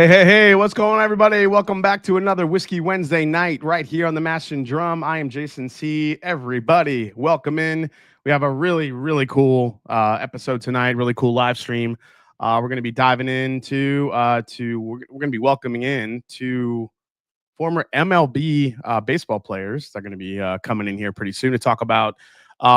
Hey, what's going on, everybody? Welcome back to another Whiskey Wednesday night right here on the Mash and Drum. I am Jason C. Everybody, welcome in. We have a really cool episode tonight, really cool live stream. We're going to be diving into, we're going to be welcoming in to former MLB baseball players. They're going to be coming in here pretty soon to talk about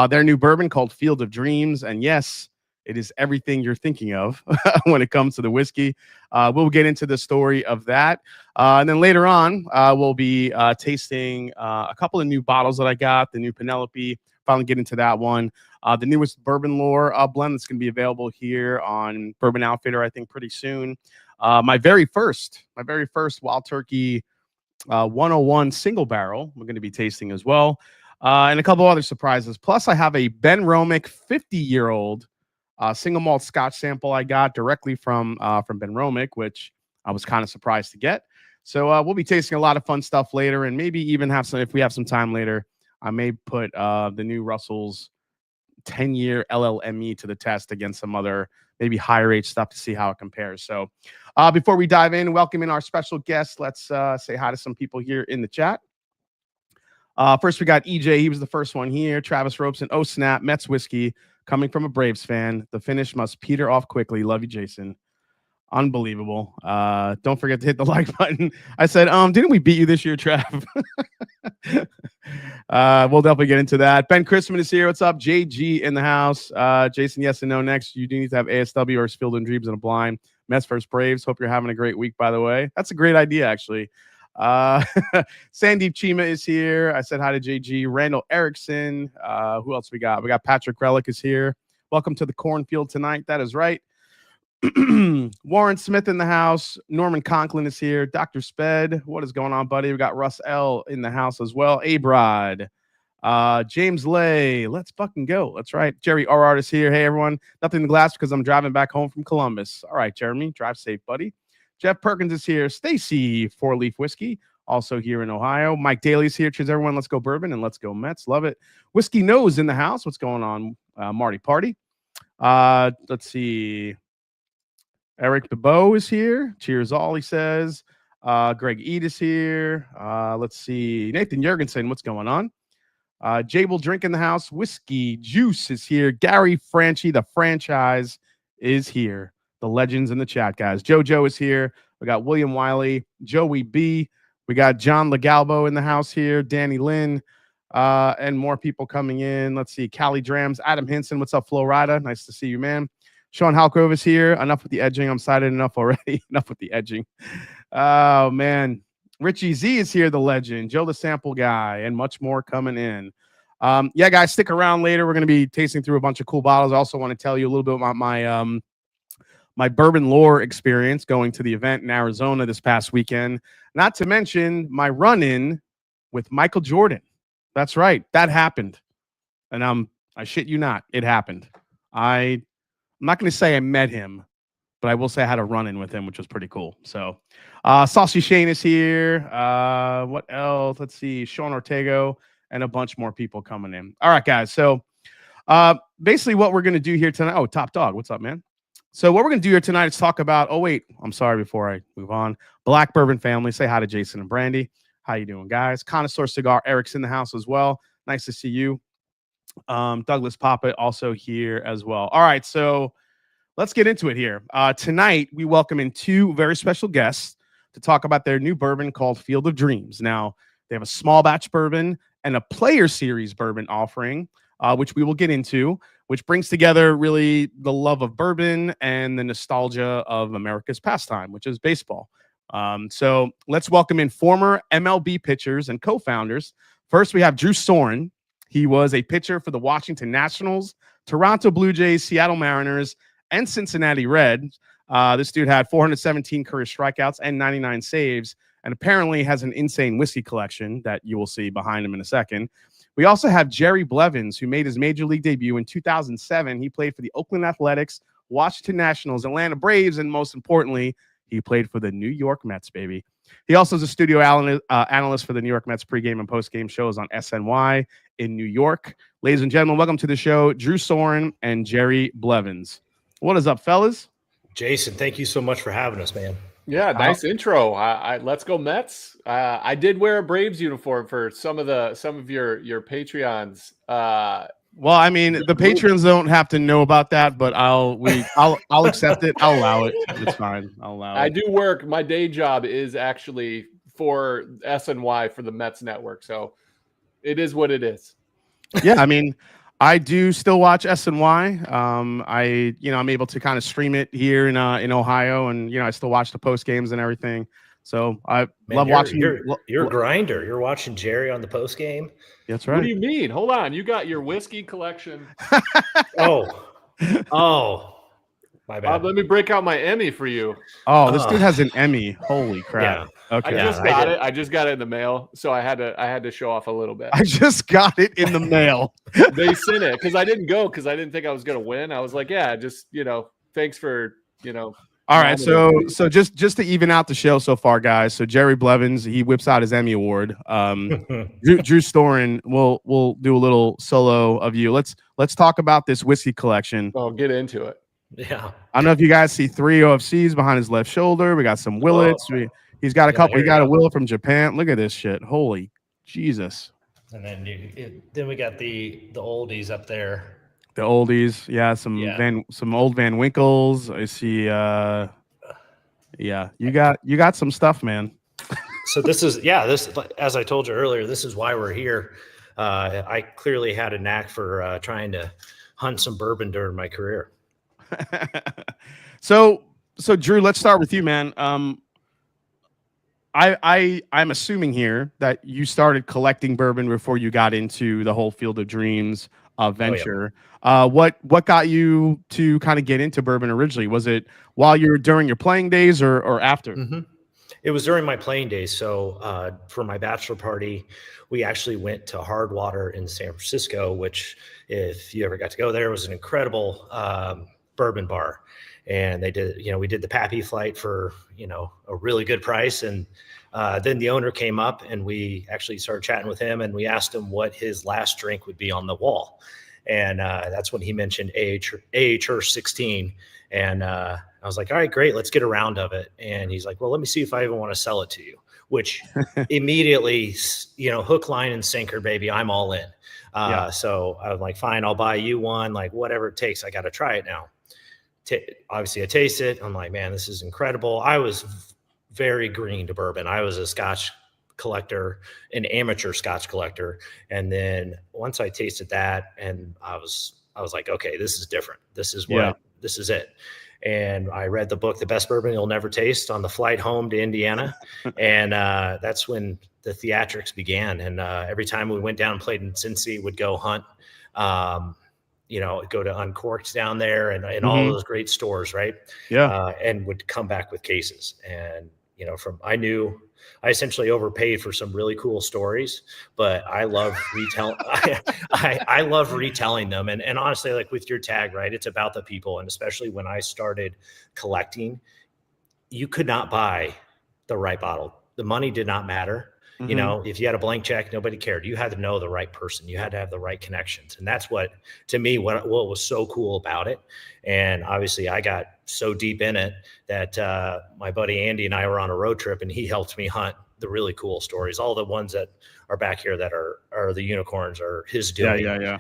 their new bourbon called Field of Dreams. And yes, it is everything you're thinking of when it comes to the whiskey. We'll get into the story of that. And then later on, we'll be tasting a couple of new bottles that I got, the new Penelope. Finally get into that one. The newest Bourbon Lore blend that's going to be available here on Bourbon Outfitter, I think, pretty soon. My very first Wild Turkey 101 single barrel we're going to be tasting as well. And a couple other surprises. Plus, I have a Benromach 50-year-old single malt Scotch sample I got directly from Benromach, which I was kind of surprised to get. So we'll be tasting a lot of fun stuff later, and maybe even have some, if we have some time later, I may put the new Russell's 10-year LLME to the test against some other maybe higher age stuff to see how it compares. So before we dive in, welcome in our special guest. Let's say hi to some people here in the chat. First, we got EJ. He was the first one here. Travis Robeson. Oh, snap. Mets whiskey. Coming from a Braves fan, the finish must peter off quickly. Love you, Jason. Unbelievable. Don't forget to hit the like button. I said, didn't we beat you this year, Trav? We'll definitely get into that. Ben Chrisman is here. What's up? JG in the house. Jason, yes and no next. You do need to have ASW or Field and Dreams in a blind. Mets versus Braves. Hope you're having a great week, by the way. That's a great idea, actually. Sandeep Chima is here. I said hi to JG. Randall Erickson. Who else we got? We got Patrick Relic is here. Welcome to the cornfield tonight. That is right. Warren Smith in the house. Norman Conklin is here. Dr. Sped. What is going on, buddy? We got Russ L in the house as well. Abrod. James Lay. Let's fucking go. That's right. Jerry R. Art is here. Hey, everyone. Nothing in the glass because I'm driving back home from Columbus. All right, Jeremy. Drive safe, buddy. Jeff Perkins is here. Stacy, 4-Leaf Whiskey, also here in Ohio. Mike Daly's here. Cheers, everyone. Let's go Bourbon and let's go Mets. Love it. Whiskey Nose in the house. What's going on, Marty Party? Let's see. Eric DeBow is here. Cheers, all, he says. Greg Ead is here. Let's see. Nathan Jurgensen, what's going on? Jable Drink in the house. Whiskey Juice is here. Gary Franchi, the franchise, is here. The legends in the chat, guys. JoJo is here. We got William Wiley, Joey B. We got John Legalbo in the house here. Danny Lynn, and more people coming in. Let's see. Callie Drams, Adam Hinson. What's up, Florida? Nice to see you, man. Sean Halgrove is here. Enough with the edging. I'm excited enough already. Enough with the edging. Oh, man. Richie Z is here, the legend. Joe the Sample Guy, and much more coming in. Yeah, guys, stick around later. We're going to be tasting through a bunch of cool bottles. I also want to tell you a little bit about my Bourbon Lore experience going to the event in Arizona this past weekend. Not to mention my run-in with Michael Jordan. That's right. That happened. And I shit you not. It happened. I'm not going to say I met him, but I will say I had a run-in with him, which was pretty cool. So Saucy Shane is here. What else? Let's see. Sean Ortego and a bunch more people coming in. All right, guys. So basically what we're going to do here tonight. Oh, Top Dog. What's up, man? So what we're going to do here tonight is talk about, oh, wait, I'm sorry before I move on. Black Bourbon family. Say hi to Jason and Brandy. How you doing, guys? Connoisseur Cigar. Eric's in the house as well. Nice to see you. Douglas Poppet also here as well. All right, so let's get into it here. Tonight, we welcome in two very special guests to talk about their new bourbon called Field of Dreams. Now, they have a small batch bourbon and a player series bourbon offering, which we will get into, which brings together really the love of bourbon and the nostalgia of America's pastime, which is baseball. So let's welcome in former MLB pitchers and co-founders. First, we have Drew Storen. He was a pitcher for the Washington Nationals, Toronto Blue Jays, Seattle Mariners, and Cincinnati Reds. This dude had 417 career strikeouts and 99 saves, and apparently has an insane whiskey collection that you will see behind him in a second. We also have Jerry Blevins, who made his major league debut in 2007. He played for the Oakland Athletics, Washington Nationals, Atlanta Braves, and most importantly, he played for the New York Mets, baby. He also is a studio analyst for the New York Mets pregame and postgame shows on SNY in New York. Ladies and gentlemen, welcome to the show, Drew Storen and Jerry Blevins. What is up, fellas? Jason, thank you so much for having us, man. Yeah, nice intro. Let's go Mets. I did wear a Braves uniform for some of your Patreons. Well, I mean, the patrons don't have to know about that, but I'll accept it. I'll allow it. It's fine. I'll allow it. I do work. My day job is actually for SNY for the Mets network, so it is what it is. Yeah, I mean, I do still watch SNY. I'm able to kind of stream it here in Ohio, and I still watch the post games and everything. So I love watching. You're a grinder. You're watching Jerry on the post game. That's right. What do you mean? Hold on, you got your whiskey collection. Oh, my bad. Let me break out my Emmy for you. Oh, this dude has an Emmy. Holy crap! Yeah. Okay, I just got it in the mail, so I had to show off a little bit. I just got it in the mail. They sent it because I didn't go because I didn't think I was gonna win. I was like, yeah, just thanks for All right, so just to even out the show so far, guys. So Jerry Blevins, he whips out his Emmy award. Drew Storen will do a little solo of you. Let's talk about this whiskey collection. Oh, get into it. Yeah. I don't know if you guys see 3 OFCs behind his left shoulder. We got some Willets. He's got a couple. He got a Willet from Japan. Look at this shit. Holy Jesus. And then we got the oldies up there. The oldies, yeah, some old Van Winkles. I see. You got some stuff, man. So this, as I told you earlier, this is why we're here. I clearly had a knack for trying to hunt some bourbon during my career. So Drew, let's start with you, man. I'm assuming here that you started collecting bourbon before you got into the whole Field of Dreams venture. Oh, yeah. What got you to kind of get into bourbon originally? Was it while you were during your playing days or after? Mm-hmm. It was during my playing days. So for my bachelor party, we actually went to Hardwater in San Francisco, which, if you ever got to go there, was an incredible bourbon bar. And we did the Pappy flight for, a really good price. And then the owner came up and we actually started chatting with him, and we asked him what his last drink would be on the wall. And that's when he mentioned AHR 16. And I was like, all right, great, let's get a round of it. And he's like, well, let me see if I even want to sell it to you, which immediately, hook, line, and sinker, baby, I'm all in. So I was like, fine, I'll buy you one, like whatever it takes. I got to try it now. Obviously I taste it. I'm like, man, this is incredible. I was very green to bourbon. I was a Scotch collector, an amateur Scotch collector. And then once I tasted that, and I was like, okay, this is different. This is this is it. And I read the book, The Best Bourbon You'll Never Taste, on the flight home to Indiana. And that's when the theatrics began. And every time we went down and played in Cincy, would go hunt, go to Uncorked down there and all those great stores, right? Yeah. And would come back with cases. And, I essentially overpaid for some really cool stories, but I love retelling. I love retelling them. And honestly, like with your tag, right, it's about the people. And especially when I started collecting, you could not buy the right bottle. The money did not matter. If you had a blank check, nobody cared. You had to know the right person. You had to have the right connections. And that's what was so cool about it. And obviously I got so deep in it that my buddy Andy and I were on a road trip, and he helped me hunt the really cool stories. All the ones that are back here that are the unicorns are his doing. Yeah.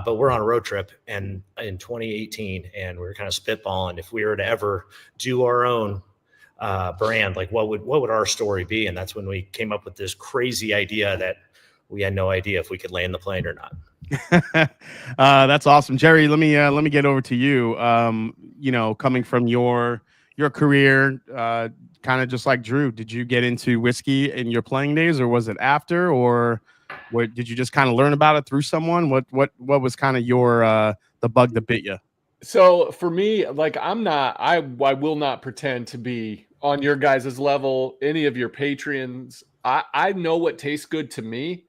But we're on a road trip and in 2018, and we were kind of spitballing if we were to ever do our own brand, like what would our story be? And that's when we came up with this crazy idea that we had no idea if we could land the plane or not. That's awesome, Jerry. Let me get over to you. Coming from your career, kind of just like Drew, did you get into whiskey in your playing days, or was it after, or did you just kind of learn about it through someone? What was kind of your the bug that bit you? So for me, like I will not pretend to be on your guys' level, any of your Patreons. I know what tastes good to me,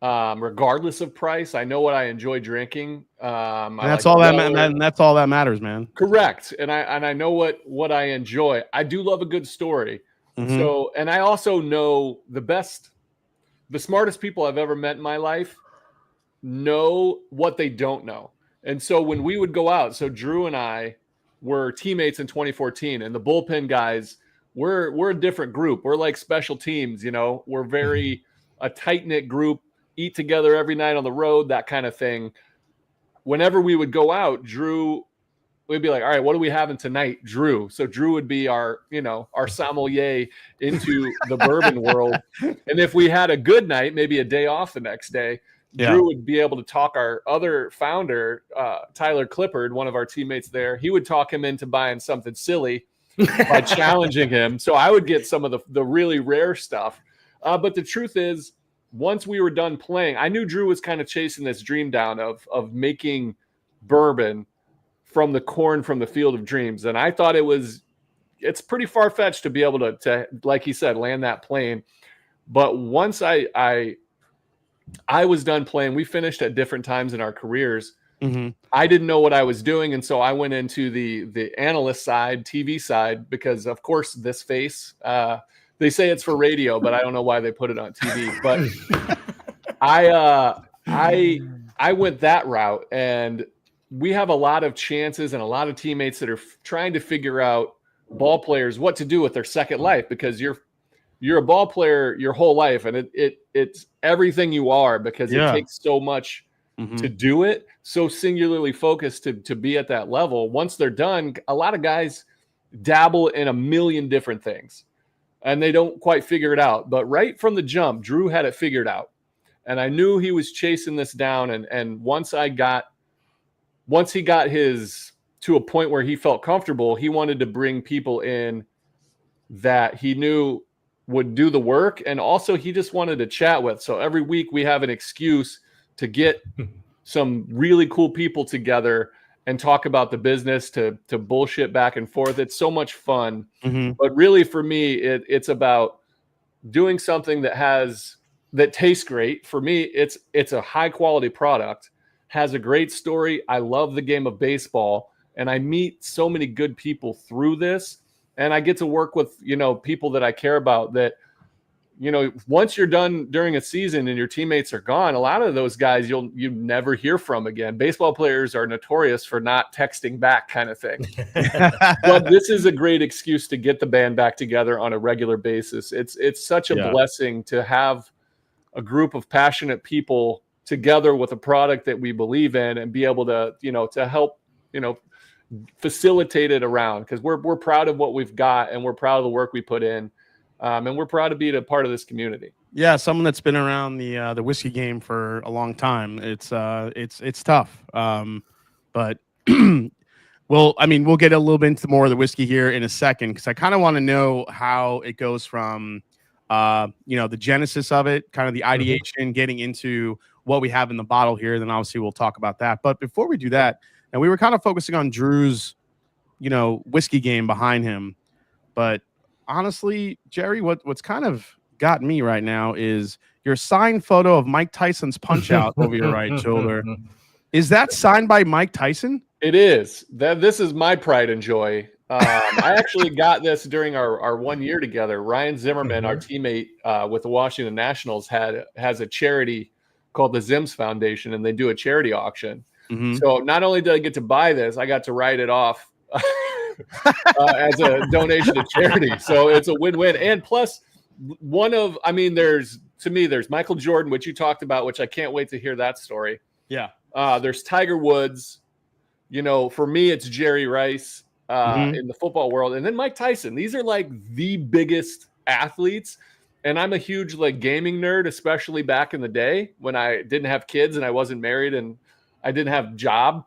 regardless of price. I know what I enjoy drinking. That's all that matters, man. Correct. And I know what I enjoy. I do love a good story. So, and I also know the smartest people I've ever met in my life know what they don't know. And so when we would go out, so Drew and I were teammates in 2014, and the bullpen guys we're a different group. We're like special teams, you know. We're very a tight-knit group, eat together every night on the road, that kind of thing. Whenever we would go out, Drew, we'd be like, all right, what are we having tonight? Drew. So Drew would be our, you know, our sommelier into the bourbon world. And if we had a good night, maybe a day off the next day, Drew would be able to talk our other founder, Tyler Clippard, one of our teammates there. He would talk him into buying something silly by challenging him. So I would get some of the really rare stuff. But the truth is, once we were done playing, I knew Drew was kind of chasing this dream down of making bourbon from the corn from the field of dreams. And I thought it's pretty far-fetched to be able to, like he said, land that plane. But once I was done playing, we finished at different times in our careers. I didn't know what I was doing. And so I went into the analyst side, TV side, because of course this face, they say it's for radio, but I don't know why they put it on TV. But I went that route, and we have a lot of chances and a lot of teammates that are trying to figure out ball players what to do with their second life, because you're a ball player your whole life, and it's everything you are, because it takes so much to do it, so singularly focused to be at that level. Once they're done, a lot of guys dabble in a million different things and they don't quite figure it out. But right from the jump, Drew had it figured out, and I knew he was chasing this down. And once he got his to a point where he felt comfortable, he wanted to bring people in that he knew would do the work, and also he just wanted to chat with. So every week we have an excuse to get some really cool people together and talk about the business, to bullshit back and forth. It's so much fun. But really for me, it's about doing something that tastes great. For me, it's a high quality product, has a great story. I love the game of baseball, and I meet so many good people through this. And I get to work with, you know, people that I care about, that, you know, once you're done during a season and your teammates are gone, a lot of those guys you never hear from again. Baseball players are notorious for not texting back, kind of thing. But this is a great excuse to get the band back together on a regular basis. It's such a blessing to have a group of passionate people together with a product that we believe in, and be able to, you know, to help, you know, facilitate it around, because we're proud of what we've got, and we're proud of the work we put in. And we're proud to be a part of this community. Yeah, someone that's been around the whiskey game for a long time. It's tough. But we'll get a little bit into more of the whiskey here in a second, because I kind of want to know how it goes from the genesis of it, kind of the ideation, getting into what we have in the bottle here. Then obviously we'll talk about that. But before we do that, and we were kind of focusing on Drew's, whiskey game behind him, but honestly, Jerry, what's kind of got me right now is your signed photo of Mike Tyson's punch out over your right shoulder. Is that signed by Mike Tyson? It is. This is my pride and joy. I actually got this during our 1 year together. Ryan Zimmerman, our teammate with the Washington Nationals, has a charity called the Zims Foundation, and they do a charity auction. So not only did I get to buy this, I got to write it off as a donation to charity. So it's a win-win. And plus, there's Michael Jordan, which you talked about, which I can't wait to hear that story. Yeah. There's Tiger Woods. For me, it's Jerry Rice in the football world. And then Mike Tyson. These are like the biggest athletes. And I'm a huge gaming nerd, especially back in the day when I didn't have kids and I wasn't married and I didn't have a job.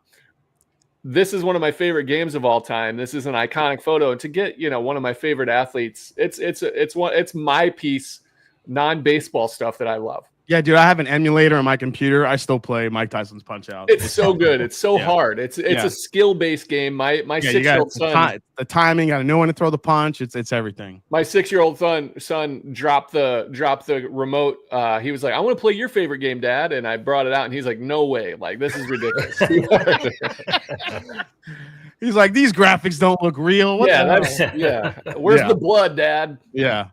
This is one of my favorite games of all time. This is an iconic photo. And to get, one of my favorite athletes, it's my piece, non-baseball stuff that I love. Yeah, dude, I have an emulator on my computer. I still play Mike Tyson's Punch Out. It's so good. It's so hard. It's a skill-based game. My 6-year-old son, the timing, got to know when to throw the punch. It's everything. My 6-year-old son dropped the remote. He was like, "I want to play your favorite game, Dad." And I brought it out, and he's like, "No way! Like, this is ridiculous." He's like, "These graphics don't look real." Where's the blood, Dad? Yeah.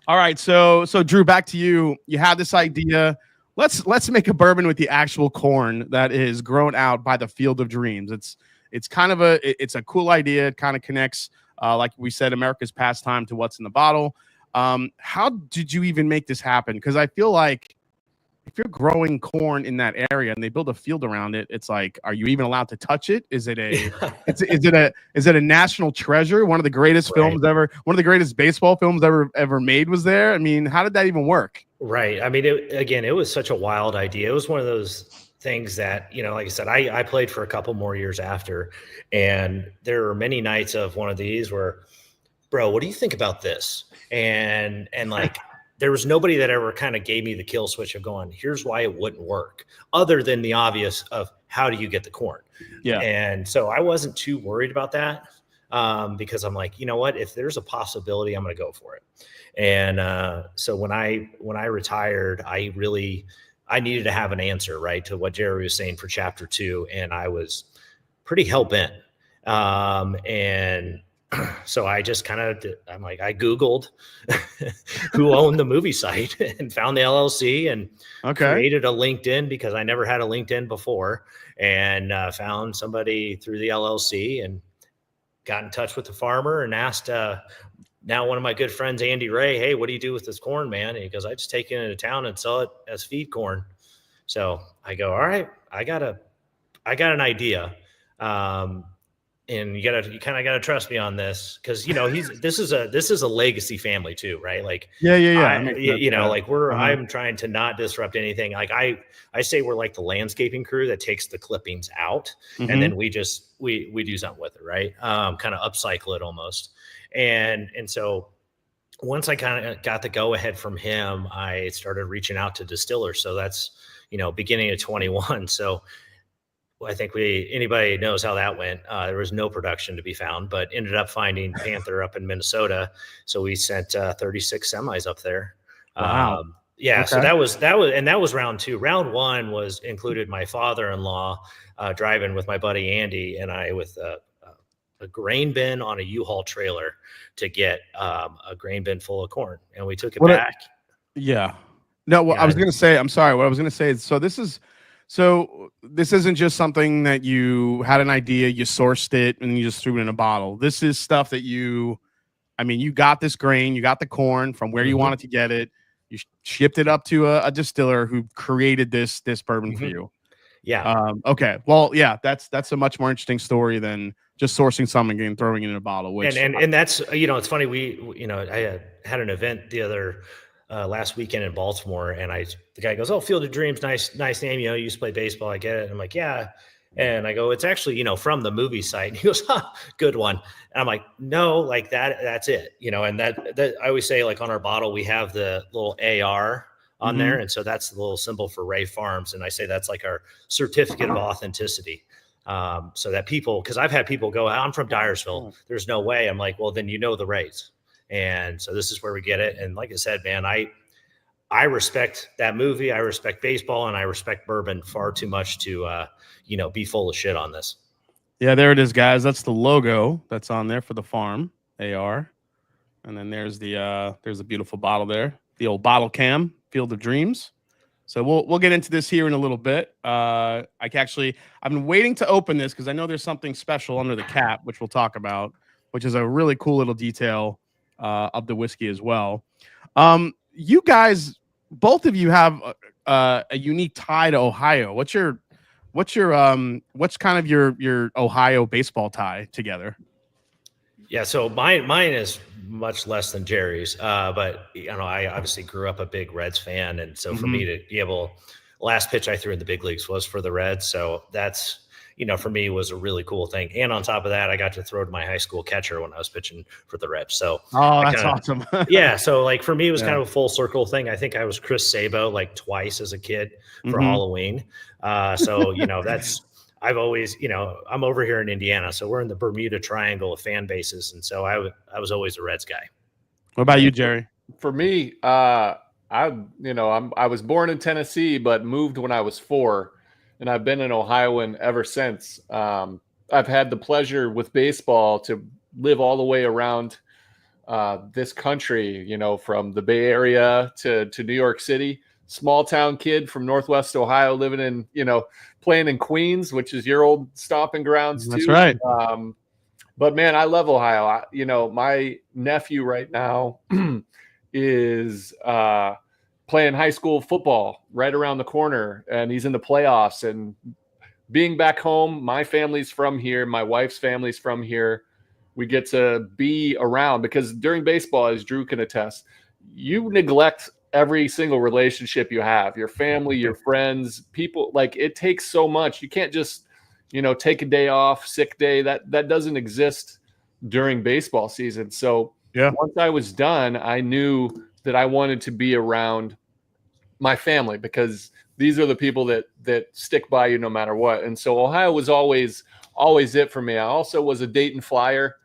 All right, so Drew, back to you. You have this idea. Let's make a bourbon with the actual corn that is grown out by the Field of Dreams. It's kind of a cool idea. It kind of connects Like we said, America's pastime to what's in the bottle. How did you even make this happen? Because I feel like if you're growing corn in that area and they build a field around it, it's like, are you even allowed to touch it? Is it a national treasure? One of the greatest films ever, one of the greatest baseball films ever made was there. I mean, how did that even work? Right. I mean, it was such a wild idea. It was one of those things that, like I said, I played for a couple more years after, and there were many nights of one of these where, bro, what do you think about this? And like, there was nobody that ever kind of gave me the kill switch of going, here's why it wouldn't work, other than the obvious of how do you get the corn? Yeah. And so I wasn't too worried about that, because I'm like, you know what, if there's a possibility, I'm going to go for it. And so when I retired, I needed to have an answer, right, to what Jerry was saying for chapter 2. And I was pretty hell-bent. And so I just I Googled who owned the movie site and found the LLC and created a LinkedIn, because I never had a LinkedIn before, and found somebody through the LLC and got in touch with the farmer and asked, now one of my good friends, Andy Ray, hey, what do you do with this corn, man? And he goes, I just take it into town and sell it as feed corn. So I go, all right, I got an idea. And you kind of gotta trust me on this, because this is a legacy family too, right? Like I'm trying to not disrupt anything. Like I say we're like the landscaping crew that takes the clippings out, and then we do something with it, right? Kind of upcycle it almost. And so once I kind of got the go ahead from him, I started reaching out to distillers. So that's beginning of 21. So I think anybody knows how that went. There was no production to be found, but ended up finding Panther up in Minnesota. So we sent 36 semis up there. Wow. Yeah. Okay. So that was round 2. Round 1 included my father-in-law driving with my buddy Andy and I with a grain bin on a U-Haul trailer to get a grain bin full of corn, and we took it back. No, I was going to say, I'm sorry. What I was going to say is, so this isn't just something that you had an idea, you sourced it, and you just threw it in a bottle. This is stuff that you got this grain, you got the corn from where you wanted to get it. You shipped it up to a distiller who created this bourbon for you. Yeah. Okay. Well, yeah, that's a much more interesting story than just sourcing something and throwing it in a bottle. Which and that's it's funny. I had an event the other last weekend in Baltimore, and the guy goes, "Oh, Field of Dreams, nice name. You used to play baseball. I get it." And I'm like, "Yeah." And I go, "It's actually, from the movie site." And he goes, "Good one." And I'm like, "No, like that's it." And that I always say, like on our bottle, we have the little AR on there. And so that's the little symbol for Ray Farms. And I say that's like our certificate of authenticity. So that because I've had people go, I'm from Dyersville, there's no way. I'm like, well, then the Rays. And so this is where we get it. And like I said, man, I respect that movie. I respect baseball, and I respect bourbon far too much to, be full of shit on this. Yeah, there it is, guys. That's the logo that's on there for the farm, AR. And then there's a beautiful bottle there, the old bottle cam, Field of Dreams. So we'll get into this here in a little bit. I've been waiting to open this because I know there's something special under the cap, which we'll talk about, which is a really cool little detail of the whiskey as well. You guys, both of you have a unique tie to Ohio. What's kind of your Ohio baseball tie together? Yeah, so mine is much less than Jerry's, but I obviously grew up a big Reds fan, and so for me to be able, last pitch I threw in the big leagues was for the Reds, so that's for me was a really cool thing. And on top of that, I got to throw to my high school catcher when I was pitching for the Reds. So that's awesome. Yeah, so like for me, it was kind of a full circle thing. I think I was Chris Sabo like twice as a kid for Halloween. So that's. I've always, I'm over here in Indiana, so we're in the Bermuda Triangle of fan bases, and so I was always a Reds guy. What about you, Jerry? For me, I was born in Tennessee, but moved when I was 4, and I've been an Ohioan ever since. I've had the pleasure with baseball to live all the way around this country, from the Bay Area to New York City. Small town kid from Northwest Ohio, living in, playing in Queens, which is your old stomping grounds too. That's right. But man, I love Ohio. My nephew right now is playing high school football right around the corner, and he's in the playoffs. And being back home, my family's from here, my wife's family's from here. We get to be around, because during baseball, as Drew can attest, you neglect every single relationship you have, your family, your friends, people. Like, it takes so much. You can't just, take a day off, sick day. That doesn't exist during baseball season. So once I was done, I knew that I wanted to be around my family, because these are the people that stick by you no matter what. And so Ohio was always it for me. I also was a Dayton Flyer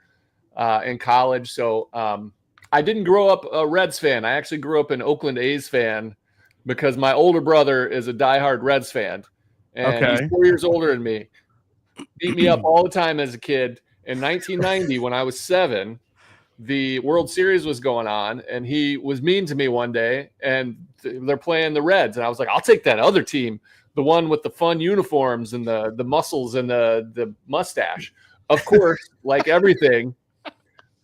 in college. So I didn't grow up a Reds fan. I actually grew up an Oakland A's fan, because my older brother is a diehard Reds fan. And he's 4 years older than me. Beat me up all the time as a kid. In 1990, when I was 7, the World Series was going on, and he was mean to me one day, and they're playing the Reds. And I was like, I'll take that other team, the one with the fun uniforms and the muscles and the mustache. Of course, like everything,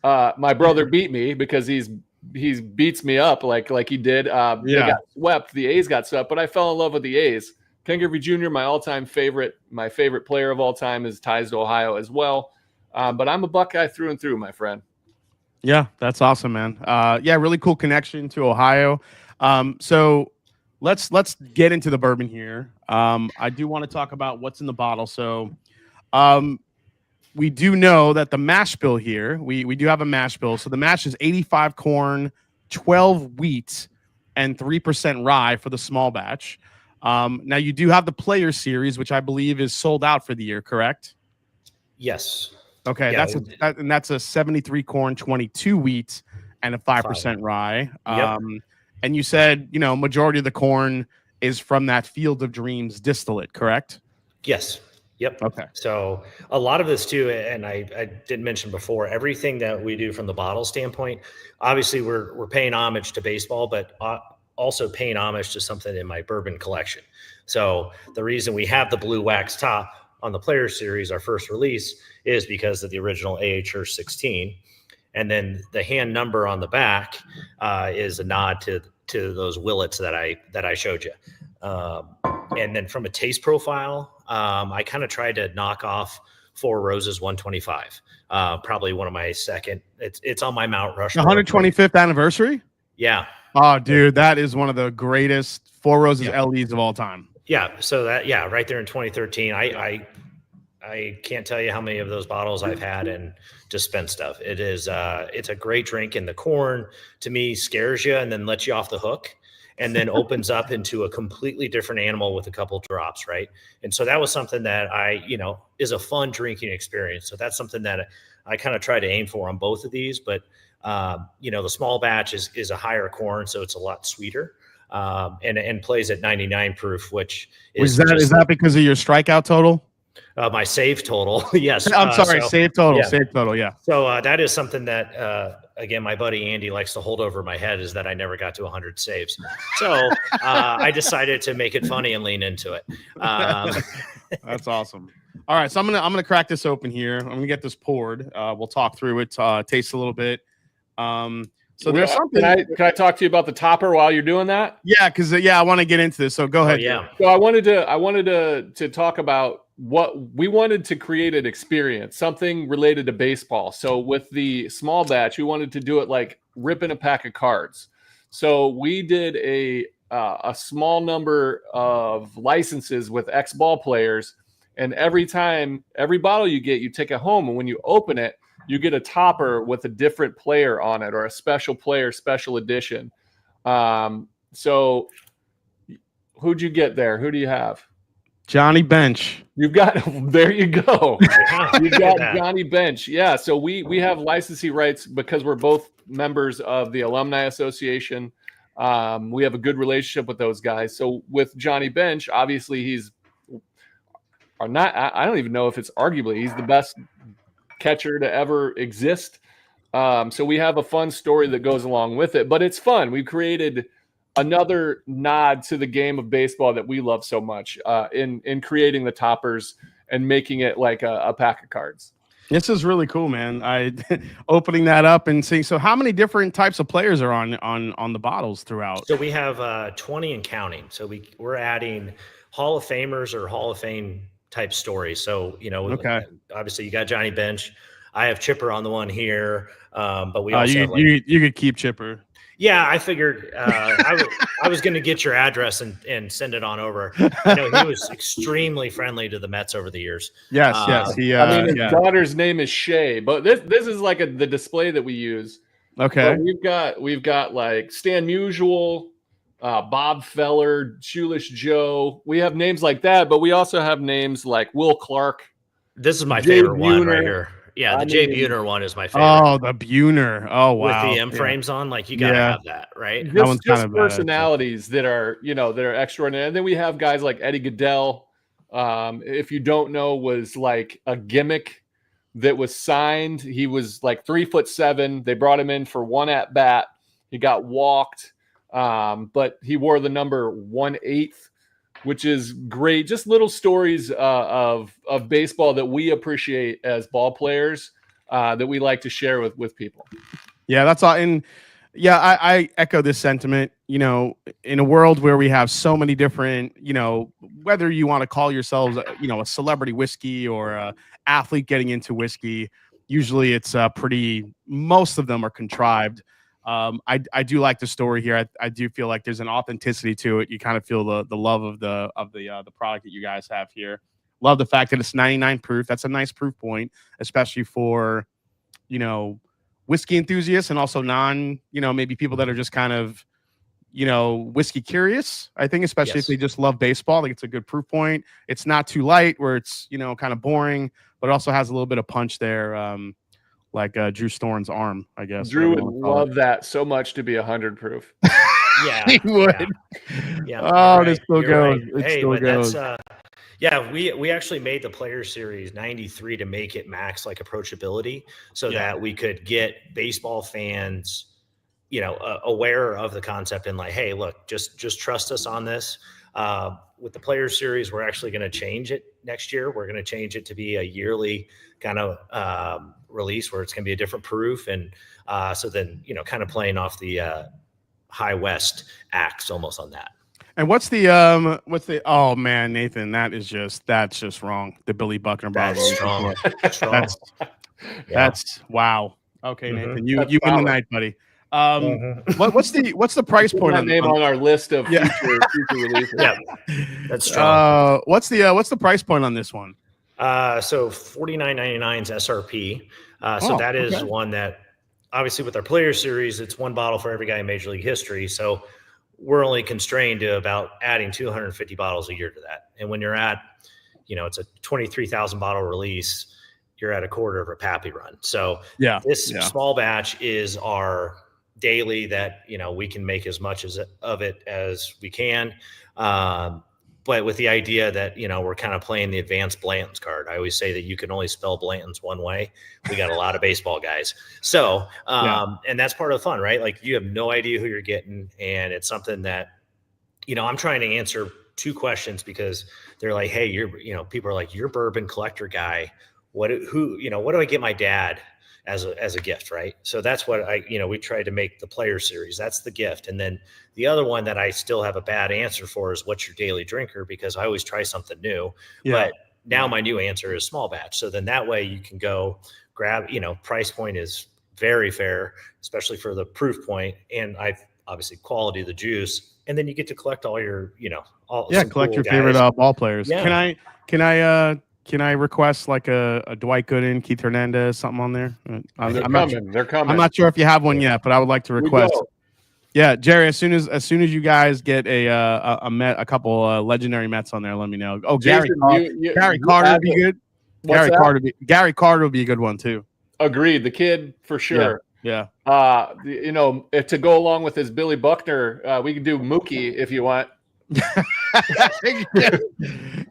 my brother beat me, because he beats me up like he did. They got swept. The A's got swept, but I fell in love with the A's. Ken Griffey Jr., my favorite player of all time, is ties to Ohio as well. But I'm a Buckeye through and through, my friend. Yeah, that's awesome, man. Really cool connection to Ohio. So let's get into the bourbon here. I do want to talk about what's in the bottle. So we do know that the mash bill here, we do have a mash bill. So the mash is 85 corn, 12 wheat, and 3% rye for the small batch. Now you do have the Player Series, which I believe is sold out for the year, correct? Yes. Okay, Yeah, that's a 73 corn, 22 wheat, and a 5% rye. Yep. And you said, majority of the corn is from that Field of Dreams distillate, correct? Yes. Yep. Okay. So a lot of this too, and I did mention before, everything that we do from the bottle standpoint, obviously we're paying homage to baseball, but also paying homage to something in my bourbon collection. So the reason we have the blue wax top on the Player Series, our first release, is because of the original AHR 16. And then the hand number on the back is a nod to those Willets that I showed you. And then from a taste profile, I kind of tried to knock off Four Roses 125. Probably one of my second. It's on my Mount Rushmore. 125th anniversary? Yeah. Oh, dude, that is one of the greatest Four Roses LEs of all time. Yeah. So right there in 2013, I can't tell you how many of those bottles I've had and dispensed of. It is it's a great drink, and the corn to me scares you and then lets you off the hook, and then opens up into a completely different animal with a couple drops, right? And so that was something that is a fun drinking experience. So that's something that I kind of try to aim for on both of these. But the small batch is a higher corn, so it's a lot sweeter. And plays at 99 proof, which is that because of your strikeout total? My save total, yes. I'm sorry, save total, save total, yeah. So that is something that, again, my buddy Andy likes to hold over my head, is that I never got to 100 saves. So I decided to make it funny and lean into it. That's awesome. All right, so I'm gonna crack this open here. I'm gonna get this poured. We'll talk through it, taste a little bit. So there's something. Can I talk to you about the topper while you're doing that? Yeah, because I want to get into this. So go ahead. Yeah. So I wanted to talk about what we wanted to create an experience, something related to baseball. So with the small batch, we wanted to do it like ripping a pack of cards. So we did a small number of licenses with ex-ball players, and every bottle you get, you take it home, and when you open it, you get a topper with a different player on it, or a special player, special edition. So who'd you get there? Who do you have? Johnny Bench. You've got, there you go. You've got Johnny Bench. Yeah. So we have licensee rights because we're both members of the Alumni Association. We have a good relationship with those guys. So with Johnny Bench, obviously I don't even know if it's arguably, he's the best catcher to ever exist. So we have a fun story that goes along with it, but it's fun. We've created another nod to the game of baseball that we love so much in creating the toppers and making it like a pack of cards. This is really cool, man. I opening that up and seeing. So, how many different types of players are on the bottles throughout? So we have 20 and counting. So we're adding Hall of Famers or Hall of Fame type stories. So Okay. obviously you got Johnny Bench. I have Chipper on the one here, but we also you could keep Chipper. Yeah, I figured I was going to get your address and send it on over. I know he was extremely friendly to the Mets over the years. Yes. I mean, his daughter's name is Shay, but this is like the display that we use. Okay. But we've got like Stan Musial, Bob Feller, Shoeless Joe. We have names like that, but we also have names like Will Clark. This is my favorite one right here. Yeah, the Jay Buhner one is my favorite. Oh, the Buhner. Oh, wow. With the M frames on, like you gotta have that, right? Just personalities that are extraordinary. And then we have guys like Eddie Goodell. If you don't know, was like a gimmick that was signed. He was like 3'7". They brought him in for one at bat. He got walked, but he wore the number 1/8, which is great. Just little stories of baseball that we appreciate as ball players that we like to share with people. Yeah, that's all. And yeah, I echo this sentiment. In a world where we have so many different, whether you want to call yourselves, a celebrity whiskey or a athlete getting into whiskey, usually it's most of them are contrived. I do like the story here. I do feel like there's an authenticity to it. You kind of feel the love of the product that you guys have here. Love the fact that it's 99 proof. That's a nice proof point, especially for, whiskey enthusiasts and also maybe people that are just kind of, whiskey curious. I think, especially if they just love baseball, like it's a good proof point. It's not too light where it's, kind of boring, but it also has a little bit of punch there. Like Drew Storen's arm, I guess. Drew would love that so much to be 100 proof. Yeah, he would. Yeah. Oh, this still goes. Right. It still goes. We actually made the Player Series 93 to make it max like approachability, so that we could get baseball fans, aware of the concept and like, hey, look, just trust us on this. With the Player Series, we're actually going to change it next year. We're going to change it to be a yearly kind of release where it's going to be a different proof. And so then, kind of playing off the High West acts almost on that. And what's the oh man, Nathan, that's just wrong. The Billy Buckner bottle. That's strong. That's wow. Okay, Nathan, you win the night, buddy. What's the price point on name on our list of future releases? Yeah, that's strong. What's the price point on this one? So $49.99 is SRP. So that is one that obviously with our Player Series, it's one bottle for every guy in Major League history. So we're only constrained to about adding 250 bottles a year to that. And when you're at, it's a 23,000 bottle release, you're at a quarter of a Pappy run. So this small batch is our daily that, we can make as much of it as we can. But with the idea that, we're kind of playing the advanced Blanton's card. I always say that you can only spell Blanton's one way. We got a lot of baseball guys. So, and that's part of the fun, right? Like you have no idea who you're getting. And it's something that, I'm trying to answer two questions because they're like, hey, people are like, you're bourbon collector guy. What do I get my dad as a gift, right? So that's what we tried to make the Player Series. That's the gift. And then the other one that I still have a bad answer for is what's your daily drinker, because I always try something new. But now my new answer is small batch. So then that way you can go grab, price point is very fair, especially for the proof point. And obviously quality of the juice. And then you get to collect all your, collect cool your guys. favorite ball players. Yeah. Can I request like a Dwight Gooden, Keith Hernandez, something on there? They're coming. I'm not sure if you have one yet, but I would like to request. Yeah, Jerry. As soon as you guys get a couple legendary Mets on there, let me know. Oh, Jason, Gary Carter would be good. Gary Carter would be a good one too. Agreed. The kid for sure. Yeah. To go along with his Billy Buckner, we could do Mookie if you want.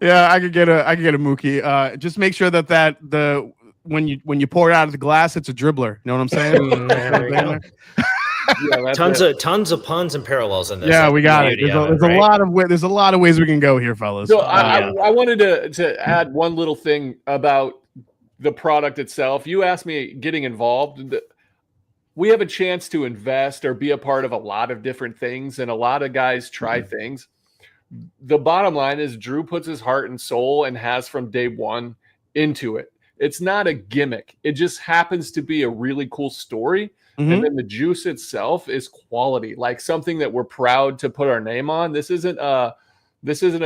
Yeah, I could get a Mookie. Just make sure that when you pour it out of the glass, it's a dribbler. You know what I'm saying? Tons of puns and parallels in this. Yeah, we got it. There's a lot of ways we can go here, fellas. So I wanted to add one little thing about the product itself. You asked me getting involved. We have a chance to invest or be a part of a lot of different things, and a lot of guys try things. The bottom line is Drew puts his heart and soul, and has from day one, into it. It's not a gimmick. It just happens to be a really cool story. And then the juice itself is quality, like something that we're proud to put our name on. This isn't a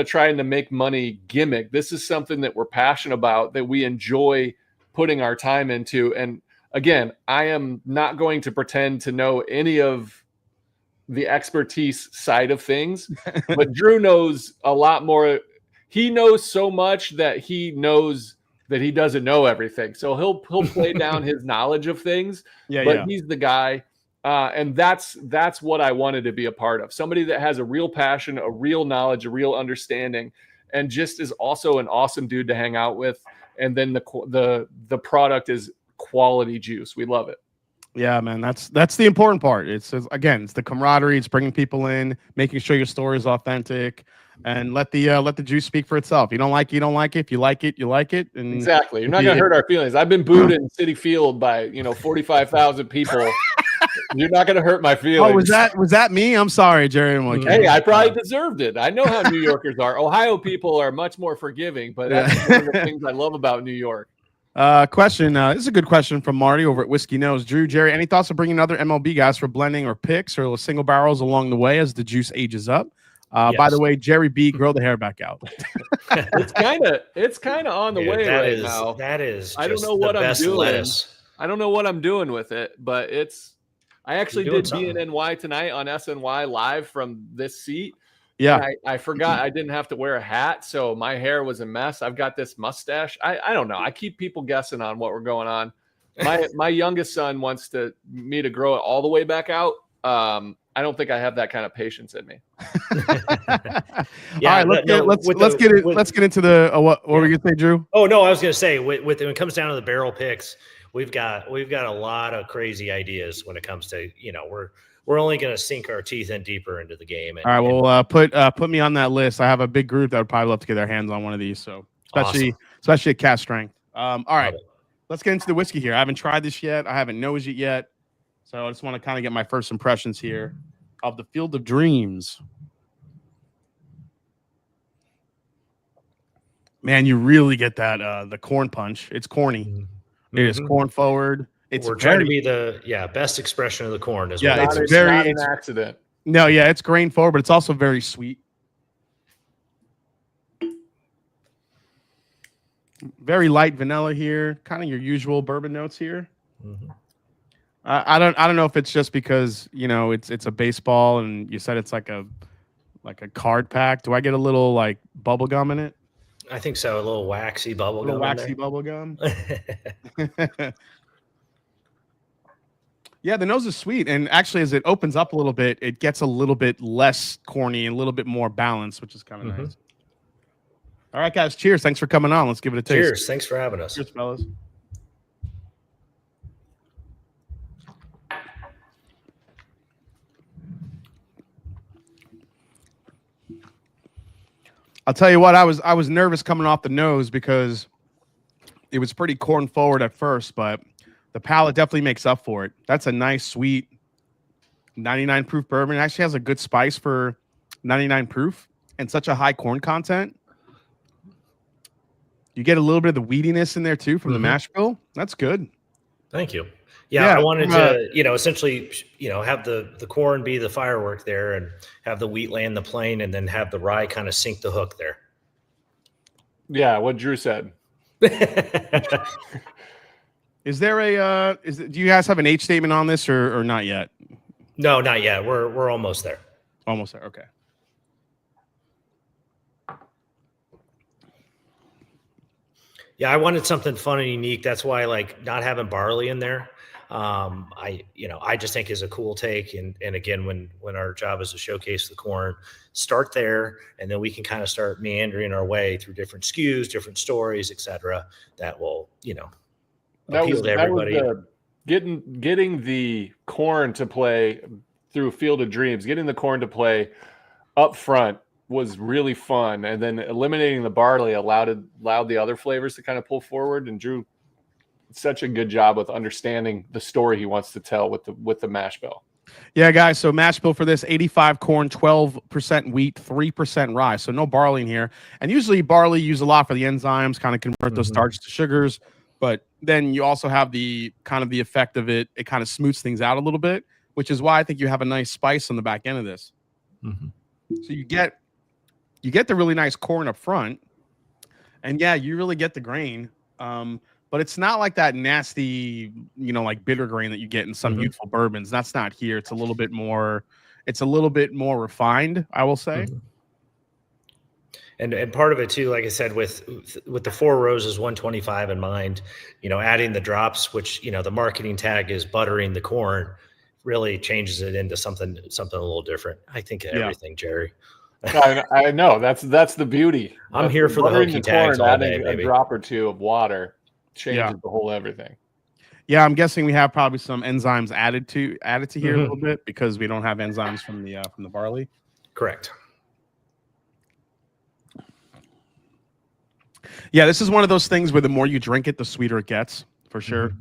trying to make money gimmick. This is something that we're passionate about, that we enjoy putting our time into. And again, I am not going to pretend to know any of the expertise side of things, but Drew knows a lot more. He knows so much that he knows that he doesn't know everything. So he'll play down his knowledge of things, but he's the guy. And that's what I wanted to be a part of. Somebody that has a real passion, a real knowledge, a real understanding, and just is also an awesome dude to hang out with. And then the product is quality juice. We love it. Yeah, man, that's the important part. It's the camaraderie. It's bringing people in, making sure your story is authentic, and let the juice speak for itself. You don't like it, you don't like it. If you like it, you like it. And exactly, you're not gonna hurt our feelings. I've been booed in Citi Field by 45,000 people. You're not gonna hurt my feelings. Oh, was that me? I'm sorry, Jerry. Hey, I probably deserved it. I know how New Yorkers are. Ohio people are much more forgiving, but that's one of the things I love about New York. Question. This is a good question from Marty over at Whiskey Nose. Drew, Jerry, any thoughts of bringing other MLB guys for blending or picks or single barrels along the way as the juice ages up? Yes. By the way, Jerry B, grow the hair back out. It's kind of on the way right now. That is. I don't know what I'm doing. Lettuce. I don't know what I'm doing with it, but I actually did BNNY tonight on SNY live from this seat. Yeah, I forgot I didn't have to wear a hat, so my hair was a mess. I've got this mustache. I don't know. I keep people guessing on what we're going on. My youngest son wants me to grow it all the way back out. I don't think I have that kind of patience in me. Yeah, all right, let's get into the what were you gonna say, Drew? Oh no, I was gonna say when it comes down to the barrel picks, we've got a lot of crazy ideas when it comes to we're only going to sink our teeth in deeper into the game. All right, well, put me on that list. I have a big group that would probably love to get their hands on one of these. So especially at cast strength. All right, let's get into the whiskey here. I haven't tried this yet. I haven't nosed it yet. So I just want to kind of get my first impressions here of the Field of Dreams. Man, you really get that the corn punch. It's corny. Mm-hmm. It is corn forward. We're trying to be the best expression of the corn. It's not an accident. No, yeah, it's grain forward, but it's also very sweet. Very light vanilla here, kind of your usual bourbon notes here. Mm-hmm. I don't know if it's just because it's a baseball and you said it's like a card pack. Do I get a little like bubble gum in it? I think so. A little waxy bubble gum. Waxy bubble gum. Yeah, the nose is sweet, and actually, as it opens up a little bit, it gets a little bit less corny and a little bit more balanced, which is kind of nice. All right, guys, cheers! Thanks for coming on. Let's give it a taste. Cheers! Thanks for having us. Cheers, fellas. I'll tell you what, I was nervous coming off the nose because it was pretty corn forward at first, but the palate definitely makes up for it. That's a nice, sweet 99 proof bourbon. It actually has a good spice for 99 proof and such a high corn content. You get a little bit of the weediness in there too from the mash bill. That's good. Thank you. Yeah, I wanted to, essentially, have the corn be the firework there and have the wheat land the plane and then have the rye kind of sink the hook there. Yeah, what Drew said. Is there do you guys have an age statement on this or not yet? No, not yet. We're almost there. Almost there. Okay. Yeah, I wanted something fun and unique. That's why I like not having barley in there. I just think is a cool take. And again, when our job is to showcase the corn, start there, and then we can kind of start meandering our way through different SKUs, different stories, etc. That will, appeal to everybody. Getting the corn to play through Field of Dreams, getting the corn to play up front was really fun, and then eliminating the barley allowed the other flavors to kind of pull forward. And Drew such a good job with understanding the story he wants to tell with the mash bill. Yeah, guys. So mash bill for this: 85 corn, 12% wheat, 3% rye. So no barley in here. And usually barley use a lot for the enzymes, kind of convert those starches to sugars. But then you also have the kind of the effect of it. It kind of smooths things out a little bit, which is why I think you have a nice spice on the back end of this. So you get the really nice corn up front, and yeah, you really get the grain. But it's not like that nasty, like bitter grain that you get in some youthful bourbons. That's not here. It's a little bit more refined, I will say. And part of it too, like I said, with the Four Roses 125 in mind, adding the drops, which the marketing tag is buttering the corn, really changes it into something a little different. I think everything, Jerry. I know that's the beauty. I'm here for the hokey tags all day, baby. A drop or two of water changes the whole everything. Yeah, I'm guessing we have probably some enzymes added to here a little bit because we don't have enzymes from the barley. Correct. Yeah, this is one of those things where the more you drink it, the sweeter it gets, for sure.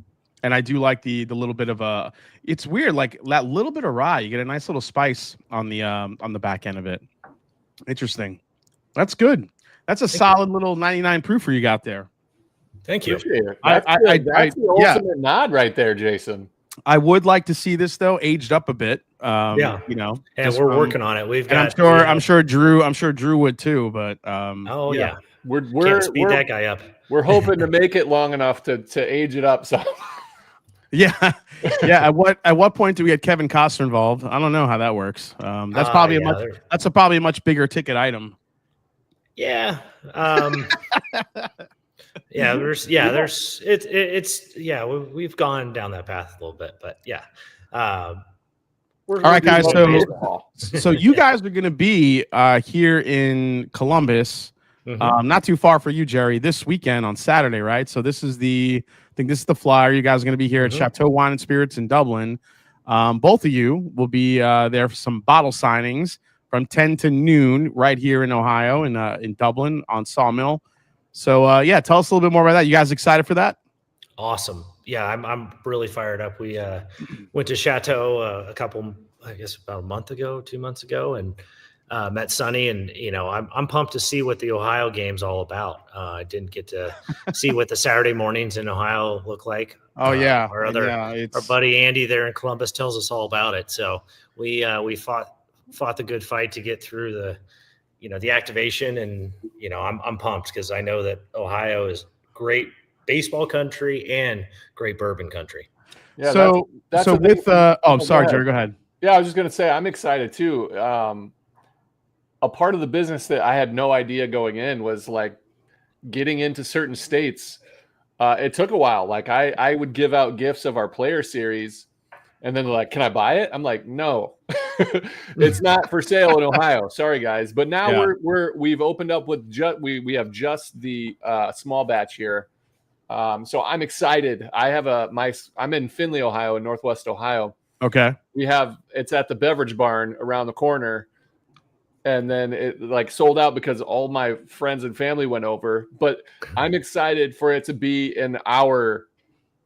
And I do like the little bit of it's weird, like that little bit of rye, you get a nice little spice on the back end of it. Interesting. That's good. That's a solid little 99 proof you got there. Thank you. That's the ultimate nod right there, Jason. I would like to see this though aged up a bit. And we're working on it. We've got. I'm sure Drew would too. But we're can't speed that guy up. We're hoping to make it long enough to age it up. So. Yeah. At what point do we get Kevin Costner involved? I don't know how that works. That's probably probably a much bigger ticket item. Yeah. We've gone down that path a little bit, but yeah. All right, guys. So you guys are going to be here in Columbus, not too far for you, Jerry, this weekend on Saturday, right? So this is the flyer. You guys are going to be here at Chateau Wine and Spirits in Dublin. Both of you will be there for some bottle signings from 10 to noon right here in Ohio, in Dublin on Sawmill. So, tell us a little bit more about that. You guys excited for that? Awesome. Yeah, I'm really fired up. We went to Chateau about a month ago, 2 months ago, and met Sonny, and I'm pumped to see what the Ohio game's all about. I didn't get to see what the Saturday mornings in Ohio look like. Our buddy Andy there in Columbus tells us all about it. So we fought the good fight to get through the activation, and I'm pumped because I know that Ohio is great baseball country and great bourbon country. Yeah. Sorry, Jerry, go ahead. Yeah, I was just gonna say I'm excited too. A part of the business that I had no idea going in was like getting into certain states. It took a while. Like I would give out gifts of our player series, and then they're like, "Can I buy it?" I'm like, "No, it's not for sale in Ohio. Sorry, guys." But now we've opened up with we have just the small batch here. So I'm excited. I'm in Findlay, Ohio, in Northwest Ohio. Okay. It's at the Beverage Barn around the corner. And then it like sold out because all my friends and family went over. But I'm excited for it to be in our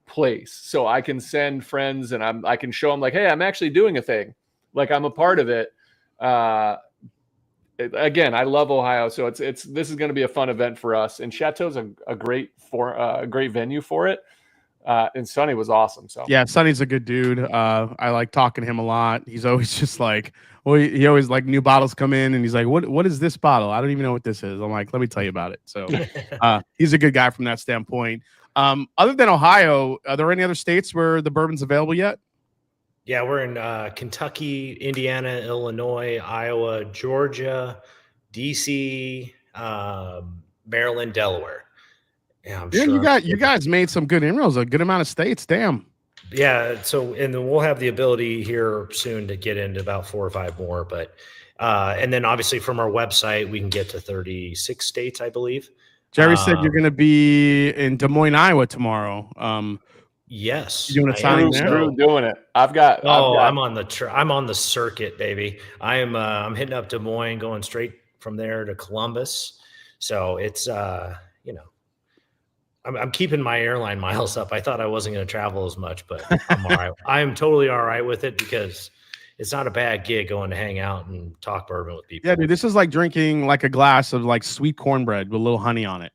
place, so I can send friends and I can show them like, hey, I'm actually doing a thing, like I'm a part of it. Again, I love Ohio, so this is going to be a fun event for us. And Chateau's a great venue for it. And Sonny was awesome. So yeah, Sonny's a good dude. I like talking to him a lot. He's always just like, he always like new bottles come in and he's like, what is this bottle? I don't even know what this is. I'm like, let me tell you about it. So he's a good guy from that standpoint. Other than Ohio, are there any other states where the bourbon's available yet? Yeah, we're in Kentucky, Indiana, Illinois, Iowa, Georgia, DC, Maryland, Delaware. Yeah, you guys made some good inroads, a good amount of states. Damn. Yeah. So, and then we'll have the ability here soon to get into about 4 or 5 more. But, and then obviously from our website, we can get to 36 states, I believe. Jerry said you're going to be in Des Moines, Iowa tomorrow. Yes. You doing a signing there? Drew doing it. I'm on the circuit, baby. I'm hitting up Des Moines, going straight from there to Columbus. So it's, I'm keeping my airline miles up. I thought I wasn't going to travel as much, but I'm all right. I'm totally all right with it because it's not a bad gig going to hang out and talk bourbon with people. Yeah, dude, this is like drinking like a glass of like sweet cornbread with a little honey on it.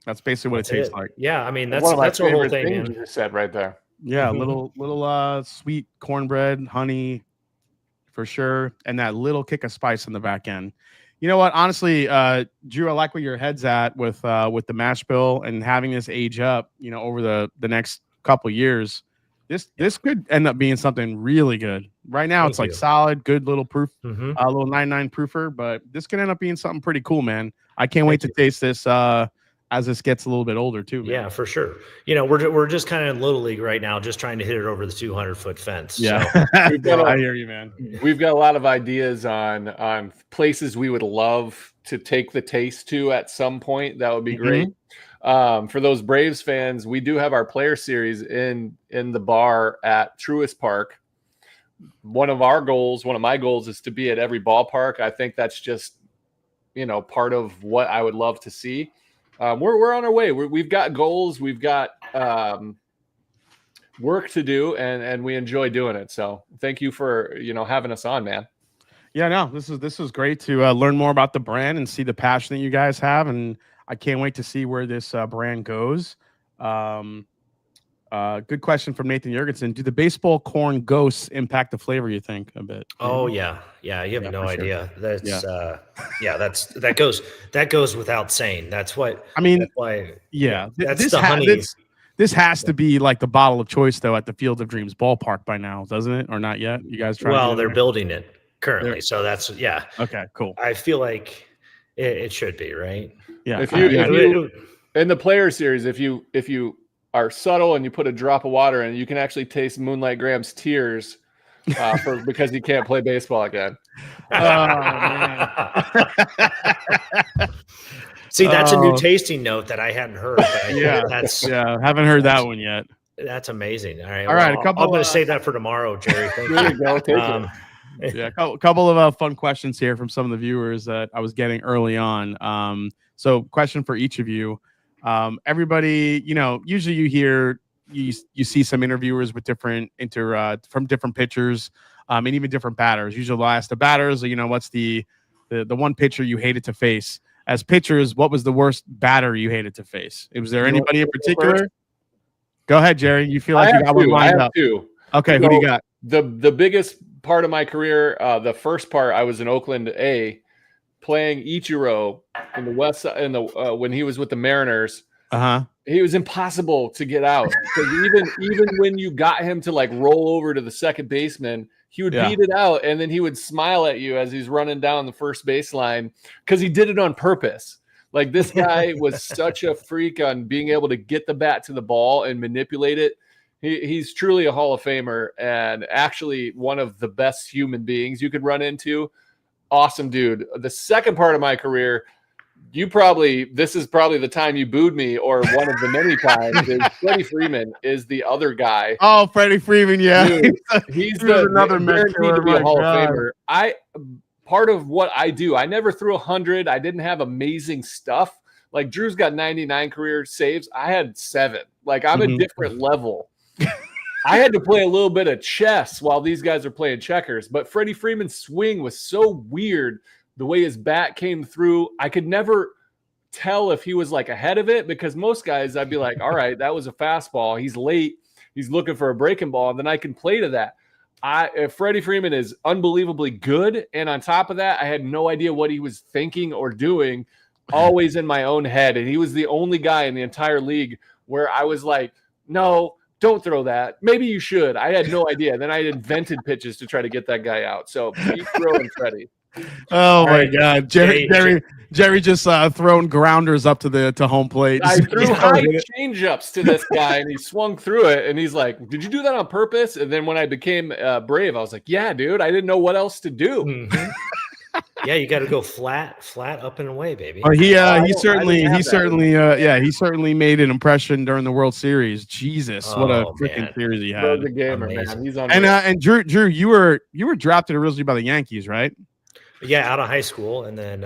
That's basically what it tastes like. Yeah, I mean that's the whole thing, man. You said right there. Yeah, little sweet cornbread, honey, for sure, and that little kick of spice in the back end. You know what? Honestly, Drew, I like where your head's at with the mash bill and having this age up. You know, over the next couple years, this could end up being something really good. Right now, it's like solid, good little proof, little 9.9 proofer, but this could end up being something pretty cool, man. I can't wait to taste this as this gets a little bit older too, man. Yeah, for sure. You know, we're just kind of in little league right now, just trying to hit it over the 200-foot fence. Yeah, so. I hear you, man. We've got a lot of ideas on places we would love to take the taste to at some point. That would be great. For those Braves fans, we do have our player series in the bar at Truist Park. One of my goals is to be at every ballpark. I think that's just, part of what I would love to see. We're on our way. We've got goals. We've got work to do, and we enjoy doing it. So thank you for having us on, man. Yeah, no, this is great to learn more about the brand and see the passion that you guys have, and I can't wait to see where this brand goes. Good question from Nathan Jurgensen. Do the baseball corn ghosts impact the flavor, you think, a bit? Oh, yeah. You have no idea. Sure. That's that goes without saying. That's what I mean. That's why, that's the honey. This has to be like the bottle of choice, though, at the Field of Dreams ballpark by now, doesn't it? Or not yet? You guys trying? Well, they're building it currently, so that's Okay, cool. I feel like it should be, right? Yeah. If you in the player series, if you are subtle and you put a drop of water in, you can actually taste Moonlight Graham's tears because he can't play baseball again. Oh, man. See, that's a new tasting note that I hadn't heard. Haven't heard that one yet. That's amazing. All right. I'm going to save that for tomorrow, Jerry. Thank there you go. Take it. Yeah, a couple of fun questions here from some of the viewers that I was getting early on. So question for each of you. Everybody, usually you see some interviewers with different from different pitchers, and even different batters. Usually they'll ask the batters, what's the one pitcher you hated to face? As pitchers, what was the worst batter you hated to face? Was there anybody in particular? Go ahead, Jerry. You feel like you got one lined up. Okay, who do you got? The biggest part of my career, the first part, I was in Oakland A, playing Ichiro in the West when he was with the Mariners. He was impossible to get out because even when you got him to like roll over to the second baseman, he would beat it out, and then he would smile at you as he's running down the first baseline because he did it on purpose. Like, this guy was such a freak on being able to get the bat to the ball and manipulate it. He's truly a Hall of Famer and actually one of the best human beings you could run into. Awesome dude. The second part of my career, this is probably the time you booed me, or one of the many times, is Freddie Freeman is the other guy. Oh, Freddie Freeman, yeah. Dude, he's another guaranteed to be a Hall of Famer. Part of what I do, I never threw 100. I didn't have amazing stuff. Like, Drew's got 99 career saves. I had 7. Like, I'm a different level. I had to play a little bit of chess while these guys are playing checkers. But Freddie Freeman's swing was so weird. The way his bat came through, I could never tell if he was like ahead of it, because most guys, I'd be like, all right, that was a fastball. He's late. He's looking for a breaking ball. And then I can play to that. Freddie Freeman is unbelievably good. And on top of that, I had no idea what he was thinking or doing, always in my own head. And he was the only guy in the entire league where I was like, no, don't throw that. Maybe you should. I had no idea. And then I invented pitches to try to get that guy out. So keep throwing Freddie. Oh my God, Jerry just thrown grounders up to home plate. I threw high change-ups to this guy, and he swung through it. And he's like, "Did you do that on purpose?" And then when I became Brave, I was like, "Yeah, dude, I didn't know what else to do." Mm-hmm. Yeah, you got to go flat up and away, baby. He certainly made an impression during the World Series. Jesus, what a freaking series he had! The gamer, man. He's on. And Drew, you were drafted originally by the Yankees, right? Yeah, out of high school, and then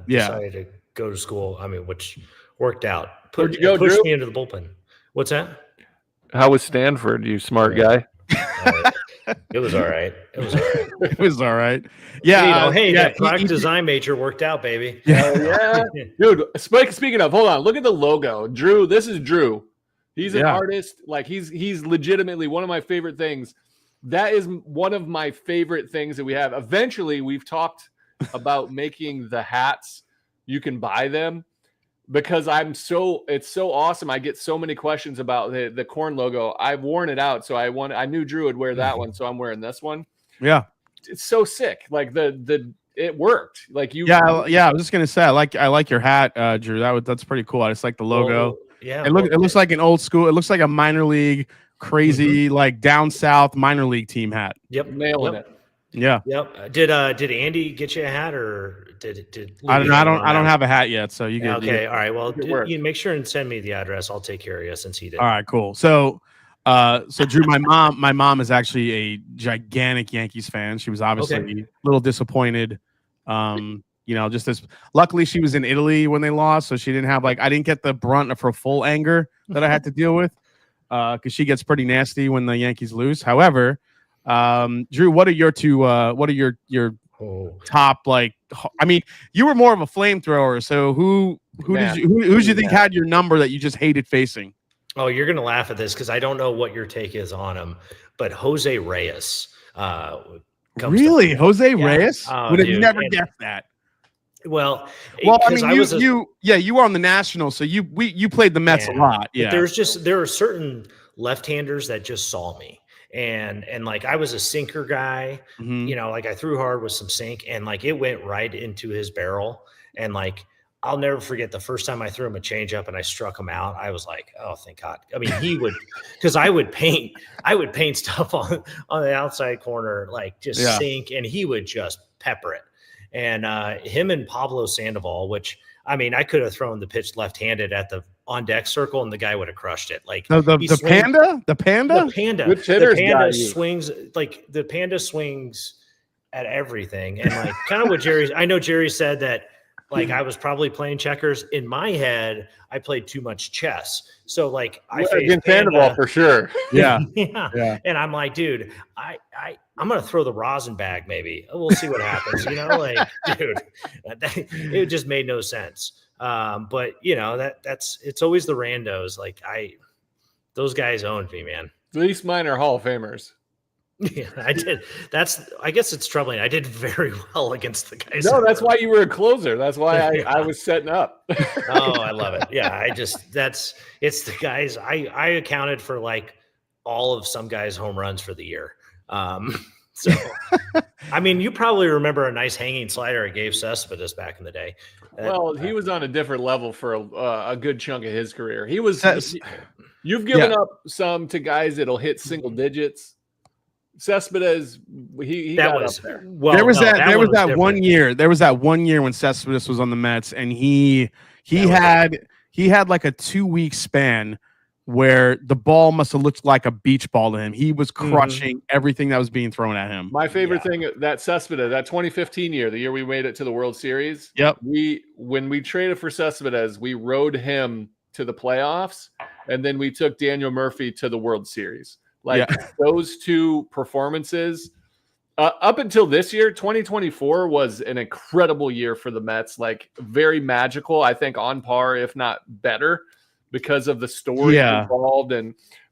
decided to go to school. I mean, which Worked out. Where'd you go, pushed Drew? me into the bullpen. What's that? How was Stanford, you smart guy? It was all right. It was all right. Yeah. That product design major worked out, baby. Yeah. Dude, speaking of, hold on. Look at the logo. Drew, this is Drew. He's an artist. Like he's legitimately one of my favorite things. That is one of my favorite things that we have. Eventually, we've talked about making the hats. You can buy them because it's so awesome. I get so many questions about the corn logo. I've worn it out. So I knew Drew would wear that one. So I'm wearing this one. Yeah. It's so sick. Like it worked. Like you. Yeah. I was just going to say, I like your hat, Drew. That's pretty cool. I just like the logo. Well, yeah. It looks like an old school. It looks like a minor league crazy, like down south minor league team hat. Yep. Nailing it. Yeah. Yep. Did Andy get you a hat, or did I don't have a hat yet, so you get okay. All right. Well, you make sure and send me the address. I'll take care of you since he did. All right, cool. So Drew, my mom is actually a gigantic Yankees fan. She was obviously a little disappointed. Just as luckily she was in Italy when they lost, so she didn't have I didn't get the brunt of her full anger that I had to deal with, because she gets pretty nasty when the Yankees lose. However, Drew, what are your two? What are your top? I mean, you were more of a flamethrower. So who did you think had your number that you just hated facing? Oh, you're gonna laugh at this because I don't know what your take is on him, but Jose Reyes. Really, Jose Reyes? Oh, would have dude. never guessed that. Well, I mean, you were on the Nationals, so you played the Mets a lot. Yeah, but there are certain left-handers that just saw me. And I was a sinker guy, I threw hard with some sink, and it went right into his barrel. And I'll never forget the first time I threw him a changeup and I struck him out. I was like, oh, thank God. I mean, he would, because I would paint stuff on the outside corner, sink, and he would just pepper it. And him and Pablo Sandoval, which I mean, I could have thrown the pitch left-handed at the on deck circle, and the guy would have crushed it. The panda swings the panda swings at everything, and kind of what I know Jerry said that I was probably playing checkers. In my head, I played too much chess. So I against Sandoval for sure. Yeah. Yeah. And I'm like, dude, I'm gonna throw the rosin bag. Maybe we'll see what happens. Dude, it just made no sense. But it's always the randos. Those guys owned me, man. At least mine are Hall of Famers. Yeah, I did. I guess it's troubling. I did very well against the guys. No, that's why you were a closer. That's why I was setting up. Oh, I love it. Yeah, it's the guys. I accounted for all of some guys' home runs for the year. So, I mean, you probably remember a nice hanging slider I gave Cespedes back in the day. Well, he was on a different level for a good chunk of his career. You've given up some to guys that'll hit single digits. Cespedes, he got up there. Well, there was that 1 year. There was that 1 year when Cespedes was on the Mets, and he had a 2 week span where the ball must have looked like a beach ball to him. He was crushing everything that was being thrown at him. My favorite thing, that Cespedes, that 2015 year, the year we made it to the World Series. Yep. When we traded for Cespedes, we rode him to the playoffs, and then we took Daniel Murphy to the World Series. Those two performances, up until this year, 2024 was an incredible year for the Mets. Very magical, I think, on par, if not better, because of the story involved.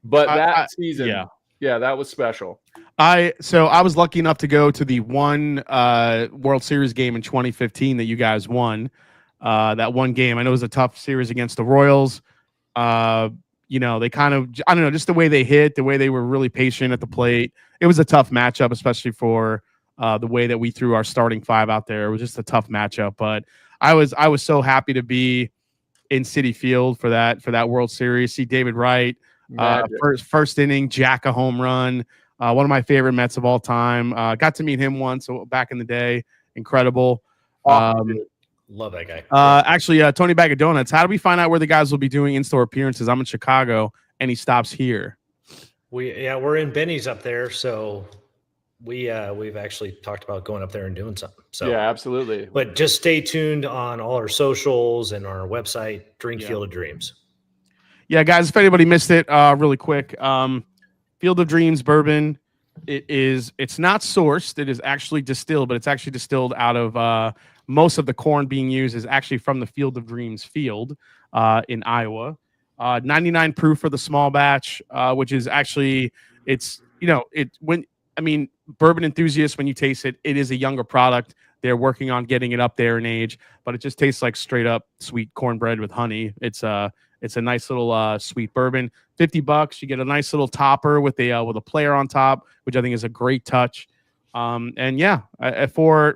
But that season, that was special. I was lucky enough to go to the one World Series game in 2015 that you guys won. That one game, I know it was a tough series against the Royals. They kind of, I don't know, just the way they hit, the way they were really patient at the plate. It was a tough matchup, especially for the way that we threw our starting five out there. It was just a tough matchup. But I was so happy to be in Citi Field for that World Series. See David Wright, first inning, jack a home run. One of my favorite Mets of all time. Got to meet him once back in the day. Incredible. Love that guy. Actually, Tony Bag of Donuts. How do we find out where the guys will be doing in-store appearances? I'm in Chicago, and he stops here. We're in Benny's up there, so we've actually talked about going up there and doing something. So yeah, absolutely. But just stay tuned on all our socials and our website, Drink Field of Dreams. Yeah, guys, if anybody missed it, really quick, Field of Dreams bourbon. It's not sourced. It is actually distilled, but it's actually distilled out of most of the corn being used is actually from the Field of Dreams field in Iowa. 99 proof for the small batch, which is actually bourbon enthusiasts, when you taste it, it is a younger product. They're working on getting it up there in age, but it just tastes like straight up sweet cornbread with honey. It's a nice little sweet bourbon. $50. You get a nice little topper with a player on top, which I think is a great touch. For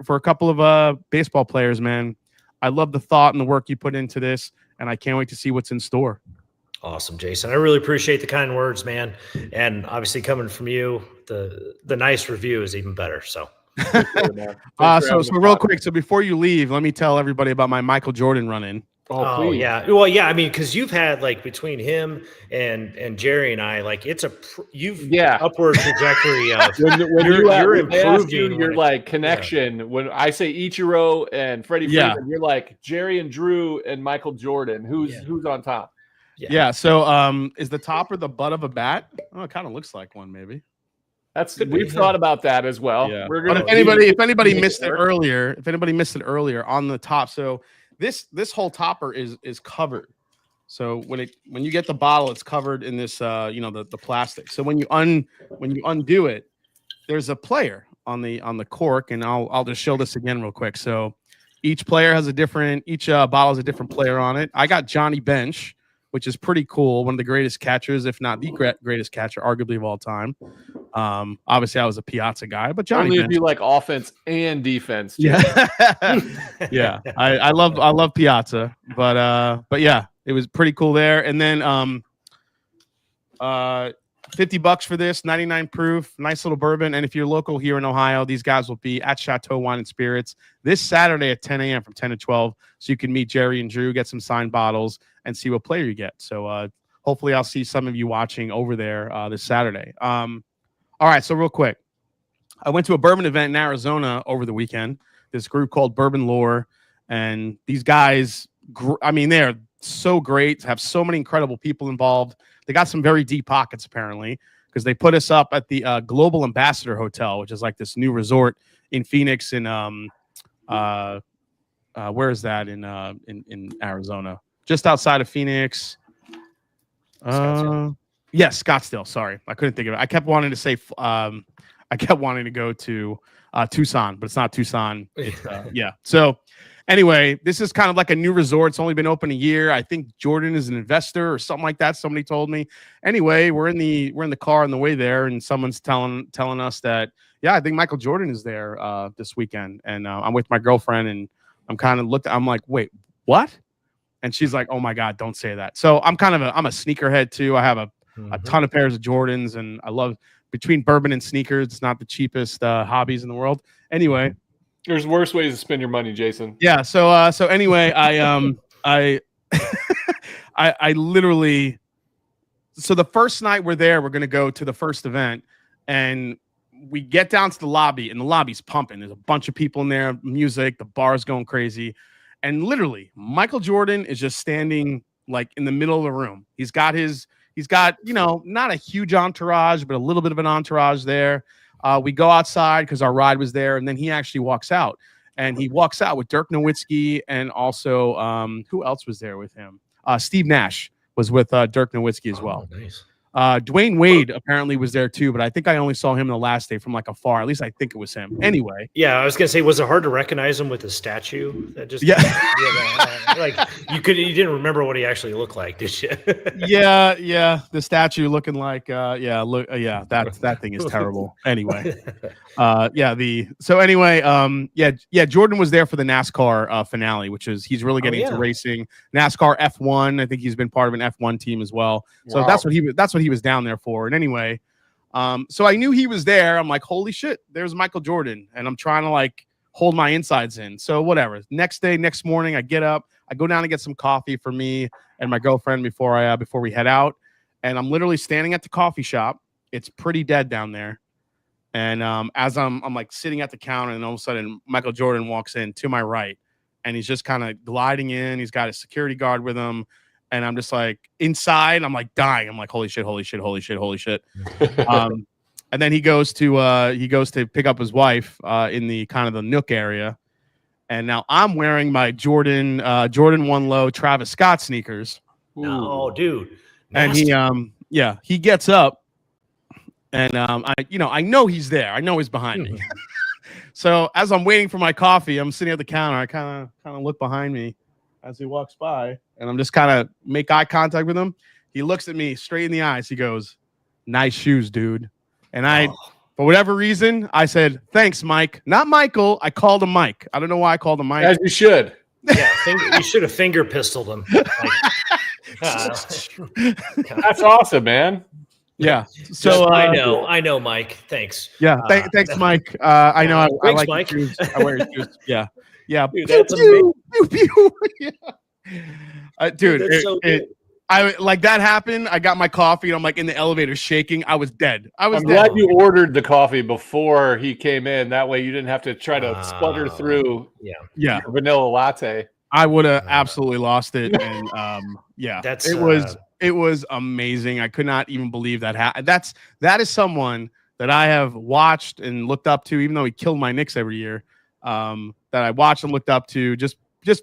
a couple of baseball players, man, I love the thought and the work you put into this, and I can't wait to see what's in store. Awesome, Jason. I really appreciate the kind words, man. And obviously coming from you, the nice review is even better. So so real quick, so before you leave, let me tell everybody about my Michael Jordan run-in. Oh yeah. Well, yeah. I mean, because you've had between him and Jerry and I, it's upward trajectory of when you're improving your connection. Yeah. When I say Ichiro and Freddie Freeman, you're like Jerry and Drew and Michael Jordan. Who's on top? Yeah. So is the topper the butt of a bat? Oh, it kind of looks like one, maybe. We've thought about that as well. Yeah. We're gonna if anybody missed it earlier on the top, so this whole topper is covered. So when you get the bottle, it's covered in this the plastic. So when you undo it, there's a player on the cork, and I'll just show this again real quick. So each player has each bottle has a different player on it. I got Johnny Bench, which is pretty cool. One of the greatest catchers, if not the greatest catcher, arguably of all time. Obviously, I was a Piazza guy, but Johnny only Bench, if you like offense and defense. Yeah, yeah. I love Piazza, but yeah, it was pretty cool there. And then $50 for this, 99 proof, nice little bourbon. And if you're local here in Ohio, these guys will be at Chateau Wine and Spirits this Saturday at 10 a.m. from 10 to 12. So you can meet Jerry and Drew, get some signed bottles, and see what player you get. So hopefully I'll see some of you watching over there this Saturday. All right, so real quick, I went to a bourbon event in Arizona over the weekend. This group called Bourbon Lore, and these guys, they're so great, have so many incredible people involved. They got some very deep pockets, apparently, because they put us up at the Global Ambassador Hotel, which is like this new resort in Phoenix. In where is that in Arizona? Just outside of Phoenix. Yes, Scottsdale. Sorry, I couldn't think of it. I kept wanting to say. I kept wanting to go to Tucson, but it's not Tucson. It's, yeah. So anyway, this is kind of like a new resort. It's only been open a year. I think Jordan is an investor or something like that. Somebody told me. Anyway, we're in the car on the way there, and someone's telling us that I think Michael Jordan is there this weekend, and I'm with my girlfriend, and I'm kind of I'm like, wait, what? And she's like, oh my God, don't say that. So I'm a sneakerhead too. I have a ton of pairs of Jordans, and I love between bourbon and sneakers. It's not the cheapest hobbies in the world. Anyway, there's worse ways to spend your money, Jason. Yeah. So anyway, I literally. So the first night we're there, we're gonna go to the first event, and we get down to the lobby, and the lobby's pumping. There's a bunch of people in there, music, the bar's going crazy, and literally Michael Jordan is just standing like in the middle of the room. He's got not a huge entourage, but a little bit of an entourage there. We go outside because our ride was there, and then he actually walks out. And he walks out with Dirk Nowitzki, and also who else was there with him? Steve Nash was with Dirk Nowitzki as well. Nice. Dwayne Wade apparently was there too, but I think I only saw him the last day from like afar. At least I think it was him. Anyway. Yeah, I was gonna say, was it hard to recognize him with the statue? That just like you didn't remember what he actually looked like, did you? yeah. The statue looking like that thing is terrible. Anyway. Jordan was there for the NASCAR finale, which is he's really getting into racing. NASCAR F1. I think he's been part of an F1 team as well. So wow. that's what he was down there for. And anyway, so I knew he was there. I'm like, holy shit, there's Michael Jordan. And I'm trying to like hold my insides in. So whatever. Next morning, I get up, I go down to get some coffee for me and my girlfriend before we head out. And I'm literally standing at the coffee shop. It's pretty dead down there. And as I'm like sitting at the counter, and all of a sudden Michael Jordan walks in to my right, and he's just kind of gliding in. He's got a security guard with him, and I'm just like inside. I'm like dying. I'm like, holy shit, holy shit, holy shit, holy shit. And then he goes to pick up his wife in the kind of the nook area, and now I'm wearing my Jordan 1 Low Travis Scott sneakers. No, dude. Nasty. And he gets up. And I know he's there. I know he's behind me. So as I'm waiting for my coffee, I'm sitting at the counter. I kind of look behind me as he walks by, and I'm just kind of make eye contact with him. He looks at me straight in the eyes. He goes, "Nice shoes, dude." And for whatever reason, I said, "Thanks, Mike." Not Michael. I called him Mike. I don't know why I called him Mike. As you should. Yeah, you should have finger pistoled him. That's awesome, man. Yeah. So I know, Mike. Thanks. Yeah. Thanks, Mike. I know. I like Mike. Shoes. I wear your shoes. Yeah. Yeah. Dude, that's amazing. Yeah. Dude, so good. I like that happened. I got my coffee and I'm like in the elevator shaking. I was dead. I'm glad you ordered the coffee before he came in. That way you didn't have to try to sputter through your vanilla latte. I would have absolutely lost it. And it was amazing. I could not even believe that happened. That is someone that I have watched and looked up to, even though he killed my Knicks every year. That I watched and looked up to just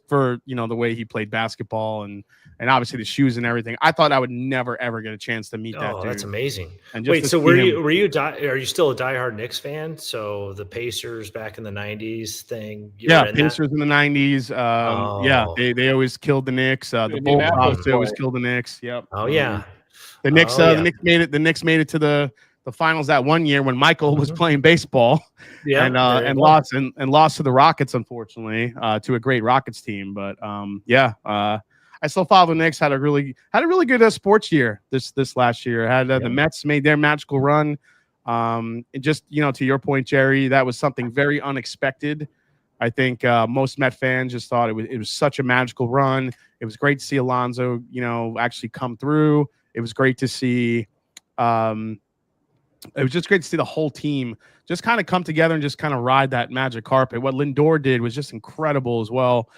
for the way he played basketball and obviously the shoes and everything. I thought I would never ever get a chance to meet that dude. That's amazing. And wait, so are you still a diehard Knicks fan? So the Pacers back in the 90s thing. Pacers in the 90s. They always killed the Knicks. The Bulls obviously always killed the Knicks. Yep. Oh yeah. The Knicks. The Knicks made it. The Knicks made it to the finals that one year when Michael was playing baseball. Yeah. And lost to the Rockets, unfortunately, to a great Rockets team. But I still follow the Knicks. Had a really good sports year this last year. The Mets made their magical run. To your point, Jerry, that was something very unexpected. I think most Met fans just thought it was such a magical run. It was great to see Alonso, actually come through. It was great to see. It was just great to see the whole team just kind of come together and just kind of ride that magic carpet. What Lindor did was just incredible as well.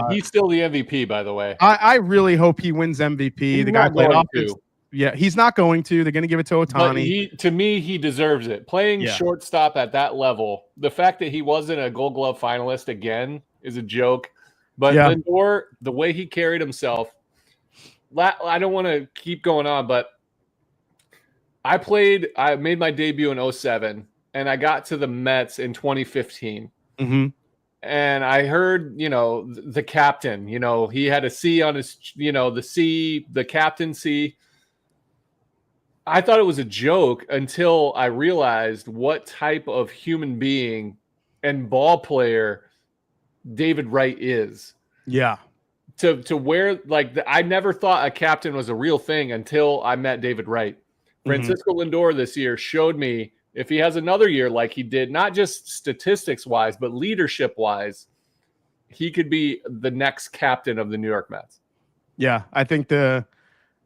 He's still the MVP, by the way. I really hope he wins MVP. The guy played offense. Yeah, he's not going to. They're going to give it to Ohtani. To me, he deserves it. Playing shortstop at that level, the fact that he wasn't a Gold Glove finalist again is a joke. But Lindor, the way he carried himself, I don't want to keep going on, but I made my debut in 2007, and I got to the Mets in 2015. Mm-hmm. And I heard, the captain, he had a C on his, the captaincy. I thought it was a joke until I realized what type of human being and ball player David Wright is. Yeah. To where, I never thought a captain was a real thing until I met David Wright. Francisco Lindor this year showed me if he has another year like he did, not just statistics-wise, but leadership-wise, he could be the next captain of the New York Mets. Yeah, I think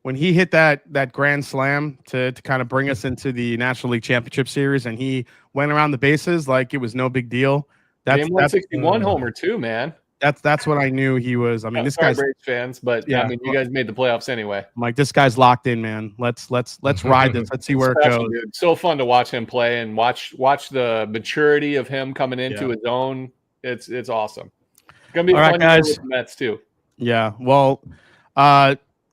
when he hit that grand slam to kind of bring us into the National League Championship Series, and he went around the bases like it was no big deal. That's 161 homer too, man. That's what I knew he was. I mean, this guy's Braves fans, but I mean, you guys made the playoffs anyway. I'm like, this guy's locked in, man. Let's ride this. Let's see where it goes. Dude. So fun to watch him play and watch the maturity of him coming into his own. It's awesome. It's gonna be fun guys with the Mets too. Yeah. Well,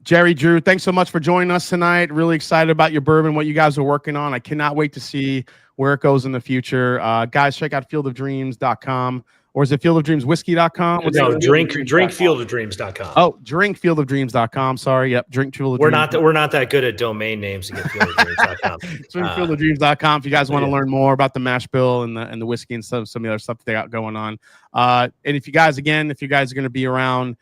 Jerry, Drew, thanks so much for joining us tonight. Really excited about your bourbon, what you guys are working on. I cannot wait to see where it goes in the future. Guys, check out fieldofdreams.com. Or is it fieldofdreamswhiskey.com? No, drinkfieldofdreams.com. Oh, drinkfieldofdreams.com. Sorry. Yep. Drinkfieldofdreams. We're not that good at domain names to get fieldofdreams.com. Drinkfieldofdreams.com. If you guys want to learn more about the mash bill and the whiskey and some of the other stuff that they got going on. And if you guys are going to be around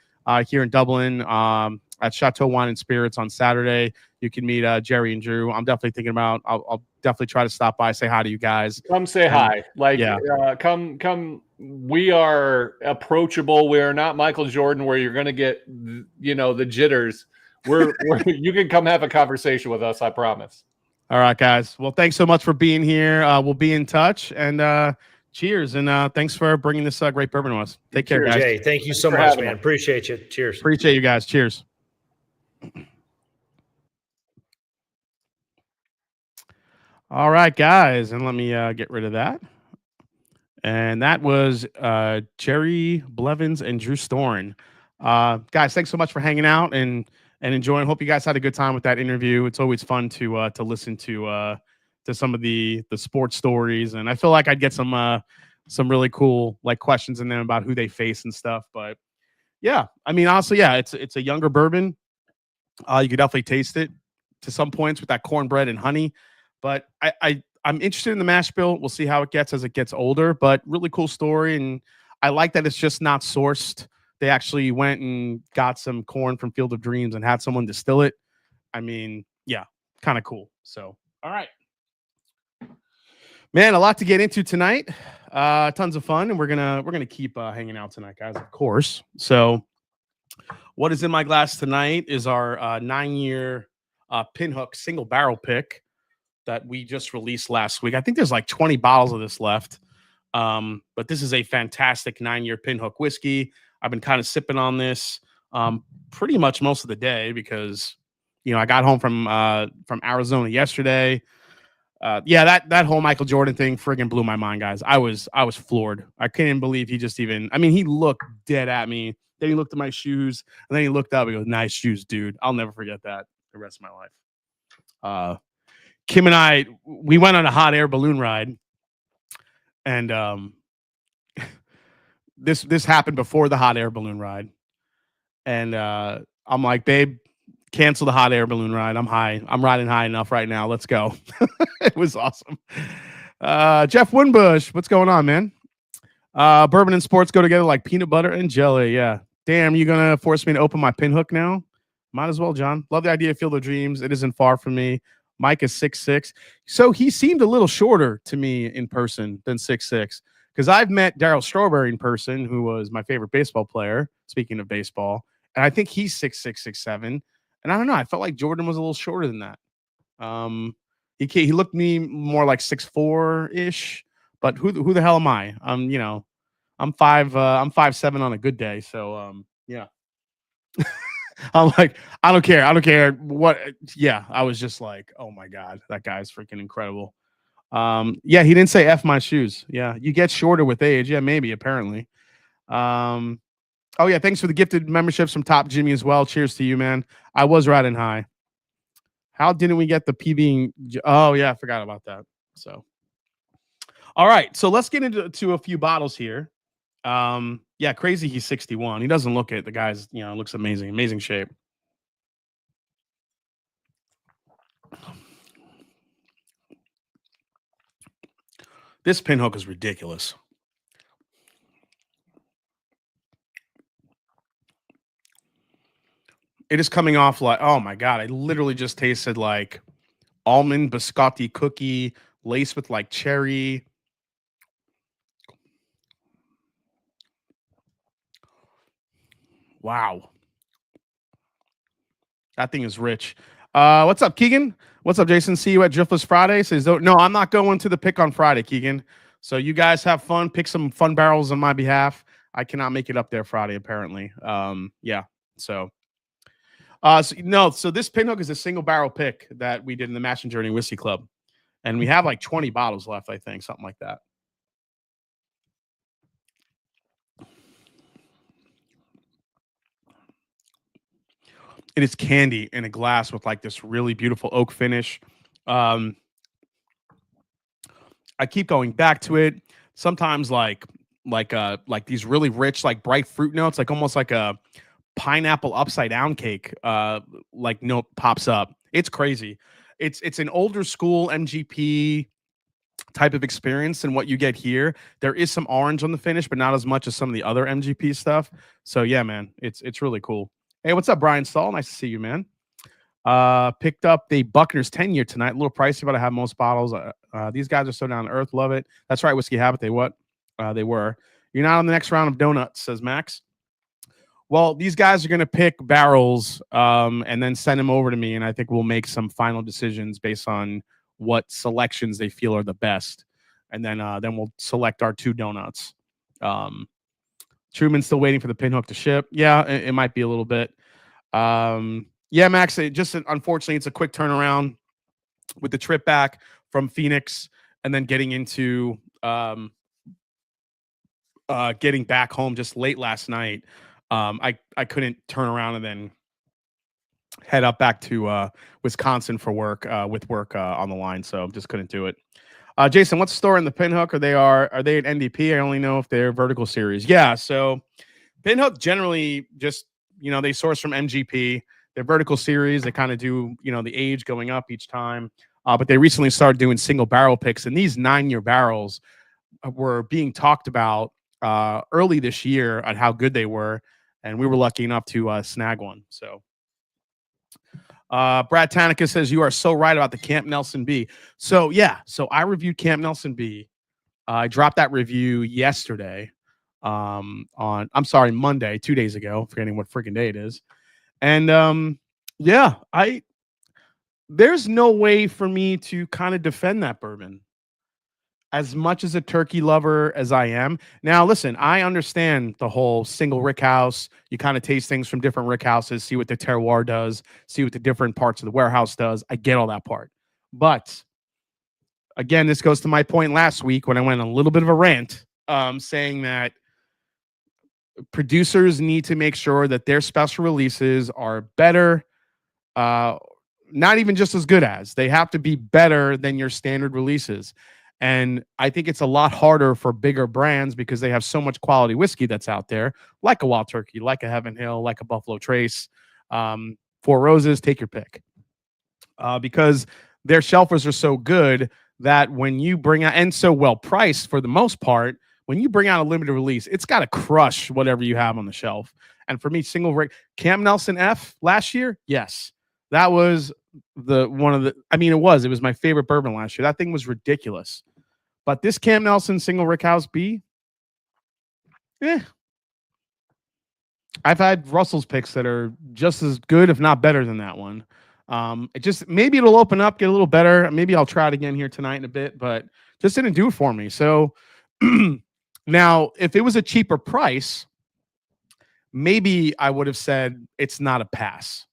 here in Dublin at Chateau Wine and Spirits on Saturday, you can meet Jerry and Drew. I'm definitely thinking about. I'll definitely try to stop by, say hi to you guys. Come say hi. Come. We are approachable. We are not Michael Jordan, where you're going to get, the jitters. You can come have a conversation with us. I promise. All right, guys. Well, thanks so much for being here. We'll be in touch, and cheers. And thanks for bringing this great bourbon to us. Take care, guys. Jay, thank you so much, man. Appreciate you. Cheers. Appreciate you guys. Cheers. All right, guys, and let me get rid of that. And that was Jerry Blevins and Drew Storen. Guys, thanks so much for hanging out and enjoying. Hope you guys had a good time with that interview. It's always fun to listen to some of the sports stories, and I feel like I'd get some really cool like questions in there about who they face and stuff. But yeah, I mean, honestly, yeah, it's a younger bourbon. You could definitely taste it to some points with that cornbread and honey. But I'm interested in the mash bill. We'll see how it gets as it gets older. But really cool story, and I like that it's just not sourced. They actually went and got some corn from Field of Dreams and had someone distill it. I mean, yeah, kind of cool. So, all right, man, a lot to get into tonight. Tons of fun, and we're gonna keep hanging out tonight, guys. Of course. So, what is in my glass tonight is our 9-year Pinhook single barrel pick that we just released last week. I think there's like 20 bottles of this left. But this is a fantastic 9-year Pinhook whiskey. I've been kind of sipping on this pretty much most of the day because, you know, I got home from Arizona yesterday. Yeah, that whole Michael Jordan thing friggin' blew my mind, guys. I was floored. I couldn't believe he just even, I mean, he looked dead at me. Then he looked at my shoes, and then he looked up and goes, "Nice shoes, dude." I'll never forget that the rest of my life. Kim and I, we went on a hot air balloon ride, and this happened before the hot air balloon ride, and I'm like, "Babe, cancel the hot air balloon ride. I'm high. I'm riding high enough right now. Let's go." It was awesome. Jeff Winbush, what's going on, man? Bourbon and sports go together like peanut butter and jelly. Yeah. Damn, you gonna force me to open my Pinhook now? Might as well, John. Love the idea of Field of Dreams. It isn't far from me. Mike is 6'6". So he seemed a little shorter to me in person than 6'6". Because I've met Darryl Strawberry in person, who was my favorite baseball player, speaking of baseball. And I think he's 6'6", 6'7". And I don't know. I felt like Jordan was a little shorter than that. He looked me more like 6'4"-ish. But who the hell am I? You know, I'm 5'7" on a good day. So yeah. I'm like, I don't care what. Yeah, I was just like, oh my God, that guy's freaking incredible. Yeah, he didn't say F my shoes. Yeah, you get shorter with age. Yeah, maybe, apparently. Oh yeah, thanks for the gifted memberships from Top Jimmy as well. Cheers to you, man. I was riding high. How didn't we get the PB? Oh yeah, I forgot about that. So, all right, so let's get into a few bottles here. Yeah, crazy. He's 61. He doesn't look it. The guy's, you know, looks amazing. Amazing shape. This Pinhook is ridiculous. It is coming off like, oh my God, I literally just tasted like almond biscotti cookie laced with like cherry. Wow. That thing is rich. What's up, Keegan? What's up, Jason? See you at Driftless Friday. Says, no, I'm not going to the pick on Friday, Keegan. So you guys have fun. Pick some fun barrels on my behalf. I cannot make it up there Friday, apparently. Yeah. So this Pinhook is a single barrel pick that we did in the Mash and Journey Whiskey Club. And we have like 20 bottles left, I think, something like that. It is candy in a glass with like this really beautiful oak finish. I keep going back to it. Sometimes like these really rich, like bright fruit notes, like almost like a pineapple upside down cake, note pops up. It's crazy. It's an older school MGP type of experience than what you get here. There is some orange on the finish, but not as much as some of the other MGP stuff. So yeah, man, it's really cool. Hey, what's up, Brian Stahl? Nice to see you, man. Picked up the Buckner's 10-year tonight. A little pricey, but I have most bottles. These guys are so down to earth. Love it. That's right, Whiskey Habit. They were. You're not on the next round of donuts, says Max. Well, these guys are going to pick barrels and then send them over to me, and I think we'll make some final decisions based on what selections they feel are the best, and then we'll select our 2 donuts. Truman's still waiting for the pinhook to ship. Yeah, it might be a little bit. Yeah, Max, unfortunately, it's a quick turnaround with the trip back from Phoenix and then getting into getting back home just late last night. I couldn't turn around and then head up back to Wisconsin for work with work on the line, so just couldn't do it. Jason, what's the story in the pinhook? Are they an NDP? I only know if they're vertical series. Yeah, so pinhook generally just, they source from MGP. They're vertical series. They kind of do, the age going up each time. But they recently started doing single barrel picks, and these 9-year barrels were being talked about early this year on how good they were, and we were lucky enough to snag one. So Brad Tanica says, you are so right about the Camp Nelson B. So yeah, so I reviewed Camp Nelson B. I dropped that review yesterday Monday, 2 days ago, forgetting what freaking day it is. And yeah, there's no way for me to kind of defend that bourbon as much as a turkey lover as I am. Now, listen, I understand the whole single rick house. You kind of taste things from different rick houses, see what the terroir does, see what the different parts of the warehouse does. I get all that part. But again, this goes to my point last week when I went on a little bit of a rant saying that producers need to make sure that their special releases are better, not even just as good as. They have to be better than your standard releases. And I think it's a lot harder for bigger brands because they have so much quality whiskey that's out there, like a Wild Turkey, like a Heaven Hill, like a Buffalo Trace, Four Roses, take your pick. Because their shelfers are so good that when you bring out, and so well priced for the most part, when you bring out a limited release, it's got to crush whatever you have on the shelf. And for me, single rick, Camp Nelson F last year, yes, that was it was my favorite bourbon last year. That thing was ridiculous. But this Camp Nelson single rick house B, I've had Russell's picks that are just as good, if not better than that one. Maybe it'll open up, get a little better. Maybe I'll try it again here tonight in a bit, but just didn't do it for me. So now, if it was a cheaper price, maybe I would have said it's not a pass,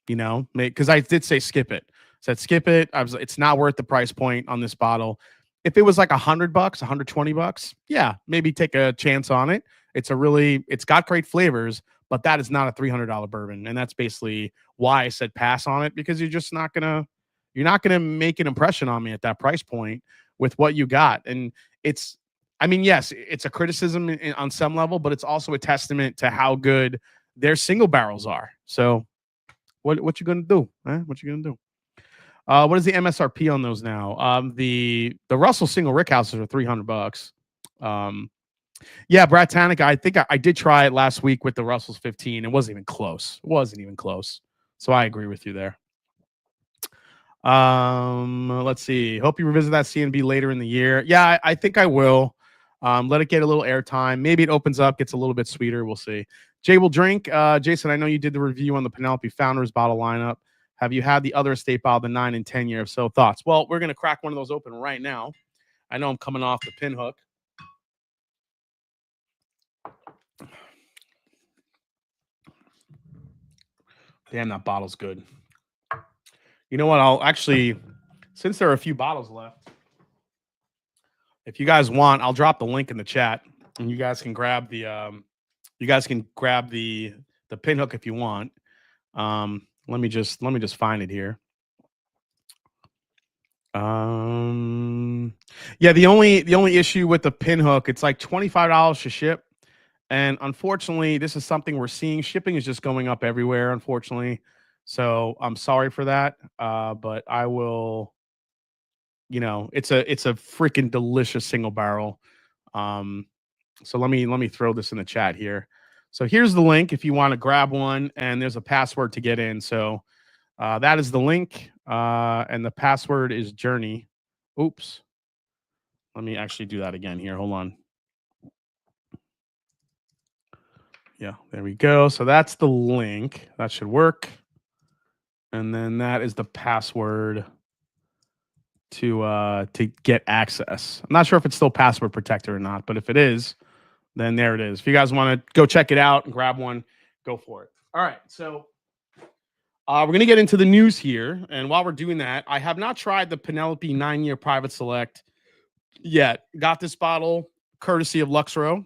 because I did say skip it. Said skip it. It's not worth the price point on this bottle. If it was like $100, $120, yeah, maybe take a chance on it. It's got great flavors, but that is not a $300 bourbon. And that's basically why I said pass on it, because you're not going to make an impression on me at that price point with what you got. And yes, it's a criticism on some level, but it's also a testament to how good their single barrels are. So what you going to do? What you going to do? What is the MSRP on those now? The Russell single rick houses are $300. Yeah, Brad Tanica, I think I did try it last week with the Russell's 15. It wasn't even close. So I agree with you there. Let's see. Hope you revisit that CNB later in the year. Yeah, I think I will. Let it get a little airtime. Maybe it opens up, gets a little bit sweeter. We'll see. Jay will drink. Jason, I know you did the review on the Penelope Founders bottle lineup. Have you had the other estate bottle, the 9 and 10 year? So thoughts? Well, we're going to crack one of those open right now. I know I'm coming off the pinhook. Damn, that bottle's good. You know what? I'll actually, since there are a few bottles left, if you guys want, I'll drop the link in the chat, and you guys can grab the pinhook if you want. Let me just find it here. Yeah, the only issue with the pinhook, it's like $25 to ship. And unfortunately, this is something we're seeing. Shipping is just going up everywhere, unfortunately. So I'm sorry for that. But I will, it's a freaking delicious single barrel. So let me throw this in the chat here. So here's the link if you want to grab one, and there's a password to get in. So that is the link, and the password is Journey. Oops. Let me actually do that again here. Hold on. Yeah, there we go. So that's the link. That should work. And then that is the password to get access. I'm not sure if it's still password protected or not, but if it is, then there it is. If you guys want to go check it out and grab one, go for it. All right, so we're going to get into the news here. And while we're doing that, I have not tried the Penelope 9-year private select yet. Got this bottle courtesy of Luxro.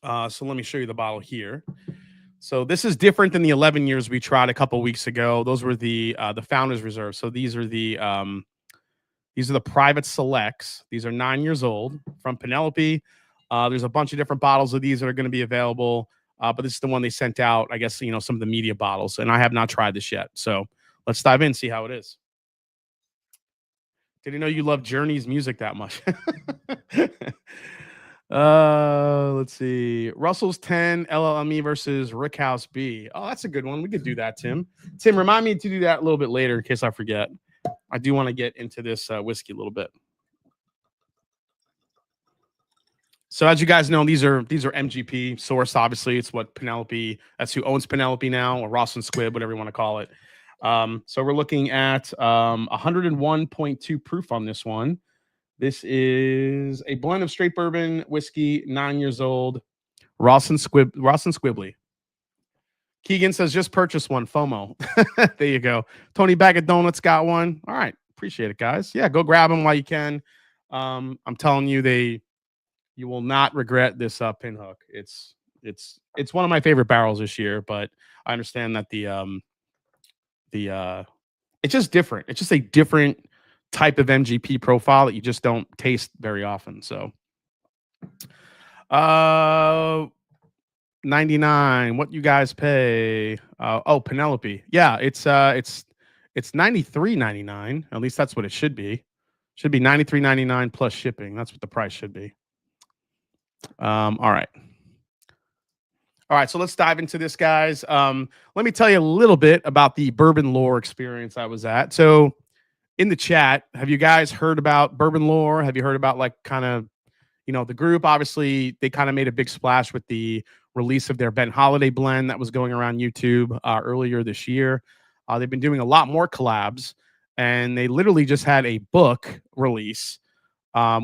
So let me show you the bottle here. So this is different than the 11 years we tried a couple weeks ago. Those were the Founders Reserve. So these are the private selects. These are 9 years old from Penelope. There's a bunch of different bottles of these that are going to be available. But this is the one they sent out, I guess, some of the media bottles. And I have not tried this yet. So let's dive in, see how it is. Didn't know you love Journey's music that much. Let's see. Russell's 10 LLME versus Rickhouse B. Oh, that's a good one. We could do that, Tim. Tim, remind me to do that a little bit later in case I forget. I do want to get into this whiskey a little bit. So as you guys know, these are MGP sourced. Obviously, it's what Penelope. That's who owns Penelope now, or Ross and Squibb, whatever you want to call it. So we're looking at 101.2 proof on this one. This is a blend of straight bourbon whiskey, 9 years old. Ross and Squibbly. Keegan says, just purchase one. FOMO. There you go. Tony Bag of Donuts got one. All right. Appreciate it, guys. Yeah, go grab them while you can. I'm telling you, you will not regret this pin hook. It's one of my favorite barrels this year, but I understand that it's just different. It's just a different type of MGP profile that you just don't taste very often. So 99, what you guys pay? Penelope. Yeah, it's $93.99. At least that's what it should be. Should be $93.99 plus shipping. That's what the price should be. All right. So let's dive into this, guys. Let me tell you a little bit about the Bourbon Lore experience I was at. So in the chat, have you guys heard about Bourbon Lore? Have you heard about the group? Obviously, they kind of made a big splash with the release of their Ben Holiday blend that was going around YouTube earlier this year. They've been doing a lot more collabs, and they literally just had a book release,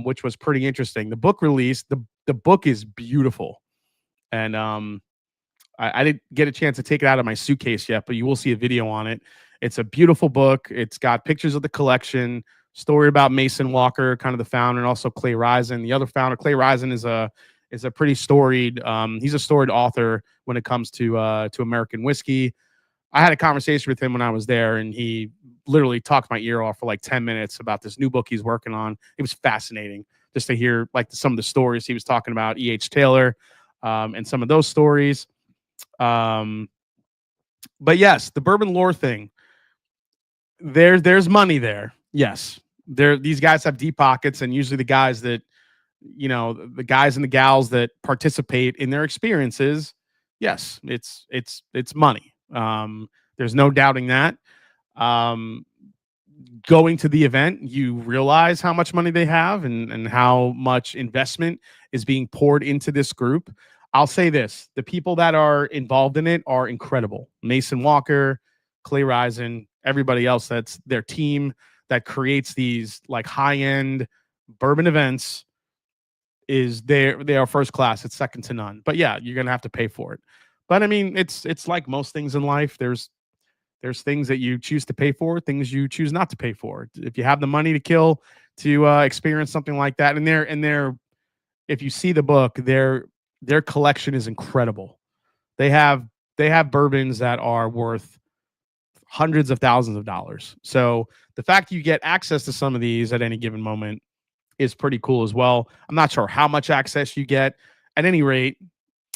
which was pretty interesting. The book release, the book is beautiful. And I didn't get a chance to take it out of my suitcase yet, but you will see a video on it. It's a beautiful book. It's got pictures of the collection, story about Mason Walker, kind of the founder, and also Clay Risen. The other founder, Clay Risen, is a pretty storied. He's a storied author when it comes to American whiskey. I had a conversation with him when I was there, and he literally talked my ear off for like 10 minutes about this new book he's working on. It was fascinating just to hear some of the stories he was talking about, E.H. Taylor, and some of those stories. But yes, the Bourbon Lore thing. There's money there. Yes, these guys have deep pockets, and usually the guys that, the guys and the gals that participate in their experiences, yes, it's money. There's no doubting that. Going to the event, you realize how much money they have and how much investment is being poured into this group. I'll say this: the people that are involved in it are incredible. Mason Walker, Clay Risen, everybody else that's their team that creates these high-end bourbon events they are first class. It's second to none. But yeah, you're gonna have to pay for it. But I mean, it's like most things in life. There's things that you choose to pay for, things you choose not to pay for. If you have the money to kill to experience something like that, and if you see the book, their collection is incredible. They have bourbons that are worth hundreds of thousands of dollars. So the fact you get access to some of these at any given moment is pretty cool as well. I'm not sure how much access you get. At any rate,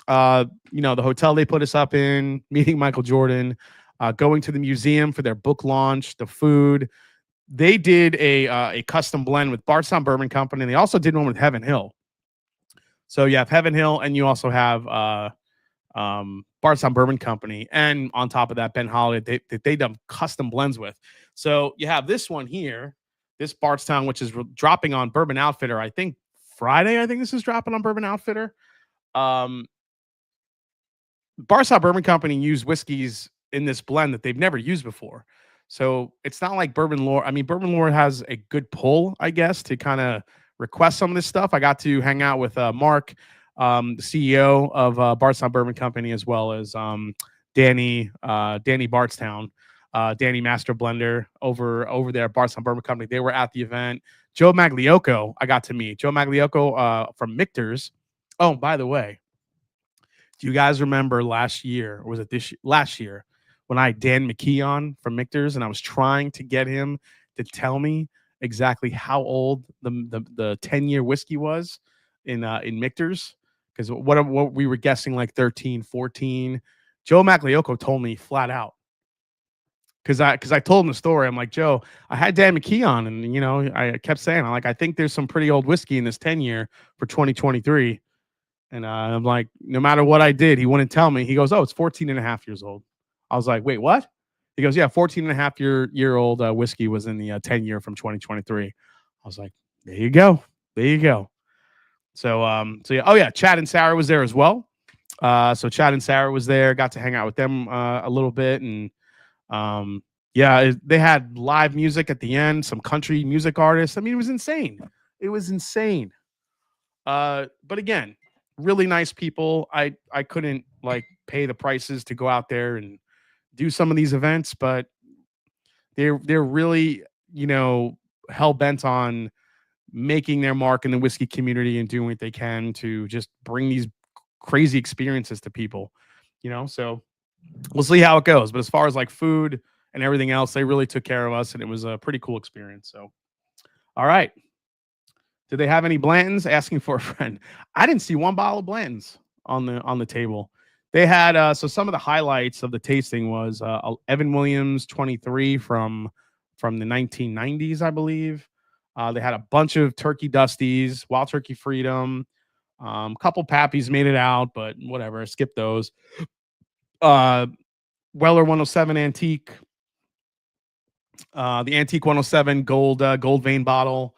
the hotel they put us up in, meeting Michael Jordan, going to the museum for their book launch, the food. They did a custom blend with Bardstown Bourbon Company, and they also did one with Heaven Hill. So you have Heaven Hill, and you also have Bardstown Bourbon Company, and on top of that, Ben Holiday, they done custom blends with. So you have this one here, this Bardstown, which is dropping on Bourbon Outfitter. I think Friday. I think this is dropping on Bourbon Outfitter. Bardstown Bourbon Company used whiskeys in this blend that they've never used before. So it's not like Bourbon Lore. I mean, Bourbon Lore has a good pull, I guess, to kind of request some of this stuff. I got to hang out with Mark, the CEO of Bardstown Bourbon Company, as well as Danny Bardstown, Danny Master Blender over there at Bardstown Bourbon Company. They were at the event. Joe Magliocco, I got to meet. Joe Magliocco from Michter's. Oh, by the way, do you guys remember last year, or was it this year? Last year, when I had Dan McKee on from Michter's, and I was trying to get him to tell me exactly how old the 10-year whiskey was in Michter's, because what we were guessing, like 13, 14. Joe Magliocco told me flat out, because I told him the story. I'm like, Joe, I had Dan McKee on, and I kept saying, I think there's some pretty old whiskey in this 10-year for 2023. And I'm like, no matter what I did, he wouldn't tell me. He goes, oh, it's 14 and a half years old. I was like, wait, what? He goes, yeah, 14 and a half year old whiskey was in the 10-year from 2023. I was like, there you go. There you go. So yeah. Oh, yeah. Chad and Sarah was there as well. So Chad and Sarah was there. Got to hang out with them a little bit. And yeah, they had live music at the end, some country music artists. I mean, it was insane. It was insane. But again, really nice people. I couldn't pay the prices to go out there and do some of these events, but they're really, hell bent on making their mark in the whiskey community and doing what they can to just bring these crazy experiences to people, so we'll see how it goes. But as far as food and everything else, they really took care of us, and it was a pretty cool experience. So, all right. Did they have any Blantons? Asking for a friend. I didn't see one bottle of Blantons on the table. They had so some of the highlights of the tasting was Evan Williams 23 from the 1990s, I believe. They had a bunch of Turkey Dusties, Wild Turkey Freedom, a couple Pappies made it out, but whatever, skip those. Weller 107 Antique, the Antique 107 gold vein bottle.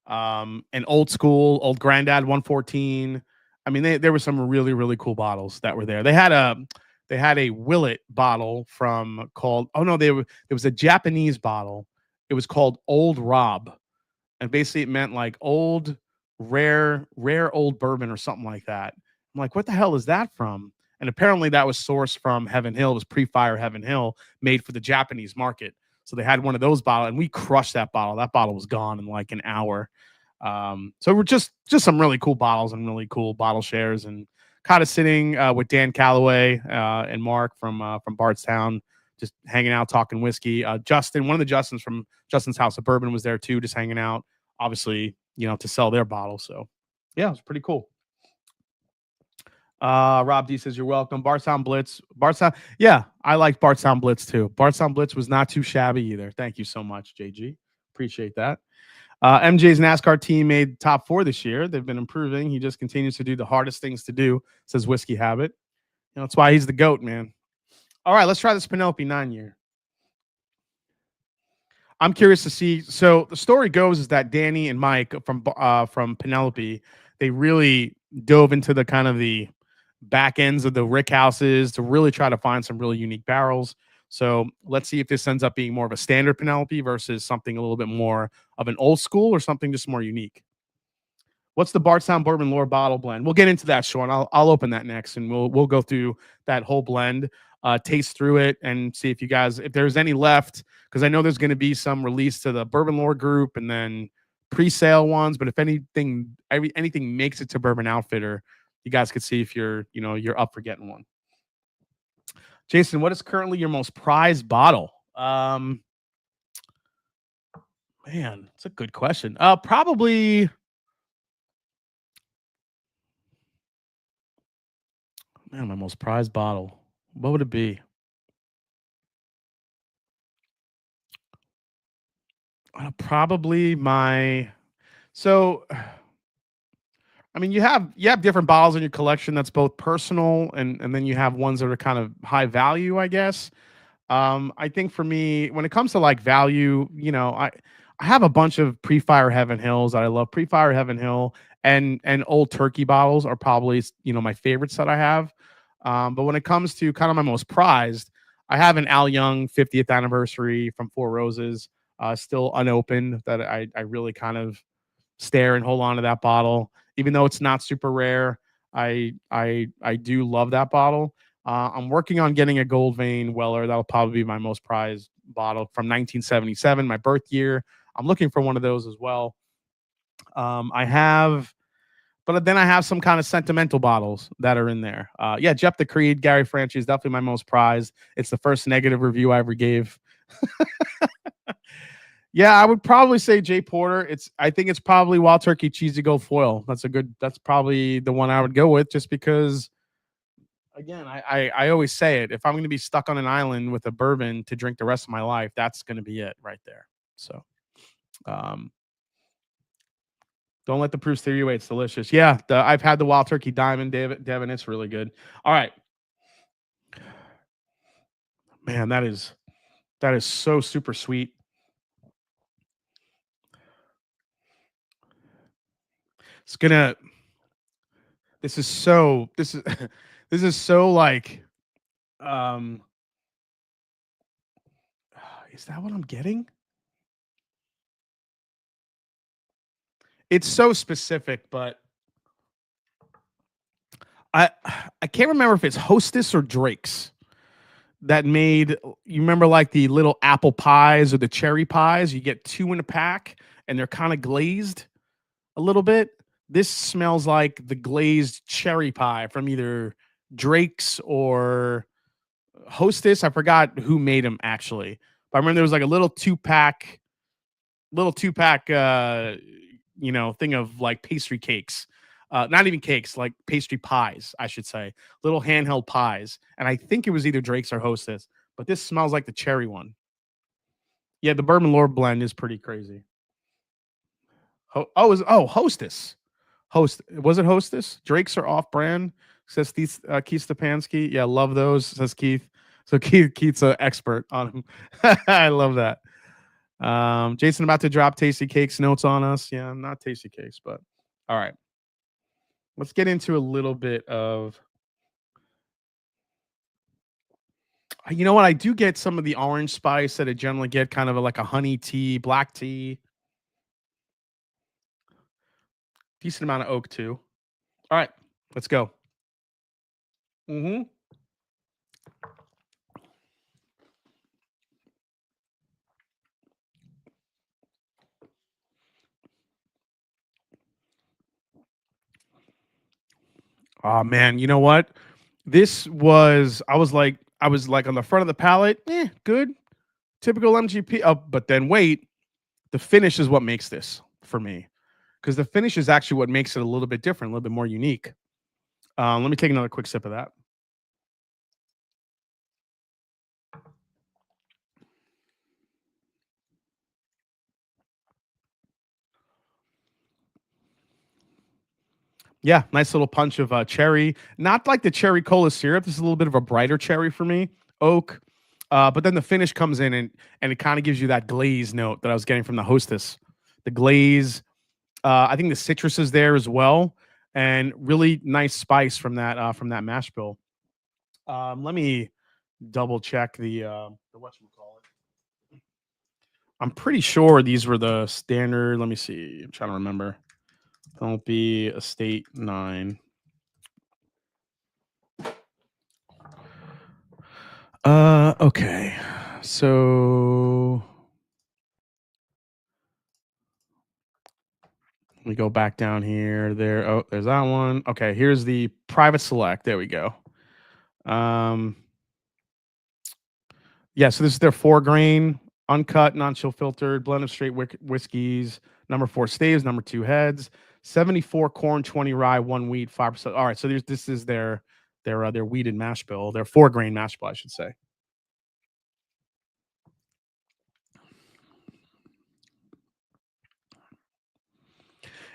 An old Grandad 114. I mean, there were some really, really cool bottles that were there. They had a Willet bottle there was a Japanese bottle. It was called Old Rob. And basically it meant old, rare old bourbon or something like that. I'm like, what the hell is that from? And apparently that was sourced from Heaven Hill. It was pre-fire Heaven Hill, made for the Japanese market. So they had one of those bottles, and we crushed that bottle. That bottle was gone in an hour. So we're just some really cool bottles and really cool bottle shares, and kind of sitting with Dan Calloway and Mark from Bardstown, just hanging out, talking whiskey. Justin, one of the Justins from Justin's House of Bourbon was there too, just hanging out, obviously, to sell their bottles. So yeah, it was pretty cool. Rob D says you're welcome. Bardstown Blitz. Yeah, I like Bardstown Blitz too. Bardstown Blitz was not too shabby either. Thank you so much, JG. Appreciate that. MJ's NASCAR team made top 4 this year. They've been improving. He just continues to do the hardest things to do, says Whiskey Habit. That's why he's the GOAT, man. All right, let's try this Penelope 9-year. I'm curious to see. So the story goes is that Danny and Mike from Penelope, they really dove into the kind of the back ends of the rick houses to really try to find some really unique barrels. So let's see if this ends up being more of a standard Penelope versus something a little bit more of an old school, or something just more unique. What's the Bardstown Bourbon Lore bottle blend? We'll get into that, Sean. I'll open that next, and we'll go through that whole blend, taste through it, and see if there's any left, because I know there's going to be some release to the Bourbon Lore group and then pre-sale ones. But if anything makes it to Bourbon Outfitter, you guys could see if you're up for getting one. Jason, what is currently your most prized bottle? Man, it's a good question. Probably. Man, my most prized bottle. What would it be? Probably my. So, I mean, you have different bottles in your collection that's both personal and then you have ones that are kind of high value, I guess. I think for me, when it comes to value, I have a bunch of pre-fire Heaven Hills that I love. Pre-fire Heaven Hill and Old Turkey bottles are probably my favorites that I have. But when it comes to kind of my most prized, I have an Al Young 50th anniversary from Four Roses, still unopened, that I really kind of stare and hold on to that bottle, even though it's not super rare. I do love that bottle. I'm working on getting a Gold Vein Weller. That'll probably be my most prized bottle from 1977, my birth year. I'm looking for one of those as well. But then I have some kind of sentimental bottles that are in there. Yeah, Jeff the Creed, Gary Franchi is definitely my most prized. It's the first negative review I ever gave. Yeah, I would probably say J Porter. I think it's probably Wild Turkey Cheesy Gold Foil. That's probably the one I would go with, just because, again, I always say it. If I'm going to be stuck on an island with a bourbon to drink the rest of my life, that's going to be it right there. So, don't let the proofs steer you away. It's delicious. Yeah, I've had the Wild Turkey Diamond, Devin. It's really good. All right, man, that is so super sweet. This is so like, is that what I'm getting? It's so specific, but I can't remember if it's Hostess or Drake's that made, you remember like the little apple pies or the cherry pies? You get 2 in a pack and they're kind of glazed a little bit. This smells like the glazed cherry pie from either Drake's or Hostess. I forgot who made them actually, but I remember there was like a little two pack thing of like pastry cakes, not even cakes, like pastry pies, I should say, little handheld pies. And I think it was either Drake's or Hostess, but this smells like the cherry one. Yeah, the Bourbon Lord blend is pretty crazy. Hostess. Was it Hostess? Drake's are off brand, says Keith Stepanski. Yeah, love those, says Keith. So Keith's an expert on them. I love that. Jason about to drop Tasty Cakes notes on us. Yeah, not Tasty Cakes, but all right. Let's get into a little bit of, you know what? I do get some of the orange spice that I generally get, kind of like a honey tea, black tea. Decent amount of oak too. All right, let's go. Mm-hmm. Oh man, you know what? I was like on the front of the palate, good, typical MGP. Oh, but then wait, the finish is what makes this for me, because the finish is actually what makes it a little bit different, a little bit more unique. Let me take another quick sip of that. Yeah, nice little punch of cherry. Not like the cherry cola syrup. This is a little bit of a brighter cherry for me. Oak. But then the finish comes in and it kind of gives you that glaze note that I was getting from the Hostess. The glaze. I think the citrus is there as well. And really nice spice from that mash bill. Let me double check the whatchamacallit. I'm pretty sure these were the standard. Let me see. I'm trying to remember. Don't be Estate 9. Okay. So we go back down here. There. Oh, there's that one. Okay, here's the private select. There we go. Yeah, so this is their 4-grain, uncut, non-chill filtered, blend of straight whiskeys. Number 4 staves, number 2 heads, 74 corn, 20 rye, 1 wheat, 5%. All right, so this is their wheated mash bill, their 4-grain mash bill, I should say.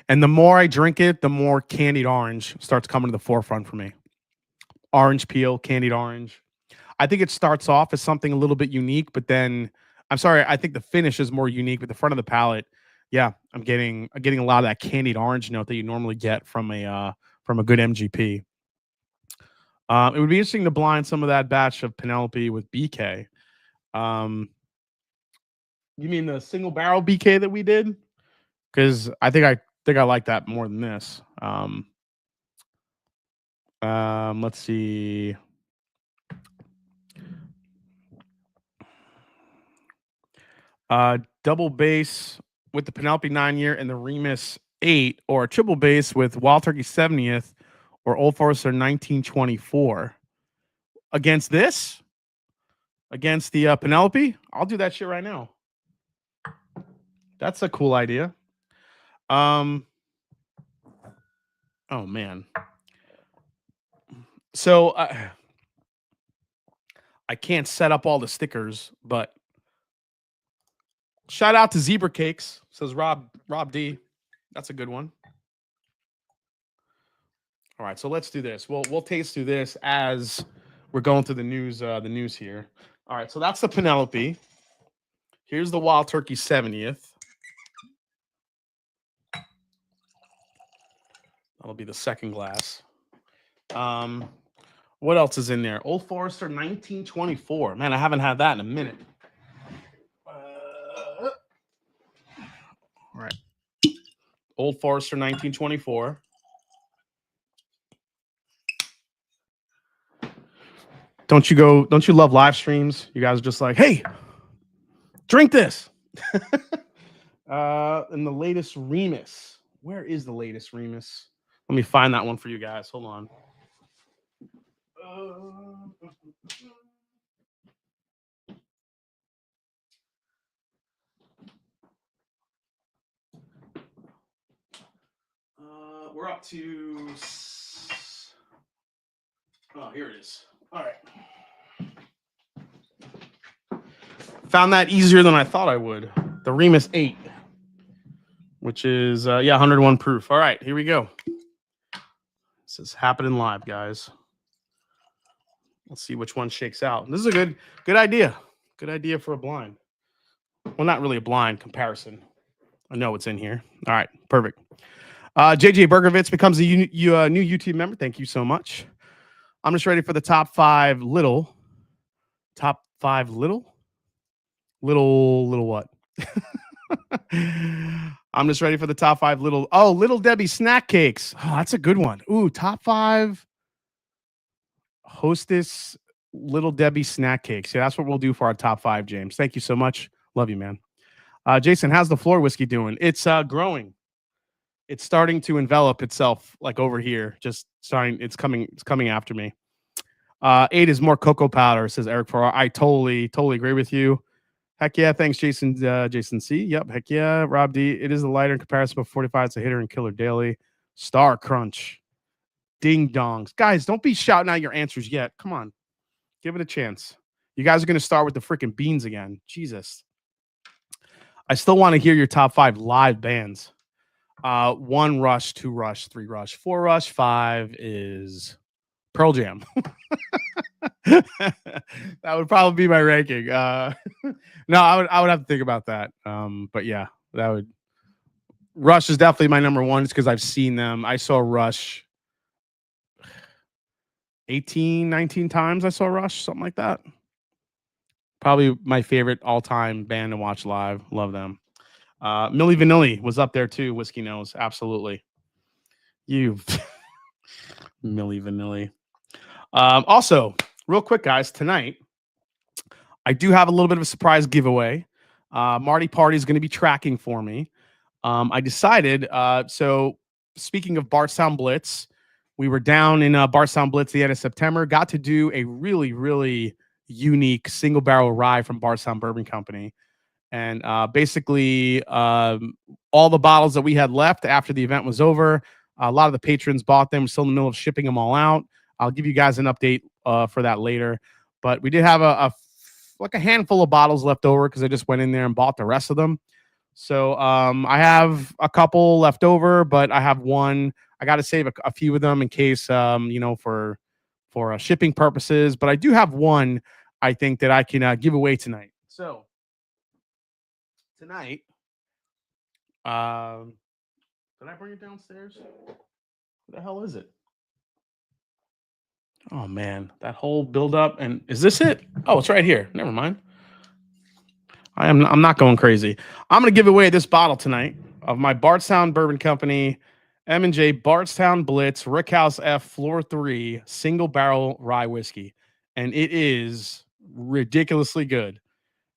And the more I drink it, the more candied orange starts coming to the forefront for me. Orange peel, candied orange. I think it starts off as something a little bit unique, but then I think the finish is more unique with the front of the palate. Yeah, I'm getting a lot of that candied orange note that you normally get from a good MGP. It would be interesting to blind some of that batch of Penelope with BK. You mean the single barrel BK that we did? Because I think I like that more than this. Let's see. Double bass with the Penelope 9-year and the Remus 8, or a triple bass with Wild Turkey 70th or Old Forester 1924. Against this? Against the Penelope? I'll do that shit right now. That's a cool idea. Oh man. So I can't set up all the stickers, but shout out to Zebra Cakes, says Rob D. That's a good one. All right, so let's do this. We'll taste through this as we're going through the news here. All right, so that's the Penelope. Here's the Wild Turkey 70th. That'll be the second glass. What else is in there? Old Forester 1924. Man, I haven't had that in a minute. All right. Old Forester 1924. Don't you love live streams? You guys are just like, hey, drink this. And the latest Remus. Where is the latest Remus? Let me find that one for you guys. Hold on. We're up to. Oh, here it is. All right. Found that easier than I thought I would. The Remus 8, which is 101 proof. All right, here we go. This is happening live, guys. Let's see which one shakes out. This is a good idea. Good idea for a blind. Well, not really a blind comparison. I know what's in here. All right, perfect. JJ Bergovitz becomes a new YouTube member. Thank you so much. I'm just ready for the top 5 little. Top 5 little what? I'm just ready for the top 5 Little Debbie snack cakes. Oh, that's a good one. Ooh, top 5 Hostess Little Debbie snack cakes. Yeah, that's what we'll do for our top 5, James. Thank you so much. Love you, man. Jason, how's the floor whiskey doing? It's growing. It's starting to envelop itself like over here. Just starting. It's coming after me. 8 is more cocoa powder, says Eric Farrar. I totally agree with you. Heck yeah. Thanks, Jason. Jason C. Yep. Heck yeah. Rob D. It is a lighter in comparison, but 45. It's a hitter and killer daily. Star Crunch. Ding dongs. Guys, don't be shouting out your answers yet. Come on. Give it a chance. You guys are going to start with the freaking beans again. Jesus. I still want to hear your top 5 live bands. 1 Rush, 2 Rush, 3 Rush, 4 Rush, 5 is Pearl Jam. That would probably be my ranking. No, I would have to think about that. But yeah, that would. Rush is definitely my number 1 just because I've seen them. I saw Rush 18, 19 times. I saw Rush, something like that. Probably my favorite all-time band to watch live. Love them. Milli Vanilli was up there too. Whiskey Nose, absolutely. You, Milli Vanilli. Also, real quick, guys, tonight I do have a little bit of a surprise giveaway. Marty Party is going to be tracking for me. I decided. So speaking of Bardstown Blitz, we were down in Bardstown Blitz the end of September. Got to do a really, really unique single barrel rye from Bardstown Bourbon Company. And basically, all the bottles that we had left after the event was over, a lot of the patrons bought them. We're still in the middle of shipping them all out. I'll give you guys an update for that later. But we did have a handful of bottles left over because I just went in there and bought the rest of them. So I have a couple left over, but I have one. I got to save a few of them in case, for shipping purposes. But I do have one, I think, that I can give away tonight. So tonight, did I bring it downstairs? What the hell is it? Oh man, that whole build up. And is this it? Oh, it's right here. Never mind. I'm not going crazy. I'm going to give away this bottle tonight of my Bardstown Bourbon Company M&J Bardstown Blitz Rickhouse F Floor 3 single barrel rye whiskey. And it is ridiculously good.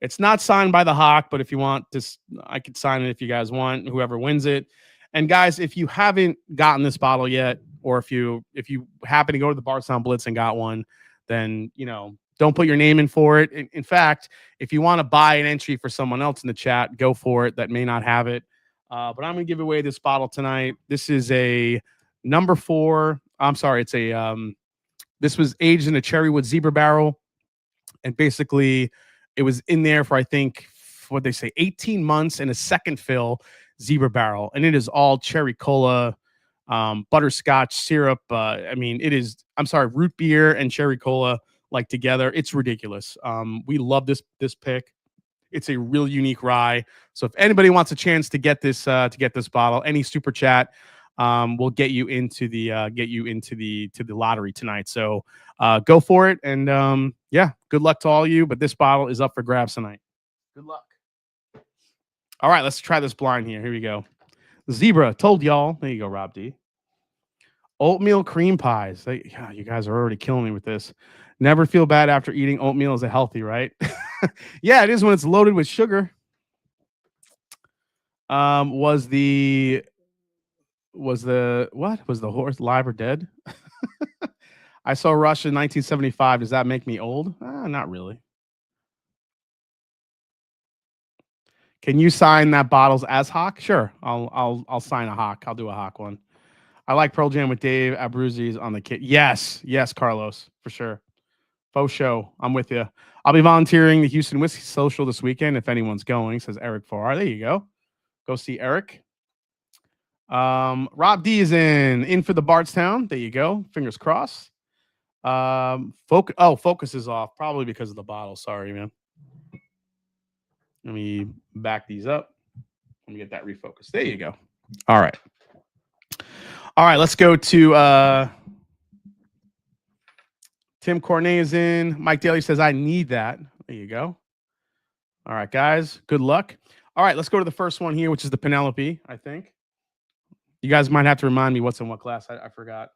It's not signed by the Hawk, but if you want this, I could sign it if you guys want, whoever wins it. And guys, if you haven't gotten this bottle yet, or if you happen to go to the Bardstown Blitz and got one, then, you know, don't put your name in for it. In fact, if you want to buy an entry for someone else in the chat, go for it that may not have it. But I'm going to give away this bottle tonight. This is a number 4. I'm sorry. It's a, this was aged in a Cherrywood Zebra barrel. And basically it was in there for, I think, what they say, 18 months in a second fill Zebra barrel. And it is all cherry cola, butterscotch syrup. I mean, it is, I'm sorry, root beer and cherry cola like together. It's ridiculous. We love this pick. It's a real unique rye. So if anybody wants a chance to get this bottle, any super chat will get you into the lottery tonight. So go for it. And yeah, good luck to all you. But this bottle is up for grabs tonight. Good luck. All right, let's try this blind here. Here we go. Zebra, told y'all. There you go, Rob D. Oatmeal cream pies. Yeah, you guys are already killing me with this. Never feel bad after eating oatmeal. Is it healthy, right? Yeah, it is when it's loaded with sugar. Was the horse live or dead? I saw Rush in 1975. Does that make me old? Not really. Can you sign that bottles as Hawk? Sure. I'll sign a Hawk. I'll do a Hawk one. I like Pearl Jam with Dave Abruzzi's on the kit. Yes, Carlos, for sure. Faux show. I'm with you. I'll be volunteering the Houston Whiskey Social this weekend if anyone's going, says Eric Farrar. There you go. Go see Eric. Rob D is in for the Bardstown. There you go. Fingers crossed. Focus is off, probably because of the bottle. Sorry, man. Let me back these up. Let me get that refocused. There you go. All right. Let's go to Tim Cornet is in. Mike Daly says, I need that. There you go. All right, guys. Good luck. All right, let's go to the first one here, which is the Penelope, I think. You guys might have to remind me what's in what class. I forgot.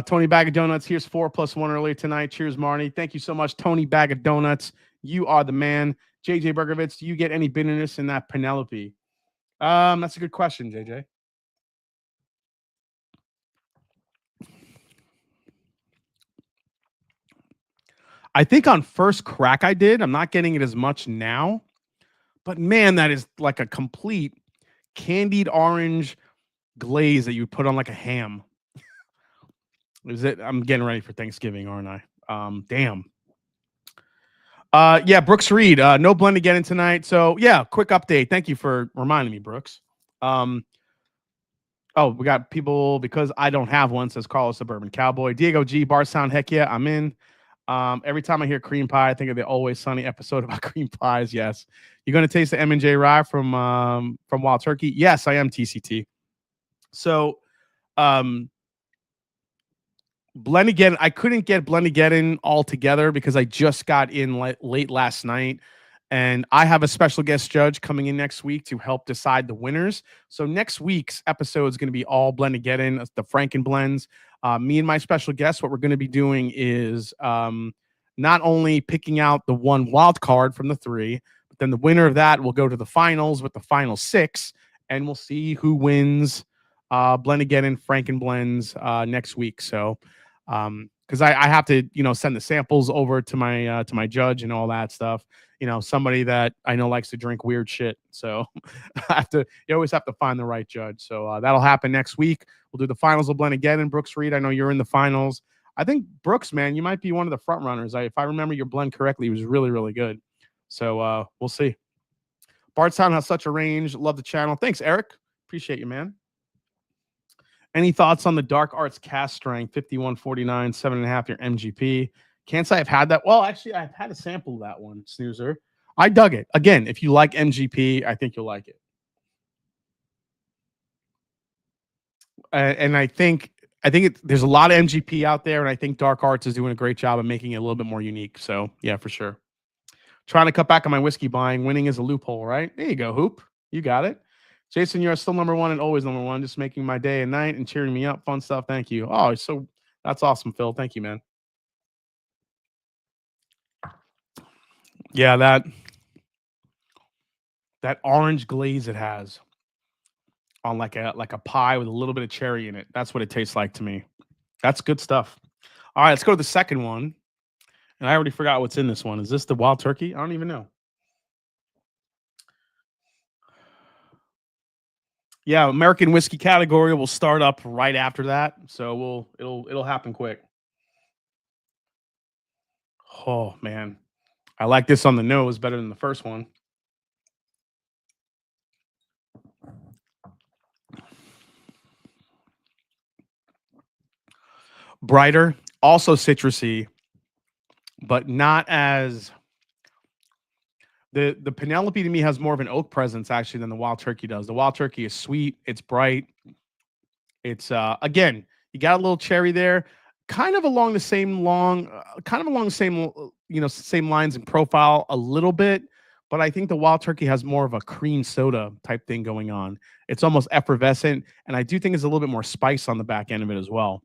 Tony Bag of Donuts. Here's 4+1 earlier tonight. Cheers, Marnie. Thank you so much, Tony Bag of Donuts. You are the man. JJ Bergovitz, do you get any bitterness in that Penelope? That's a good question, JJ. I think on first crack I did. I'm not getting it as much now. But man, that is like a complete candied orange glaze that you put on like a ham. Is it? I'm getting ready for Thanksgiving, aren't I? Damn. Yeah, Brooks Reed. No blend to get in tonight. So yeah, quick update. Thank you for reminding me, Brooks. We got people because I don't have one, says Carlos the Bourbon Cowboy. Diego G. Bardstown, heck yeah, I'm in. Every time I hear cream pie, I think of the Always Sunny episode about cream pies. Yes. You're gonna taste the M&J rye from Wild Turkey? Yes, I am, TCT. So Blennigeddon, I couldn't get Blennigeddon all together because I just got in late last night, and I have a special guest judge coming in next week to help decide the winners. So next week's episode is going to be all Blennigeddon, the Franken blends. Me and my special guest, what we're going to be doing is not only picking out the one wild card from the 3, but then the winner of that will go to the finals with the final 6, and we'll see who wins Blennigeddon Franken blends next week. So because I have to, send the samples over to my judge and all that stuff. Somebody that I know likes to drink weird shit. So you always have to find the right judge. So that'll happen next week. We'll do the finals of Blennigeddon. Brooks Reed, I know you're in the finals. I think Brooks, man, you might be one of the front runners. If I remember your blend correctly, it was really, really good. So we'll see. Bardstown has such a range. Love the channel. Thanks, Eric. Appreciate you, man. Any thoughts on the Dark Arts cast strength 5149 7.5 your MGP? Can't say I've had that. Well, actually, I've had a sample of that one, Snoozer. I dug it. Again, if you like MGP, I think you'll like it. And I think there's a lot of MGP out there, and I think Dark Arts is doing a great job of making it a little bit more unique. So yeah, for sure. Trying to cut back on my whiskey buying. Winning is a loophole, right? There you go, Hoop. You got it. Jason, you're still number one and always number one, just making my day and night and cheering me up. Fun stuff. Thank you. Oh, so that's awesome, Phil. Thank you, man. Yeah, that orange glaze it has on like a pie with a little bit of cherry in it. That's what it tastes like to me. That's good stuff. All right, let's go to the second one. And I already forgot what's in this one. Is this the wild turkey? I don't even know. Yeah, American whiskey category will start up right after that. So it'll happen quick. Oh man. I like this on the nose better than the first one. Brighter, also citrusy, but not as the Penelope to me has more of an oak presence actually than the wild turkey does. The wild turkey is sweet, it's bright. It's again, you got a little cherry there, kind of along the same same lines and profile a little bit, but I think the wild turkey has more of a cream soda type thing going on. It's almost effervescent, and I do think there's a little bit more spice on the back end of it as well.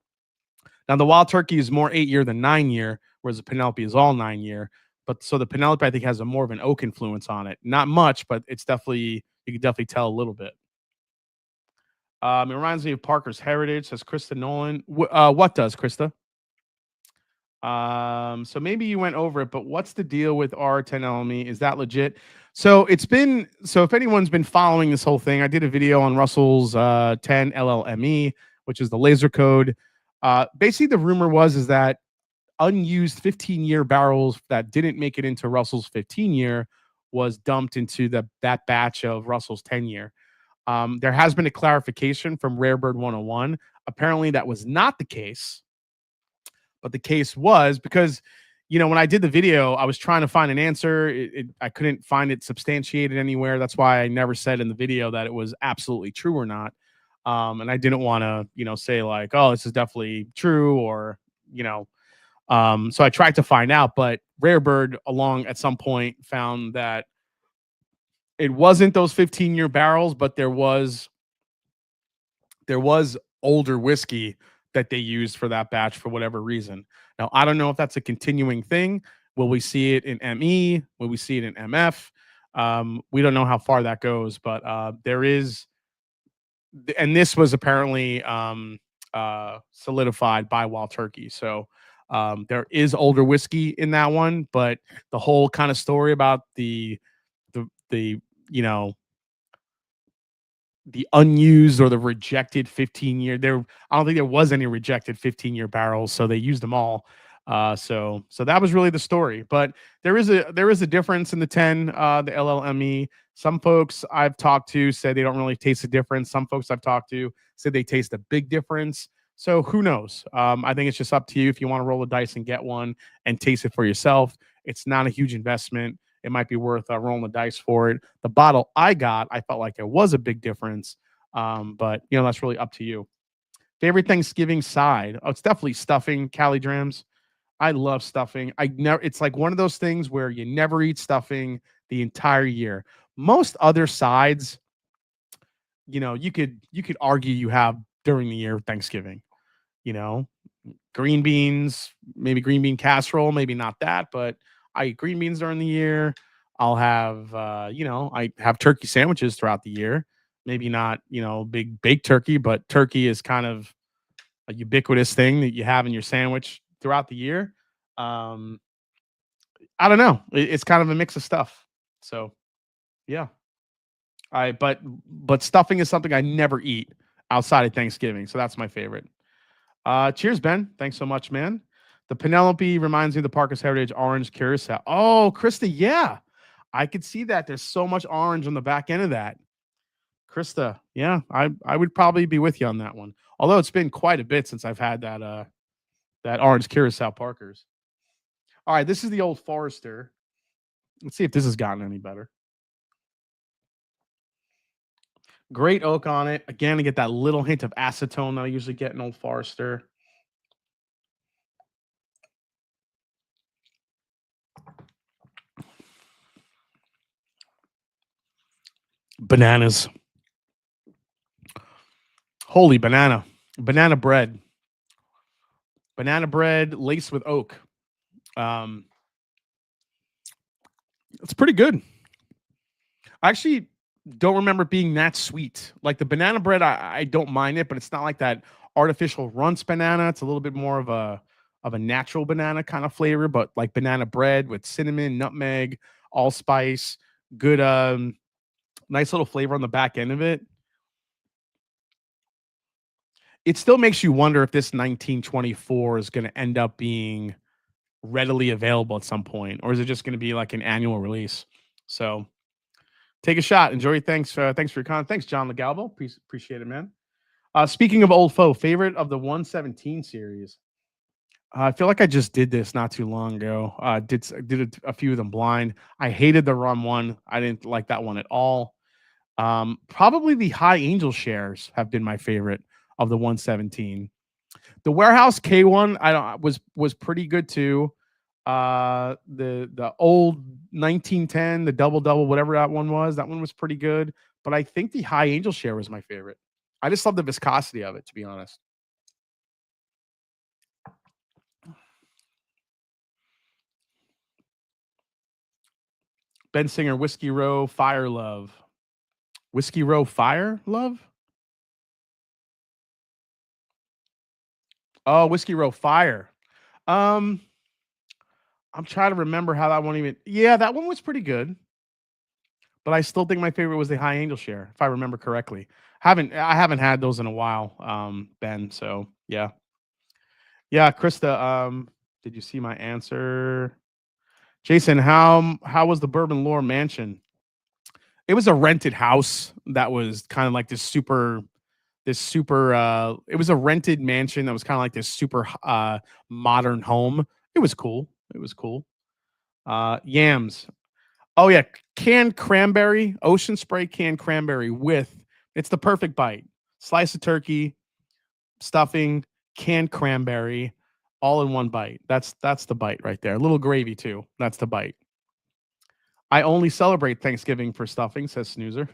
Now, the wild turkey is more 8-year than 9-year, whereas the Penelope is all 9-year. But so the Penelope, I think, has more of an oak influence on it. Not much, but it's definitely, you can definitely tell a little bit. It reminds me of Parker's Heritage, says Krista Nolan. What does, Krista? So maybe you went over it, but what's the deal with R10 LME? Is that legit? So if anyone's been following this whole thing, I did a video on Russell's 10 LLME, which is the laser code. Basically, the rumor is that unused 15-year barrels that didn't make it into Russell's 15-year was dumped into that batch of Russell's 10-year. There has been a clarification from Rarebird 101. Apparently, that was not the case, but the case was because, when I did the video, I was trying to find an answer. I couldn't find it substantiated anywhere. That's why I never said in the video that it was absolutely true or not. And I didn't want to, say like, oh, this is definitely true or, so I tried to find out, but Rarebird along at some point found that it wasn't those 15-year barrels, but there was older whiskey that they used for that batch for whatever reason. Now, I don't know if that's a continuing thing. Will we see it in ME? Will we see it in MF? We don't know how far that goes, but there is. And this was apparently solidified by Wild Turkey. So there is older whiskey in that one, but the whole kind of story about the unused or the rejected 15-year, I don't think there was any rejected 15-year barrels, so they used them all. So that was really the story. But there is a difference in the 10, the LLME. Some folks I've talked to say they don't really taste a difference. Some folks I've talked to say they taste a big difference. So who knows? I think it's just up to you if you want to roll the dice and get one and taste it for yourself. It's not a huge investment. It might be worth rolling the dice for it. The bottle I got, I felt like there was a big difference. But that's really up to you. Favorite Thanksgiving side? Oh, it's definitely stuffing, Cali Drams. I love stuffing. It's like one of those things where you never eat stuffing the entire year. Most other sides, you could argue you have during the year of Thanksgiving. Green beans, maybe green bean casserole, maybe not that, but I eat green beans during the year. I'll have, I have turkey sandwiches throughout the year. Maybe not, big baked turkey, but turkey is kind of a ubiquitous thing that you have in your sandwich throughout the year. I don't know. It's kind of a mix of stuff. So, yeah. But stuffing is something I never eat outside of Thanksgiving. So that's my favorite. Cheers, Ben. Thanks so much, man. The Penelope reminds me of the Parker's Heritage Orange Curacao. Oh, Krista, yeah. I could see that. There's so much orange on the back end of that. Krista, yeah, I would probably be with you on that one. Although it's been quite a bit since I've had that Orange Curacao Parker's. All right, this is the Old Forester. Let's see if this has gotten any better. Great oak on it. Again, to get that little hint of acetone that I usually get in Old Forester. Bananas. Holy banana. Banana bread. Banana bread laced with oak. It's pretty good. I actually don't remember it being that sweet. Like the banana bread, I don't mind it, but it's not like that artificial runts banana. It's a little bit more of a natural banana kind of flavor, but like banana bread with cinnamon, nutmeg, allspice, good nice little flavor on the back end of it. It still makes you wonder if this 1924 is going to end up being readily available at some point, or is it just going to be like an annual release? So take a shot. Enjoy. Thanks for your comment. Thanks, John Legalbo. Appreciate it, man. Speaking of Old Foe, favorite of the 117 series. I feel like I just did this not too long ago. Did a few of them blind. I hated the rum one. I didn't like that one at all. Probably the High Angel shares have been my favorite of the 117. The Warehouse K1 was pretty good too. The old 1910, the double, whatever that one was pretty good. But I think the High Angel share was my favorite. I just love the viscosity of it, to be honest. Ben Singer, Whiskey Row, Fire Love. Whiskey Row, Fire Love? Oh, Whiskey Row, Fire. I'm trying to remember how that one even. Yeah, that one was pretty good. But I still think my favorite was the High Angel share, if I remember correctly. I haven't had those in a while, Ben. So yeah. Yeah, Krista, did you see my answer? Jason, how was the Bourbon Lore mansion? It was a rented house that was kind of like this super it was a rented mansion that was kind of like this super modern home. It was cool. Yams. Oh yeah, canned cranberry, ocean spray canned cranberry it's the perfect bite. Slice of turkey, stuffing, canned cranberry, all in one bite. That's the bite right there. A little gravy too. That's the bite. I only celebrate Thanksgiving for stuffing, says Snoozer.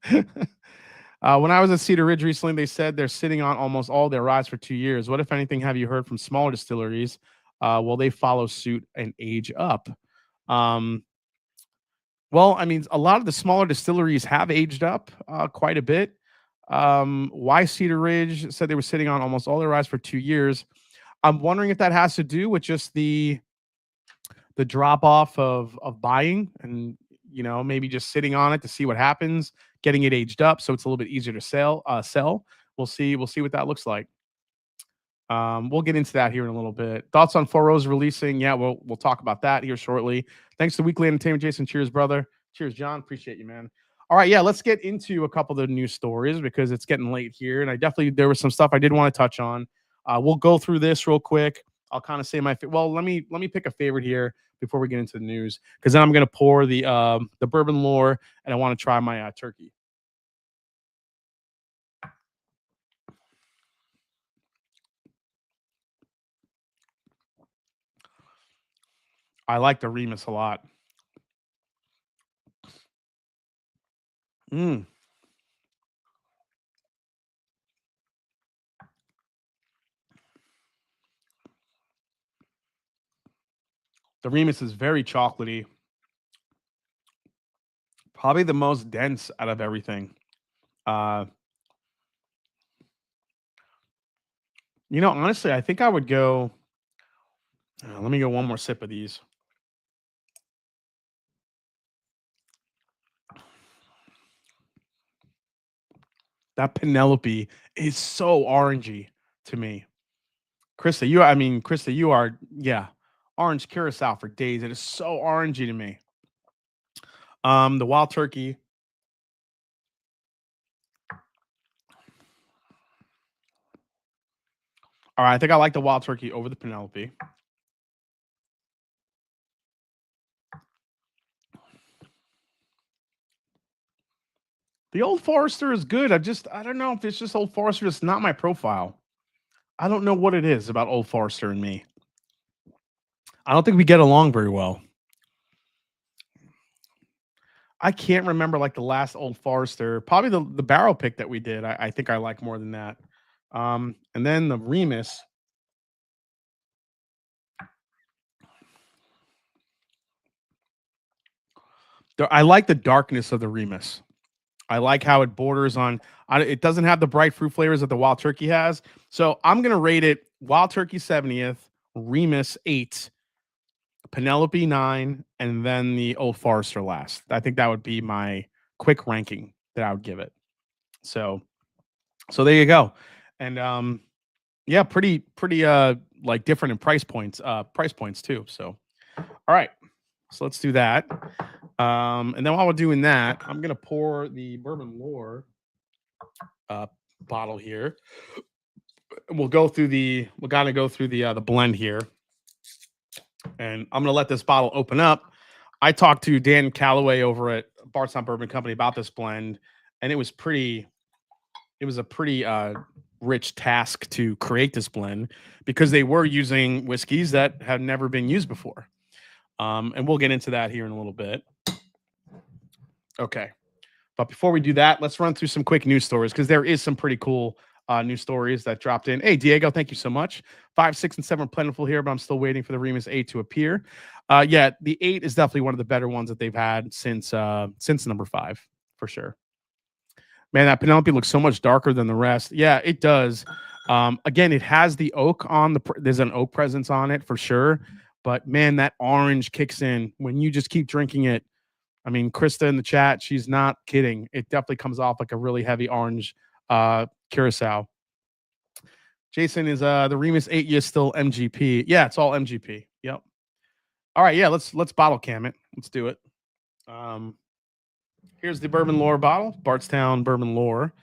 When I was at Cedar Ridge recently, they said they're sitting on almost all their rye for 2 years. What, if anything, have you heard from smaller distilleries? Will they follow suit and age up? Well, I mean, a lot of the smaller distilleries have aged up quite a bit. Why Cedar Ridge said they were sitting on almost all their rye for 2 years. I'm wondering if that has to do with just the drop off of buying and maybe just sitting on it to see what happens, getting it aged up so it's a little bit easier to sell. We'll see what that looks like. We'll get into that here in a little bit. Thoughts on Four Rose releasing? Yeah, we'll talk about that here shortly. Thanks to Weekly Entertainment, Jason. Cheers, brother. Cheers, John. Appreciate you, man. All right, yeah, let's get into a couple of the news stories because it's getting late here, and there was some stuff I did want to touch on. We'll go through this real quick. I'll kind of say let me pick a favorite here before we get into the news, because then I'm going to pour the Bourbon Lore, and I want to try my turkey. I like the Remus a lot. The Remus is very chocolatey. Probably the most dense out of everything. Honestly, I think I would go. Let me go one more sip of these. That Penelope is so orangey to me. Krista, you are, yeah, orange curacao for days. It is so orangey to me. The Wild Turkey. All right, I think I like the Wild Turkey over the Penelope. The Old Forester is good. I don't know if it's just Old Forester. It's not my profile. I don't know what it is about Old Forester and me. I don't think we get along very well. I can't remember like the last Old Forester. Probably the barrel pick that we did. I think I like more than that. And then the Remus. I like the darkness of the Remus. I like how it borders on. It doesn't have the bright fruit flavors that the Wild Turkey has. So I'm gonna rate it Wild Turkey 70th, Remus 8, Penelope 9, and then the Old Forester last. I think that would be my quick ranking that I would give it. So there you go. And yeah, pretty like different in price points too. So all right. So let's do that. And then while we're doing that, I'm gonna pour the Bourbon Lore bottle here. We'll gotta go through the blend here. And I'm gonna let this bottle open up. I talked to Dan Calloway over at Bardstown Bourbon Company about this blend, and it was a pretty rich task to create this blend because they were using whiskeys that had never been used before. And we'll get into that here in a little bit. Okay. But before we do that, let's run through some quick news stories because there is some pretty cool news stories that dropped in. Hey, Diego, thank you so much. 5, 6, and 7 plentiful here, but I'm still waiting for the Remus 8 to appear. Yeah, the 8 is definitely one of the better ones that they've had since number 5, for sure. Man, that Penelope looks so much darker than the rest. Yeah, it does. Again, it has the oak on there's an oak presence on it for sure. But man, that orange kicks in when you just keep drinking it. I mean, Krista in the chat, she's not kidding. It definitely comes off like a really heavy orange curacao. Jason, is the Remus 8 years still MGP? Yeah, it's all MGP. Yep. All right, yeah, let's bottle cam it. Let's do it. Here's the Bourbon Lore bottle, Bardstown Bourbon Lore.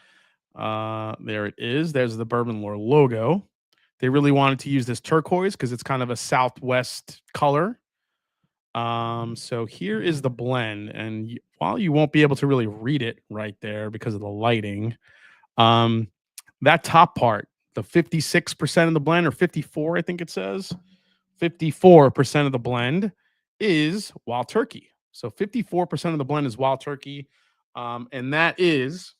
There it is. There's the Bourbon Lore logo. They really wanted to use this turquoise because it's kind of a southwest color. So here is the blend, and while you won't be able to really read it right there because of the lighting, that top part, the 56% of the blend, or 54, I think it says, 54% of the blend is Wild Turkey. So 54% of the blend is Wild Turkey, and that is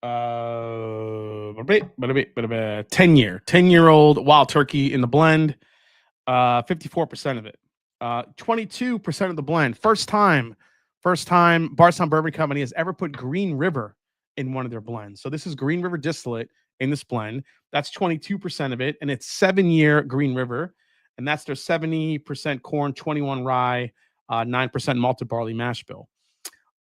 10-year-old Wild Turkey in the blend. 54% of it. 22% of the blend. First time Bardstown Bourbon Company has ever put Green River in one of their blends. So this is Green River distillate in this blend. That's 22% of it, and it's 7-year Green River, and that's their 70% corn, 21 rye, 9% malted barley mash bill.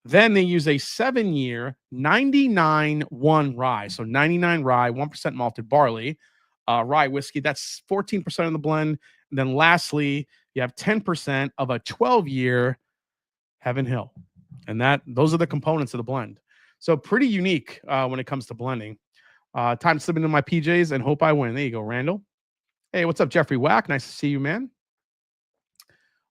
Then they use a 7-year 99-1 rye. So 99 rye, 1% malted barley, rye whiskey. That's 14% of the blend. And then lastly, you have 10% of a 12-year Heaven Hill. And those are the components of the blend. So pretty unique when it comes to blending. Time to slip into my PJs and hope I win. There you go, Randall. Hey, what's up, Jeffrey Wack? Nice to see you, man.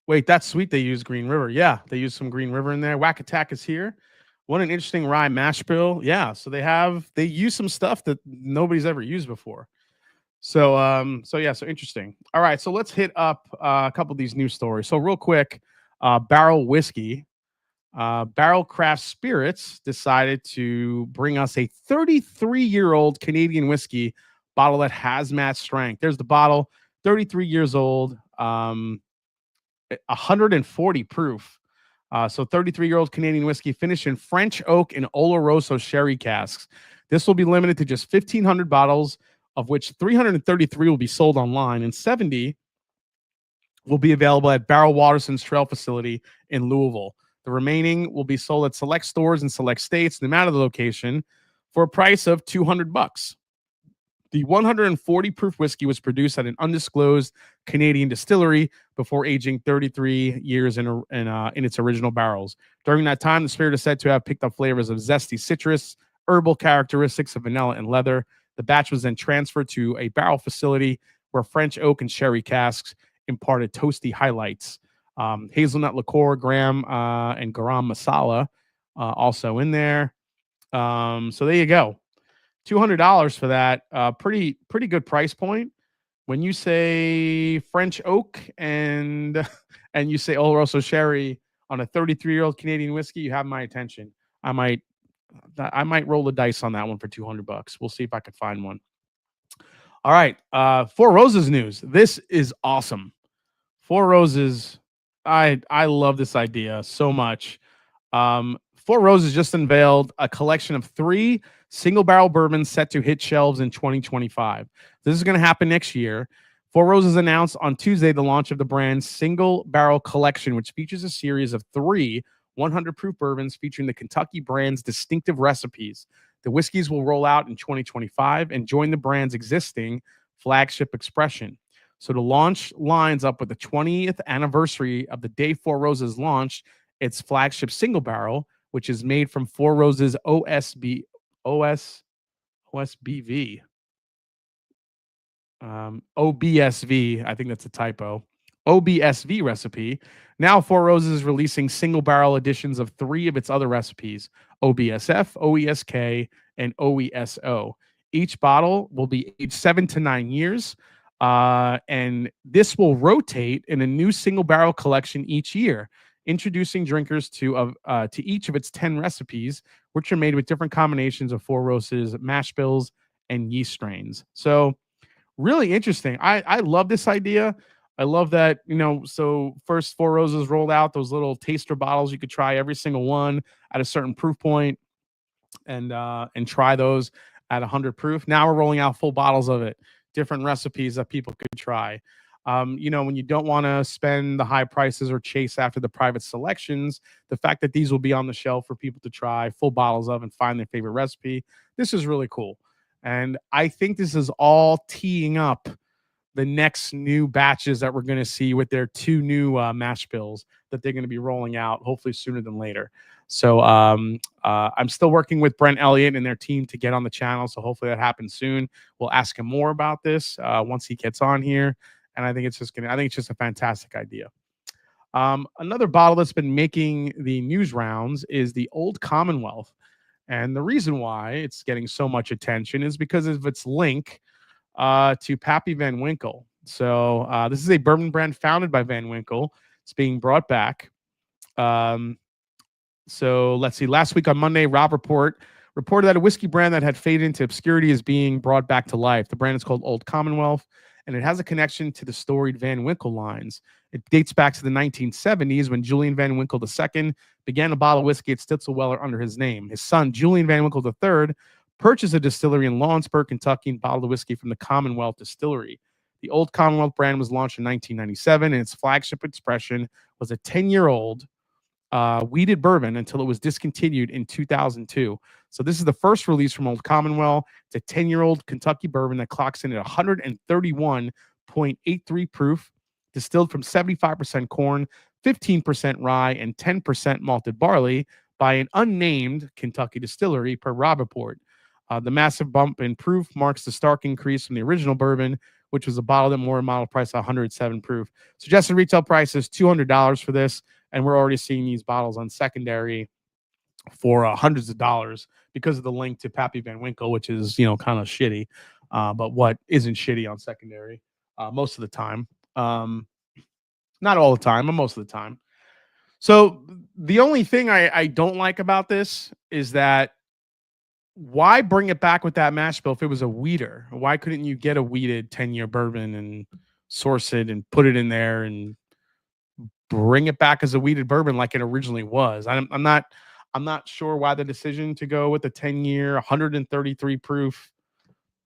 Wait, that's sweet. They use Green River. Yeah, they use some Green River in there. Whack Attack is here. What an interesting rye mash bill. Yeah, so they use some stuff that nobody's ever used before. So interesting. All right, so let's hit up a couple of these news stories. So real quick, Barrel Whiskey, Barrel Craft Spirits decided to bring us a 33-year-old Canadian whiskey bottle that has hazmat strength. There's the bottle, 33 years old. 140 proof. So 33-year-old Canadian whiskey finished in French oak and Oloroso sherry casks. This will be limited to just 1,500 bottles, of which 333 will be sold online, and 70 will be available at Barrel Waterson's Trail facility in Louisville. The remaining will be sold at select stores in select states, no matter the location, for a price of $200. The 140 proof whiskey was produced at an undisclosed Canadian distillery before aging 33 years in its original barrels. During that time, the spirit is said to have picked up flavors of zesty citrus, herbal characteristics of vanilla and leather. The batch was then transferred to a barrel facility where French oak and sherry casks imparted toasty highlights. Hazelnut liqueur, and garam masala also in there. So there you go. $200 for that. Pretty good price point. When you say French oak and you say Oloroso sherry on a 33-year-old Canadian whiskey, you have my attention. I might roll the dice on that one for $200. We'll see if I can find one. All right, Four Roses news. This is awesome. Four Roses. I love this idea so much. Four Roses just unveiled a collection of 3 single barrel bourbons set to hit shelves in 2025. This is going to happen next year. Four Roses announced on Tuesday the launch of the brand's single barrel collection, which features a series of 3 100 proof bourbons featuring the Kentucky brand's distinctive recipes. The whiskeys will roll out in 2025 and join the brand's existing flagship expression. So the launch lines up with the 20th anniversary of the day Four Roses launched its flagship single barrel, which is made from Four Roses OSBV. OBSV, I think that's a typo. OBSV recipe. Now Four Roses is releasing single barrel editions of 3 of its other recipes: OBSF, OESK, and OESO. Each bottle will be aged 7 to 9 years, and this will rotate in a new single barrel collection each year, introducing drinkers to each of its 10 recipes, which are made with different combinations of Four Roses mash bills and yeast strains. So really interesting. I love this idea. I love that, so first Four Roses rolled out those little taster bottles. You could try every single one at a certain proof point and try those at 100 proof. Now we're rolling out full bottles of it, different recipes that people could try. When you don't want to spend the high prices or chase after the private selections, the fact that these will be on the shelf for people to try full bottles of and find their favorite recipe, this is really cool. And I think this is all teeing up the next new batches that we're going to see with their 2 new mash bills that they're going to be rolling out, hopefully sooner than later. So I'm still working with Brent Elliott and their team to get on the channel. So hopefully that happens soon. We'll ask him more about this once he gets on here. And I think it's just a fantastic idea. Another bottle that's been making the news rounds is the Old Commonwealth. And the reason why it's getting so much attention is because of its link to Pappy Van Winkle. So this is a bourbon brand founded by Van Winkle. It's being brought back. So let's see. Last week on Monday, Rob reported that a whiskey brand that had faded into obscurity is being brought back to life. The brand is called Old Commonwealth, and it has a connection to the storied Van Winkle lines. It dates back to the 1970s when Julian Van Winkle II began to bottle whiskey at Stitzelweller under his name. His son, Julian Van Winkle III, purchased a distillery in Lawrenceburg, Kentucky, and bottled the whiskey from the Commonwealth Distillery. The Old Commonwealth brand was launched in 1997, and its flagship expression was a 10-year-old wheated bourbon until it was discontinued in 2002. So this is the first release from Old Commonwealth. It's a 10-year-old Kentucky bourbon that clocks in at 131.83 proof, distilled from 75% corn, 15% rye, and 10% malted barley by an unnamed Kentucky distillery, per Rob report. The massive bump in proof marks the stark increase from the original bourbon, which was a bottle at more model price, 107 proof. Suggested retail price is $200 for this, and we're already seeing these bottles on secondary for hundreds of dollars because of the link to Pappy Van Winkle, which is, kind of shitty. But what isn't shitty on secondary most of the time? Not all the time, but most of the time. So the only thing I don't like about this is that why bring it back with that mash bill if it was a wheater? Why couldn't you get a wheated 10-year bourbon and source it and put it in there and bring it back as a wheated bourbon like it originally was? I'm not sure why the decision to go with the 10-year, 133 proof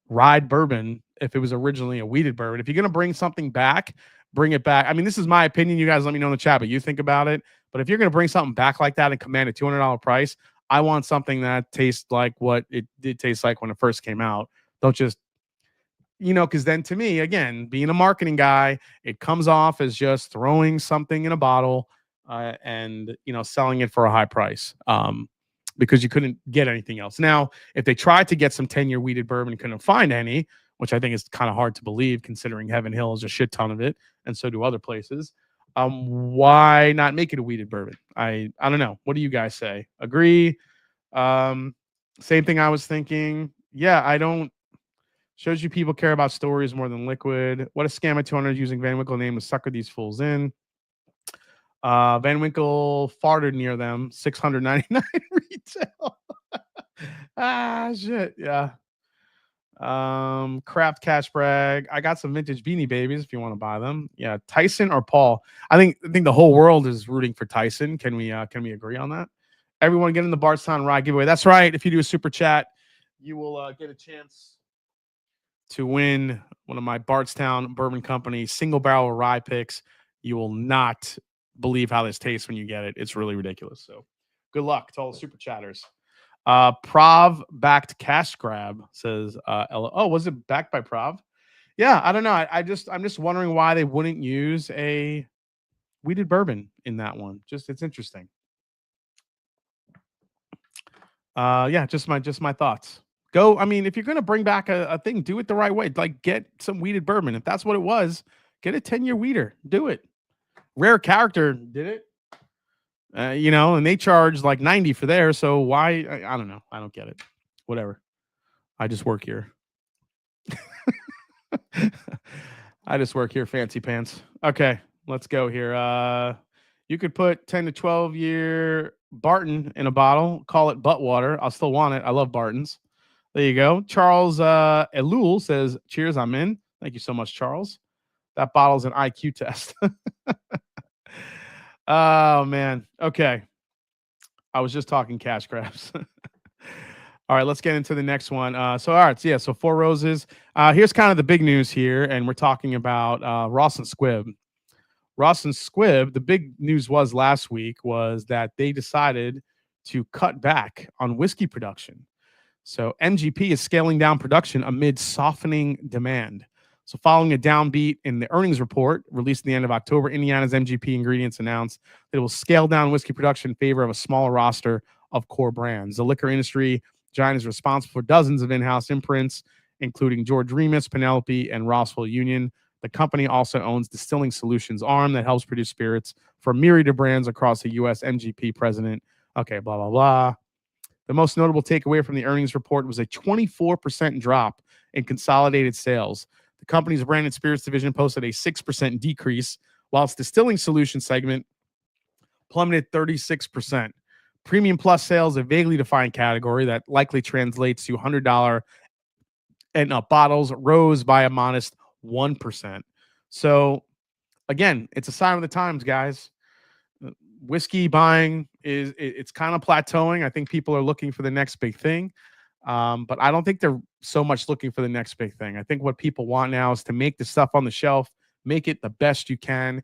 rye bourbon if it was originally a wheated bourbon. If you're going to bring something back, bring it back. I mean, this is my opinion. You guys let me know in the chat, but you think about it. But if you're going to bring something back like that and command a $200 price, I want something that tastes like what it did taste like when it first came out. Don't just, because then to me, again, being a marketing guy, it comes off as just throwing something in a bottle and, selling it for a high price because you couldn't get anything else. Now, if they tried to get some 10-year wheated bourbon and couldn't find any, which I think is kind of hard to believe considering Heaven Hill is a shit ton of it, and so do other places. Why not make it a wheated bourbon? I don't know. What do you guys say? Agree? Same thing I was thinking. Yeah, I don't. Shows you people care about stories more than liquid. What a scam at 200 using Van Winkle name to sucker these fools in. Van Winkle farted near them. 699 retail. Shit. Yeah. Craft cash brag. I got some vintage Beanie Babies if you want to buy them. Yeah, Tyson or Paul. I think the whole world is rooting for Tyson. Can we agree on that? Everyone get in the Bardstown Rye giveaway. That's right. If you do a super chat, you will get a chance to win one of my Bardstown Bourbon Company single barrel rye picks. You will not believe how this tastes when you get it. It's really ridiculous. So good luck to all the super chatters. Prov backed cash grab says Ella. Oh, was it backed by Prov? Yeah, I don't know. I'm just wondering why they wouldn't use a wheated bourbon in that one. It's interesting. Yeah, just my thoughts. Go. I mean, if you're gonna bring back a thing, do it the right way. Like get some wheated bourbon. If that's what it was, get a 10-year wheater. Do it. Rare Character did it. And they charge like 90 for theirs. So why? I don't know. I don't get it. Whatever. I just work here. I just work here, fancy pants. Okay, let's go here. You could put 10 to 12 year Barton in a bottle. Call it butt water. I'll still want it. I love Bartons. There you go. Charles Elul says, cheers, I'm in. Thank you so much, Charles. That bottle's an IQ test. Oh, man. Okay. I was just talking cash grabs. All right, let's get into the next one. So Four Roses. Here's kind of the big news here, and we're talking about Ross and Squibb. Ross and Squibb, the big news was last week was that they decided to cut back on whiskey production. So MGP is scaling down production amid softening demand. So following a downbeat in the earnings report released at the end of October, Indiana's MGP Ingredients announced that it will scale down whiskey production in favor of a smaller roster of core brands. The liquor industry giant is responsible for dozens of in-house imprints, including George Remus, Penelope, and Rossville Union. The company also owns Distilling Solutions arm that helps produce spirits for a myriad of brands across the U.S. MGP president. Okay, blah, blah, blah. The most notable takeaway from the earnings report was a 24% drop in consolidated sales. The company's branded spirits division posted a 6% decrease, while its Distilling Solutions segment plummeted 36%. Premium Plus sales, a vaguely defined category that likely translates to $100 and up bottles, rose by a modest 1%. So, again, it's a sign of the times, guys. Whiskey buying it's kind of plateauing. I think people are looking for the next big thing. But I don't think they're so much looking for the next big thing. I think what people want now is to make the stuff on the shelf, make it the best you can,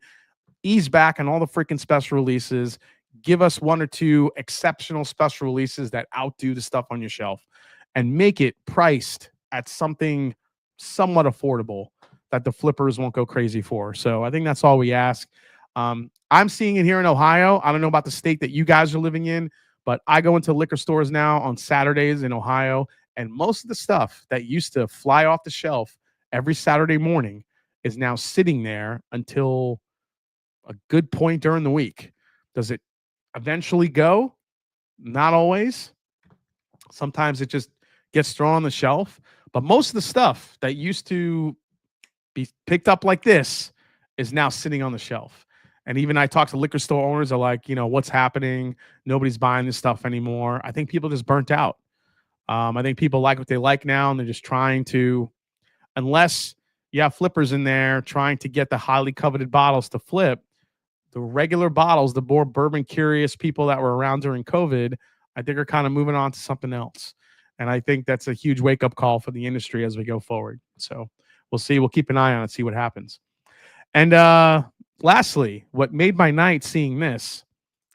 ease back on all the freaking special releases, give us one or two exceptional special releases that outdo the stuff on your shelf, and make it priced at something somewhat affordable that the flippers won't go crazy for. So I think that's all we ask. I'm seeing it here in Ohio. I don't know about the state that you guys are living in, but I go into liquor stores now on Saturdays in Ohio, and most of the stuff that used to fly off the shelf every Saturday morning is now sitting there until a good point during the week. Does it eventually go? Not always. Sometimes it just gets thrown on the shelf. But most of the stuff that used to be picked up like this is now sitting on the shelf. And even I talk to liquor store owners are like, what's happening? Nobody's buying this stuff anymore. I think people just burnt out. I think people like what they like now, and they're just trying to, unless you have flippers in there trying to get the highly coveted bottles to flip, the regular bottles, the more bourbon curious people that were around during COVID, I think are kind of moving on to something else. And I think that's a huge wake-up call for the industry as we go forward. So we'll see. We'll keep an eye on it, see what happens. And lastly, what made my night seeing this,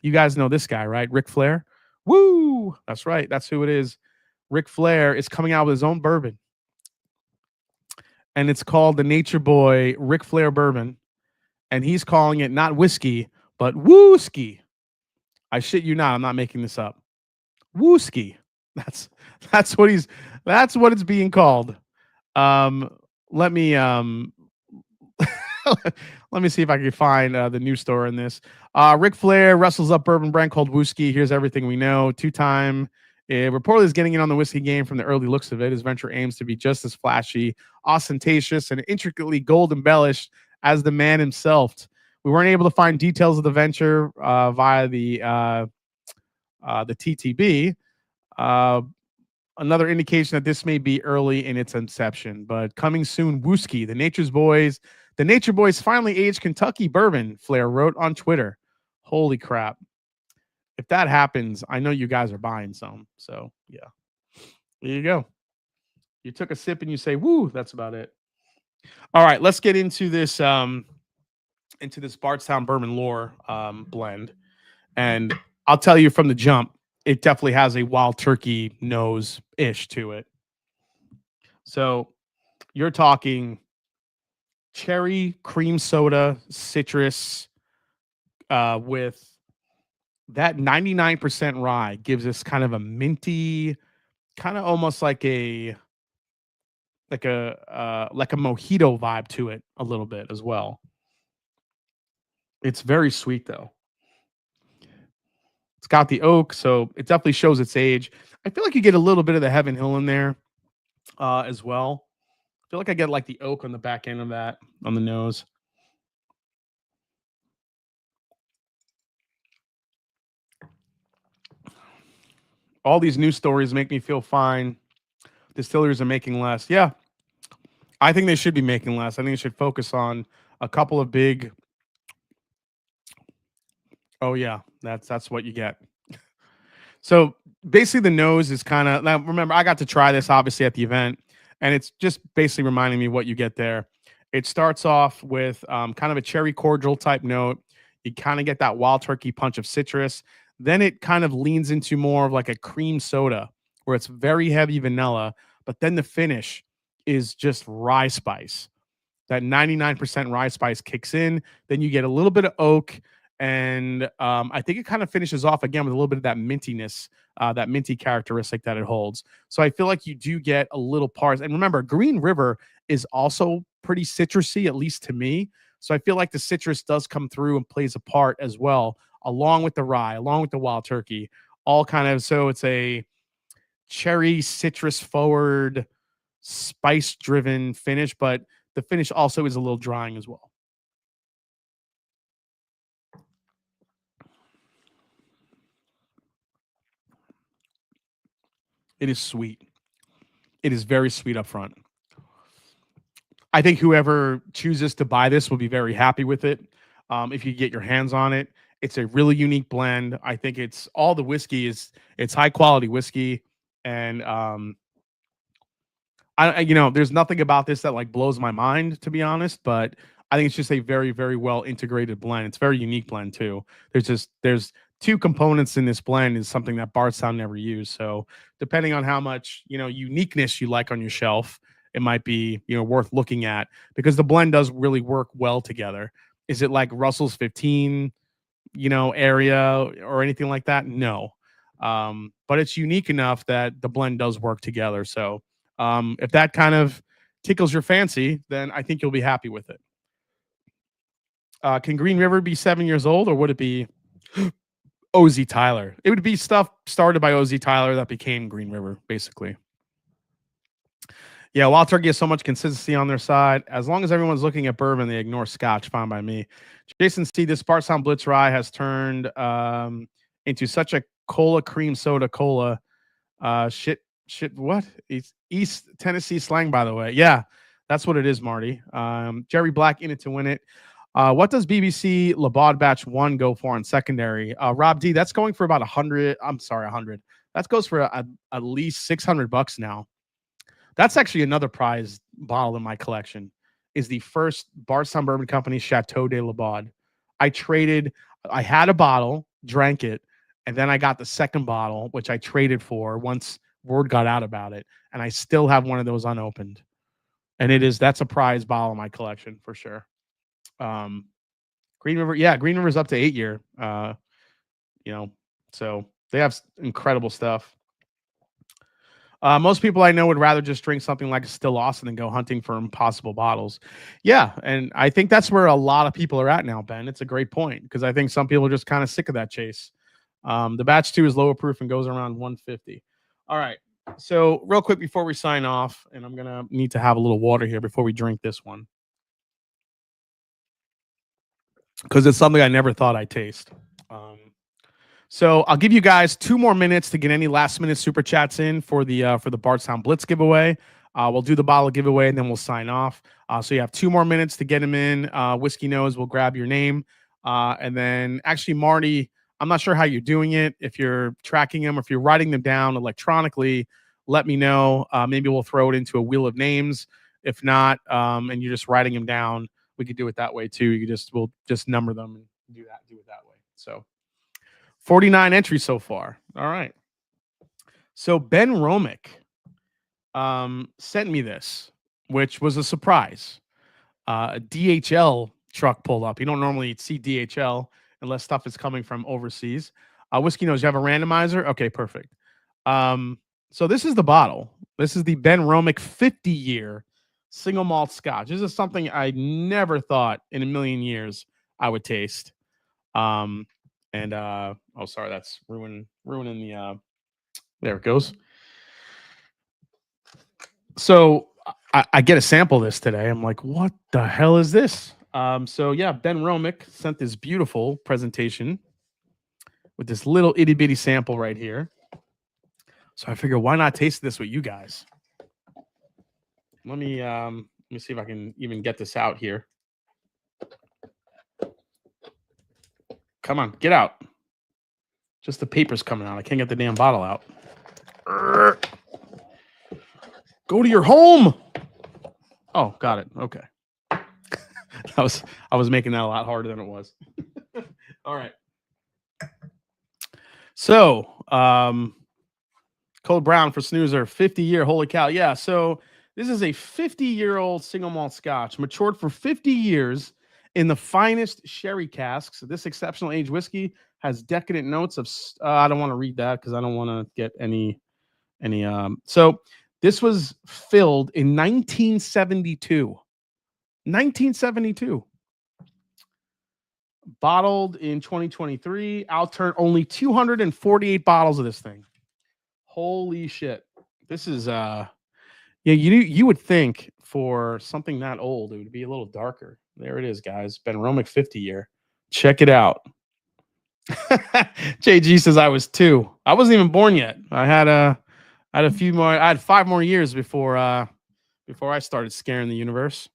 you guys know this guy, right? Ric Flair. Woo! That's right. That's who it is. Ric Flair is coming out with his own bourbon. And it's called the Nature Boy Ric Flair Bourbon. And he's calling it not whiskey, but wooski. I shit you not. I'm not making this up. Wooski. That's what it's being called. Let me Let me see if I can find the news story in this. Ric Flair wrestles up bourbon brand called Whiskey. Here's everything we know. Two-time reportedly is getting in on the whiskey game from the early looks of it. His venture aims to be just as flashy, ostentatious, and intricately gold embellished as the man himself. We weren't able to find details of the venture via the TTB. Another indication that this may be early in its inception, but coming soon, Whiskey, the Nature Boys finally aged Kentucky bourbon, Flair wrote on Twitter. Holy crap. If that happens, I know you guys are buying some. So, yeah. There you go. You took a sip and you say, woo, that's about it. All right, let's get into this Bardstown Bourbon Lore blend. And I'll tell you from the jump, it definitely has a wild turkey nose-ish to it. So you're talking cherry, cream soda, citrus, with that 99% rye gives us kind of a minty, kind of almost like a mojito vibe to it a little bit as well. It's very sweet though. It's got the oak, so it definitely shows its age. I feel like you get a little bit of the Heaven Hill in there as well. I feel like I get like the oak on the back end of that on the nose. All these news stories make me feel fine. Distilleries are making less. Yeah, I think they should be making less. I think they should focus on a couple of big. Oh yeah, that's what you get. So basically, the nose is kind of. Now, remember, I got to try this obviously at the event, and it's just basically reminding me what you get there. It starts off with kind of a cherry cordial type note. You kind of get that wild turkey punch of citrus. Then it kind of leans into more of like a cream soda, where it's very heavy vanilla, but then the finish is just rye spice. That 99% rye spice kicks in. Then you get a little bit of oak. And I think it kind of finishes off again with a little bit of that mintiness, that minty characteristic that it holds. So I feel like you do get a little part. And remember, Green River is also pretty citrusy, at least to me. So I feel like the citrus does come through and plays a part as well, along with the rye, along with the wild turkey, all kind of. So it's a cherry citrus forward, spice driven finish, but the finish also is a little drying as well. It is sweet. It is very sweet up front. I think whoever chooses to buy this will be very happy with it. If you get your hands on it, it's a really unique blend. I think it's all the whiskey it's high quality whiskey, and there's nothing about this that like blows my mind, to be honest. But I think it's just a very, very well integrated blend. It's a very unique blend too. There's two components in this blend is something that Bardstown never used. So depending on how much, uniqueness you like on your shelf, it might be, worth looking at because the blend does really work well together. Is it like Russell's 15, area or anything like that? No. But it's unique enough that the blend does work together. So if that kind of tickles your fancy, then I think you'll be happy with it. Can Green River be 7 years old or would it be OZ Tyler? It would be stuff started by OZ Tyler that became Green River, basically. Yeah, Wild Turkey has so much consistency on their side. As long as everyone's looking at bourbon, they ignore Scotch. Fine by me. Jason C. This Bardstown Blitz Rye has turned into such a cola cream soda cola. Shit. What? It's East Tennessee slang, by the way. Yeah, that's what it is, Marty. Jerry Black in it to win it. What does BBC Labaud Batch 1 go for on secondary? Rob D, that's going for about 100. I'm sorry, 100. That goes for at least $600 now. That's actually another prized bottle in my collection. Is the first Bardstown Bourbon Company Chateau de Labaud. I had a bottle, drank it, and then I got the second bottle, which I traded for once word got out about it. And I still have one of those unopened. And that's a prized bottle in my collection for sure. Green River, yeah, Green River's up to 8 year. So they have incredible stuff. Most people I know would rather just drink something like a Still Austin than go hunting for impossible bottles. Yeah, and I think that's where a lot of people are at now, Ben. It's a great point because I think some people are just kind of sick of that chase. The batch 2 is lower proof and goes around 150. All right. So real quick before we sign off, and I'm going to need to have a little water here before we drink this one. Because it's something I never thought I'd taste. So I'll give you guys 2 more minutes to get any last minute super chats in for the Bardstown Blitz giveaway. We'll do the bottle giveaway and then we'll sign off. So you have 2 more minutes to get them in. Whiskey Nose will grab your name. And then actually, Marty, I'm not sure how you're doing it. If you're tracking them or if you're writing them down electronically, let me know. Maybe we'll throw it into a wheel of names. If not, and you're just writing them down, we could do it that way too. We'll just number them and do it that way. So 49 entries so far. All right. So Benromach sent me this, which was a surprise. A DHL truck pulled up. You don't normally see DHL unless stuff is coming from overseas. Whiskey Nose, you have a randomizer? Okay, perfect. So this is the bottle. This is the Benromach 50-year single malt scotch. This is something I never thought in a million years I would taste. Oh, sorry, that's ruining the there it goes. So I get a sample of this today. I'm like, what the hell is this? So yeah, Benromach sent this beautiful presentation with this little itty bitty sample right here. So I figure, why not taste this with you guys? Let me see if I can even get this out here. Come on, get out. Just the paper's coming out. I can't get the damn bottle out. Go to your home. Oh, got it. Okay. I was making that a lot harder than it was. All right. So, Code Brown for Snoozer, 50-year. Holy cow. Yeah, so this is a 50-year-old single malt scotch, matured for 50 years in the finest sherry casks. This exceptional aged whiskey has decadent notes of I don't want to read that because I don't want to get any so this was filled in 1972. 1972. Bottled in 2023. Outturned only 248 bottles of this thing. Holy shit. This is yeah, you would think for something that old it would be a little darker. There it is, guys. Benromach 50-year. Check it out. JG says I was 2. I wasn't even born yet. I had a few more. I had 5 more years before I started scaring the universe.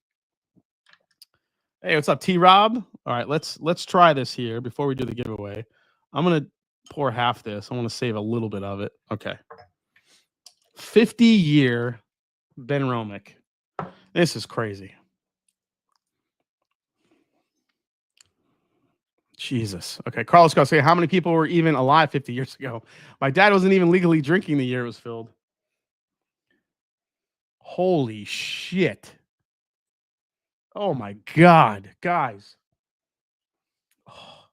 Hey, what's up, T-Rob? All right, let's try this here before we do the giveaway. I'm gonna pour half this. I want to save a little bit of it. Okay. 50-year Benromach. This is crazy. Jesus. Okay, Carlos got to say, how many people were even alive 50 years ago? My dad wasn't even legally drinking the year it was filled. Holy shit. Oh my God, guys. Oh.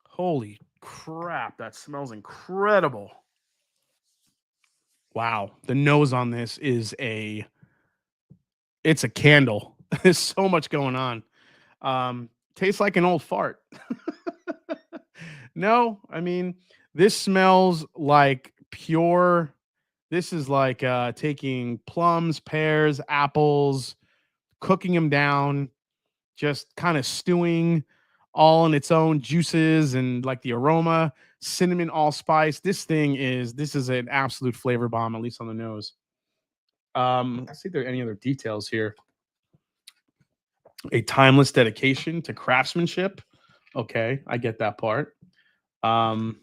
Holy crap, that smells incredible. Wow, the nose on this is it's a candle. There's so much going on. Tastes like an old fart. No, I mean, this smells like pure. This is like taking plums, pears, apples, cooking them down, just kind of stewing all in its own juices and like the aroma, cinnamon, allspice. This is an absolute flavor bomb, at least on the nose. Let's see if there are any other details here. A timeless dedication to craftsmanship. Okay, I get that part. Wow,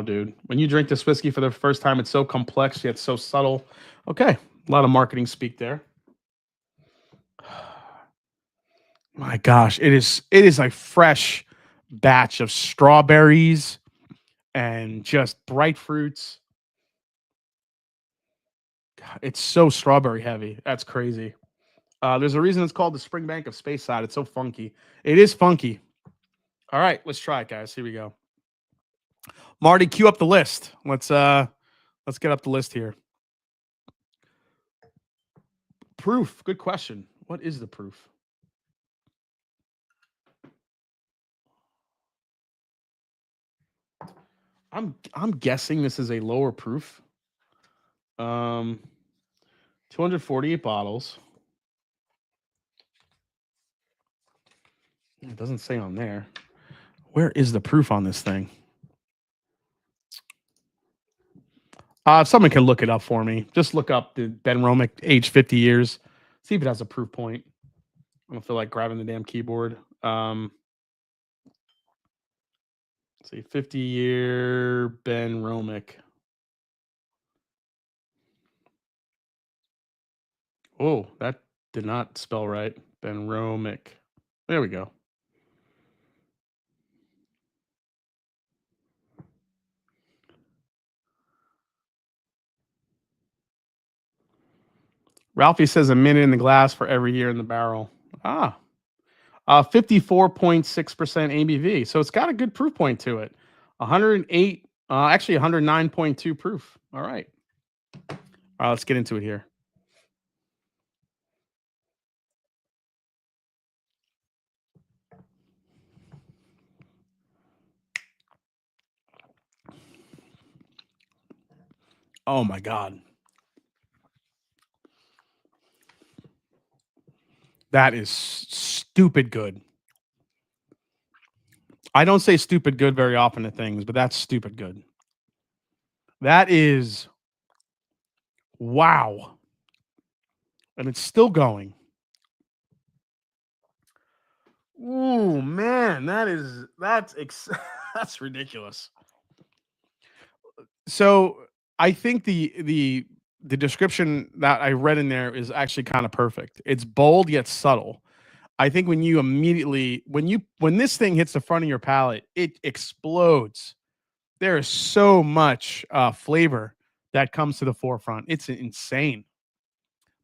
dude. When you drink this whiskey for the first time, it's so complex yet so subtle. Okay, a lot of marketing speak there. My gosh, it is a fresh batch of strawberries and just bright fruits. God, it's so strawberry heavy. That's crazy. There's a reason it's called the Springbank of Speyside. It's so funky. It is funky. All right, let's try it, guys. Here we go. Marty, cue up the list. Let's get up the list here. Proof. Good question. What is the proof? I'm guessing this is a lower proof. 248 bottles. It doesn't say on there. Where is the proof on this thing? If someone can look it up for me, just look up the Benromach, age 50 years. See if it has a proof point. I don't feel like grabbing the damn keyboard. Let's see, 50-year Benromach. Oh, that did not spell right. Benromach. There we go. Ralphie says a minute in the glass for every year in the barrel. 54.6% ABV. So it's got a good proof point to it. 108, actually 109.2 proof. All right. Let's get into it here. Oh my God. That is stupid good. I don't say stupid good very often to things, but that's stupid good. That is wow. And it's still going. Ooh, man, that's ridiculous. So I think the description that I read in there is actually kind of perfect. It's bold yet subtle. I think when you immediately when this thing hits the front of your palate, it explodes. There is so much flavor that comes to the forefront. It's insane.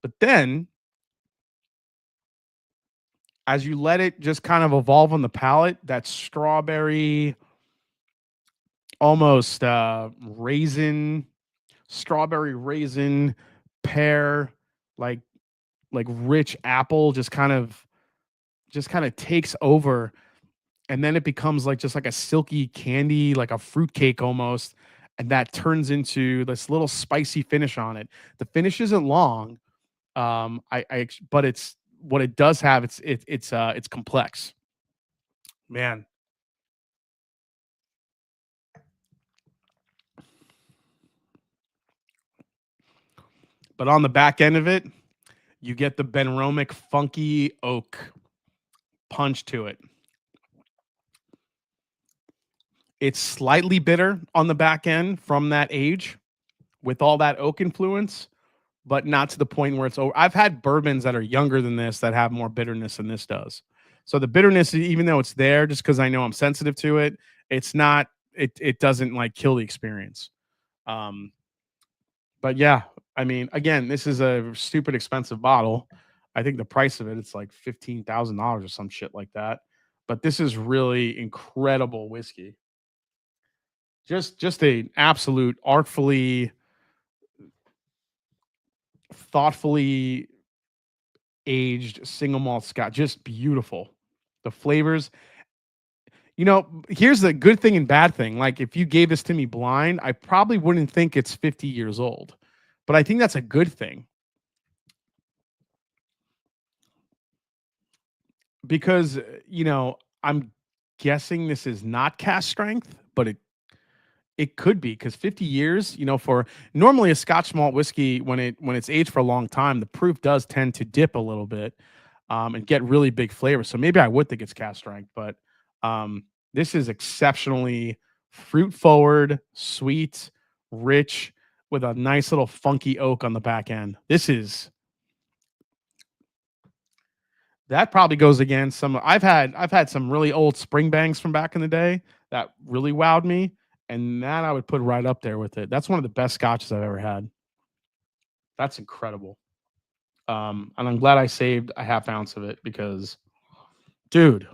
But then, as you let it just kind of evolve on the palate, that strawberry, almost strawberry raisin, pear, like rich apple, just kind of takes over, and then it becomes just like a silky candy, like a fruit cake almost, and that turns into this little spicy finish on it. The finish isn't long, but it's what it does have. It's complex, man. But on the back end of it, you get the Benromach funky oak punch to it. It's slightly bitter on the back end from that age with all that oak influence, but not to the point where it's over. I've had bourbons that are younger than this that have more bitterness than this does. So the bitterness, even though it's there, just because I know I'm sensitive to it, it's not, it doesn't kill the experience. But yeah, I mean, again, this is a stupid expensive bottle. I think the price of it's like $15,000 or some shit like that. But this is really incredible whiskey. Just an absolute artfully, thoughtfully aged single malt Scotch. Just beautiful. The flavors. Here's the good thing and bad thing. Like, if you gave this to me blind, I probably wouldn't think it's 50 years old. But I think that's a good thing. Because, I'm guessing this is not cask strength, but it could be, because 50 years, for normally a Scotch malt whiskey, when it's aged for a long time, the proof does tend to dip a little bit and get really big flavor. So maybe I would think it's cask strength, but this is exceptionally fruit forward, sweet, rich, with a nice little funky oak on the back end. That probably goes against some. I've had some really old Springbanks from back in the day that really wowed me, and that I would put right up there with it. That's one of the best scotches I've ever had. That's incredible. And I'm glad I saved a half ounce of it because, dude.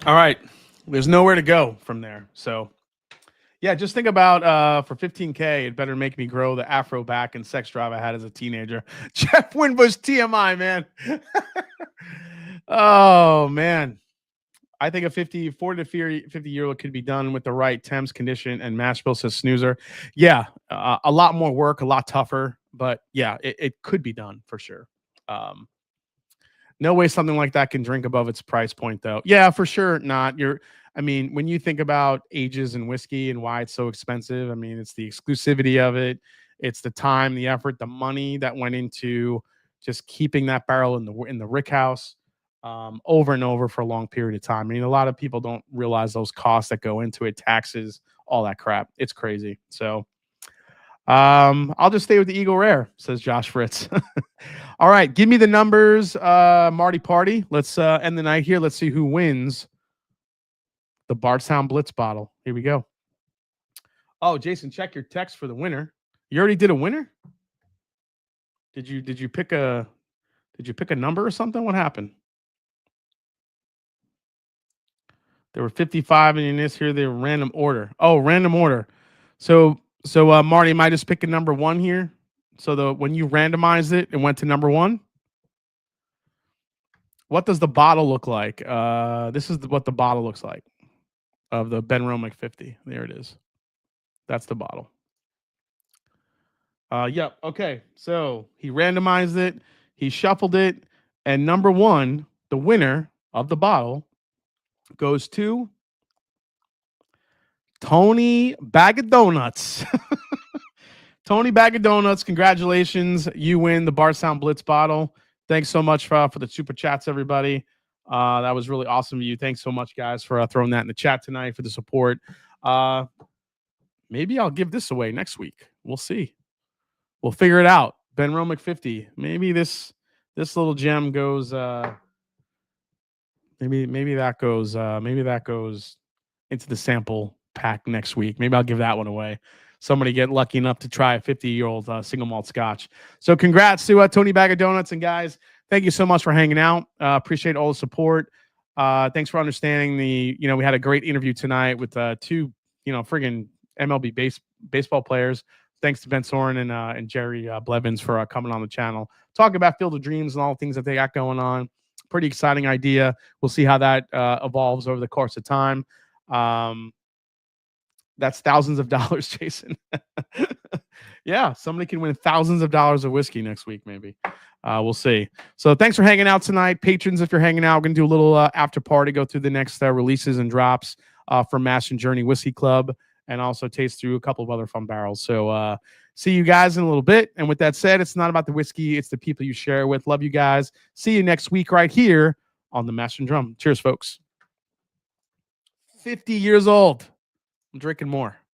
All right. There's nowhere to go from there. So, yeah, just think about for 15K, it better make me grow the afro back and sex drive I had as a teenager. Jeff Winbush TMI, man. Oh, man. I think a 40 to 50 year old could be done with the right temps, condition, and mash bill, says Snoozer. Yeah, a lot more work, a lot tougher, but yeah, it could be done for sure. No way something like that can drink above its price point, though. Yeah, for sure not. I mean, when you think about ages and whiskey and why it's so expensive, I mean, it's the exclusivity of it. It's the time, the effort, the money that went into just keeping that barrel in the rick house over and over for a long period of time. I mean, a lot of people don't realize those costs that go into it, taxes, all that crap. It's crazy. So I'll just stay with the Eagle Rare, says Josh Fritz. All right, give me the numbers, Marty Party. Let's end the night here. Let's see who wins the Bardstown Blitz bottle. Here we go. Oh, Jason, check your text for the winner. You already did a winner? Did you pick a number or something? What happened? There were 55 in this here. They were random order. Oh, random order. So Marty, am I just picking number 1 here? So when you randomized it, it went to number 1. What does the bottle look like? This is what the bottle looks like of the Benromach 50. There it is. That's the bottle. Yep. Okay. So he randomized it. He shuffled it. And number 1, the winner of the bottle, goes to Tony Bag of Donuts. Tony Bag of Donuts, congratulations. You win the Bardstown Blitz bottle. Thanks so much for the super chats, everybody. That was really awesome of you. Thanks so much, guys, for throwing that in the chat tonight, for the support. Maybe I'll give this away next week. We'll see. We'll figure it out. Benromach 50. Maybe this little gem goes maybe that goes into the sample pack next week. Maybe I'll give that one away. Somebody get lucky enough to try a 50-year-old single malt scotch. So congrats to Tony Bag of Donuts. And guys, thank you so much for hanging out. Appreciate all the support. Thanks for understanding we had a great interview tonight with 2, friggin' MLB baseball players. Thanks to Ben Storen and Jerry Blevins for coming on the channel. Talking about Field of Dreams and all the things that they got going on. Pretty exciting idea. We'll see how that evolves over the course of time. That's thousands of dollars, Jason. Yeah, somebody can win thousands of dollars of whiskey next week, maybe. We'll see. So thanks for hanging out tonight. Patrons, if you're hanging out, we're going to do a little after party, go through the next releases and drops from Mash and Journey Whiskey Club, and also taste through a couple of other fun barrels. So see you guys in a little bit. And with that said, it's not about the whiskey. It's the people you share with. Love you guys. See you next week right here on the Mash and Drum. Cheers, folks. 50 years old. I'm drinking more.